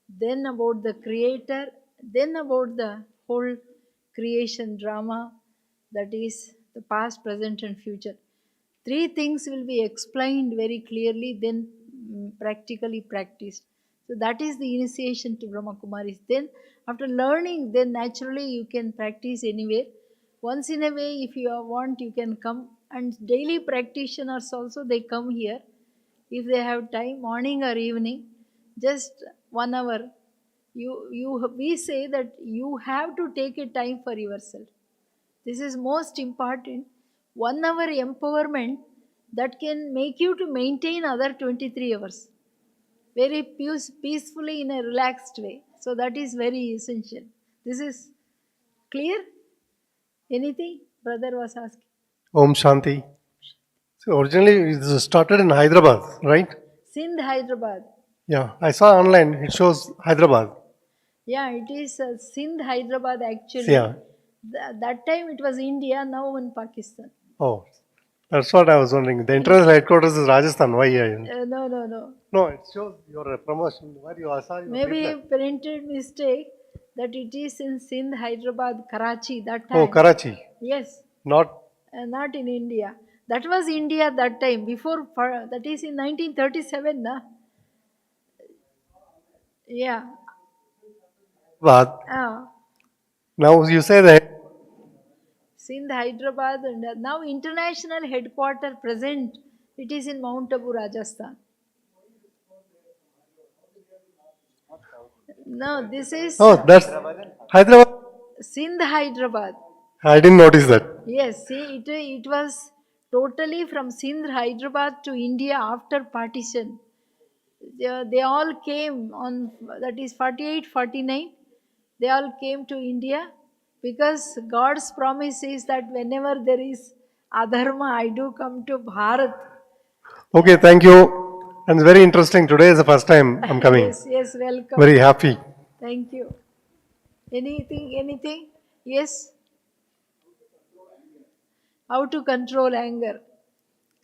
then about the creator, then about the whole creation drama, that is the past, present and future. 3 things will be explained very clearly, then practically practiced. So that is the initiation to Brahma Kumaris. Then after learning, then naturally you can practice anywhere. Once in a way, if you want, you can come, and daily practitioners also, they come here if they have time, morning or evening, just 1 hour we say that you have to take a time for yourself. This is most important. 1 hour empowerment that can make you to maintain other 23 hours very peacefully in a relaxed way. So that is very essential. This is clear? Anything brother was asking? Om Shanti. So originally it started in Hyderabad, right? Sindh, Hyderabad. Yeah, I saw online, it shows Hyderabad. Yeah, it is Sindh, Hyderabad actually. Yeah. That time it was India, now in Pakistan. Oh, that's what I was wondering. The international headquarters is Rajasthan. Why? No. No, it shows your promotion. Where you are? Maybe printed mistake that it is in Sindh, Hyderabad, Karachi that time. Oh, Karachi. Yes. Not. Not in India. That was India that time. Before, that is in 1937, na? Yeah. But Ah. now you say that. Sindh, Hyderabad, and now international headquarter present. It is in Mount Abu, Rajasthan. No, this is Oh, that's Hyderabad. Sindh, Hyderabad. I didn't notice that. Yes, see, it was totally from Sindh, Hyderabad to India after partition. They all came on, that is 48, 49. They all came to India because God's promise is that whenever there is adharma, I do come to Bharat. Okay, thank you. And it's very interesting. Today is the first time I'm coming. Yes, welcome. Very happy. Thank you. Anything? Yes? How to control anger?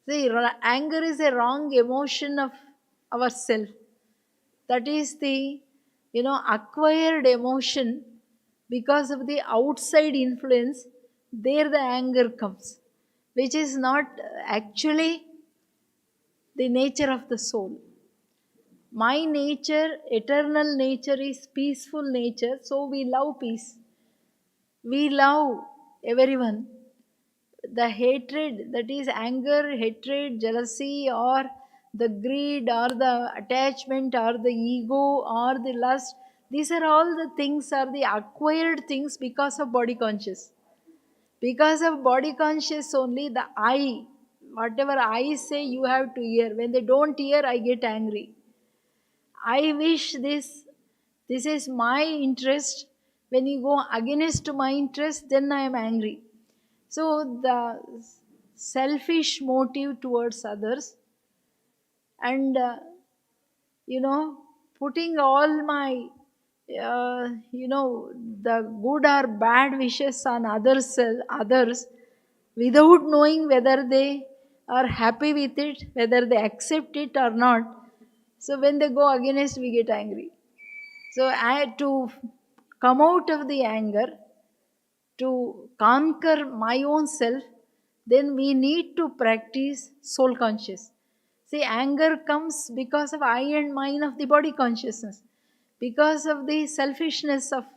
See, anger is a wrong emotion of ourself. That is the, acquired emotion because of the outside influence. There the anger comes, which is not actually the nature of the soul. My nature, eternal nature is peaceful nature, so we love peace. We love everyone. The hatred, that is anger, hatred, jealousy, or the greed, or the attachment, or the ego, or the lust, these are all the things, are the acquired things because of body conscious. Because of body conscious only, the I, whatever I say, you have to hear. When they don't hear, I get angry. I wish this is my interest. When you go against my interest, then I am angry. So the selfish motive towards others and, putting all my, the good or bad wishes on others without knowing whether they are happy with it, whether they accept it or not. So when they go against, we get angry. So I had to come out of the anger, to conquer my own self, then we need to practice soul conscious. See, anger comes because of I and mine of the body consciousness, because of the selfishness comes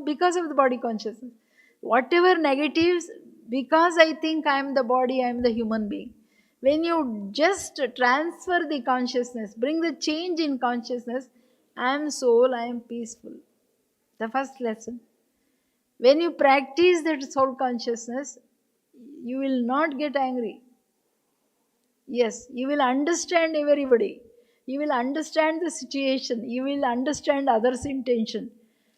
because of the body consciousness. Whatever negatives, because I think I am the body, I am the human being. When you just transfer the consciousness, bring the change in consciousness, I am soul, I am peaceful. The first lesson. When you practice that soul consciousness, you will not get angry. Yes, you will understand everybody. You will understand the situation. You will understand others' intention.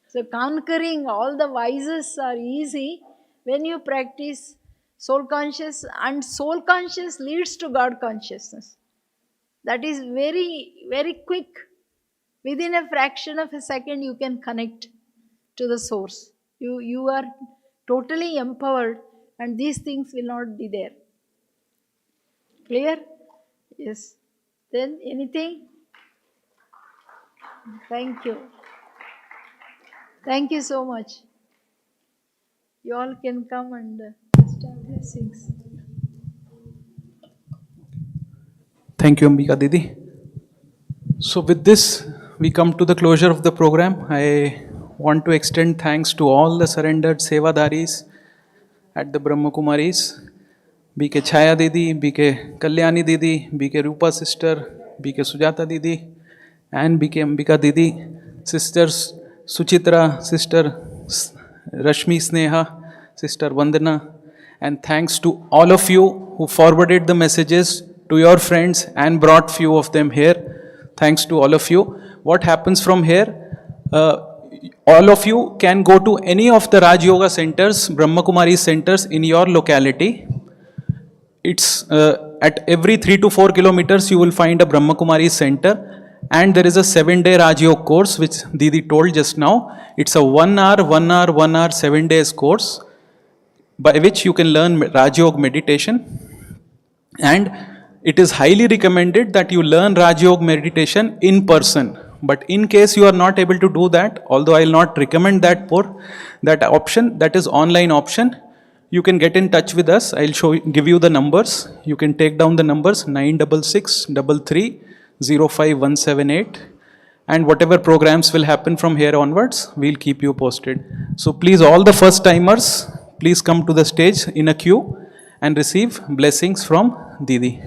So conquering all the vices are easy when you practice soul conscious, and soul conscious leads to God consciousness. That is very, very quick. Within a fraction of a second, you can connect to the source. You are totally empowered, and these things will not be there. Clear? Yes. Then anything? Thank you. Thank you so much. You all can come and start blessings. Thank you, Ambika Didi. So with this, we come to the closure of the program. I want to extend thanks to all the surrendered Sevadaris at the Brahma Kumaris, BK Chaya Didi, BK Kalyani Didi, BK Rupa Sister, BK Sujata Didi, and Bika Didi, sisters Suchitra, sister Rashmi Sneha, sister Vandana, and thanks to all of you who forwarded the messages to your friends and brought few of them here. Thanks to all of you. What happens from here? All of you can go to any of the Raj Yoga centers, Brahma Kumari centers in your locality. It's at every 3 to 4 kilometers you will find a Brahma Kumari center, and there is a 7-day Raj Yoga course which Didi told just now. It's a 1 hour, 7 days course by which you can learn Raj Yoga meditation, and it is highly recommended that you learn Raj Yoga meditation in person. But in case you are not able to do that, although I will not recommend that for that option, that is online option, you can get in touch with us. I'll give you the numbers. You can take down the numbers 966 33 05178, and whatever programs will happen from here onwards, we'll keep you posted. So please, all the first timers, please come to the stage in a queue and receive blessings from Didi.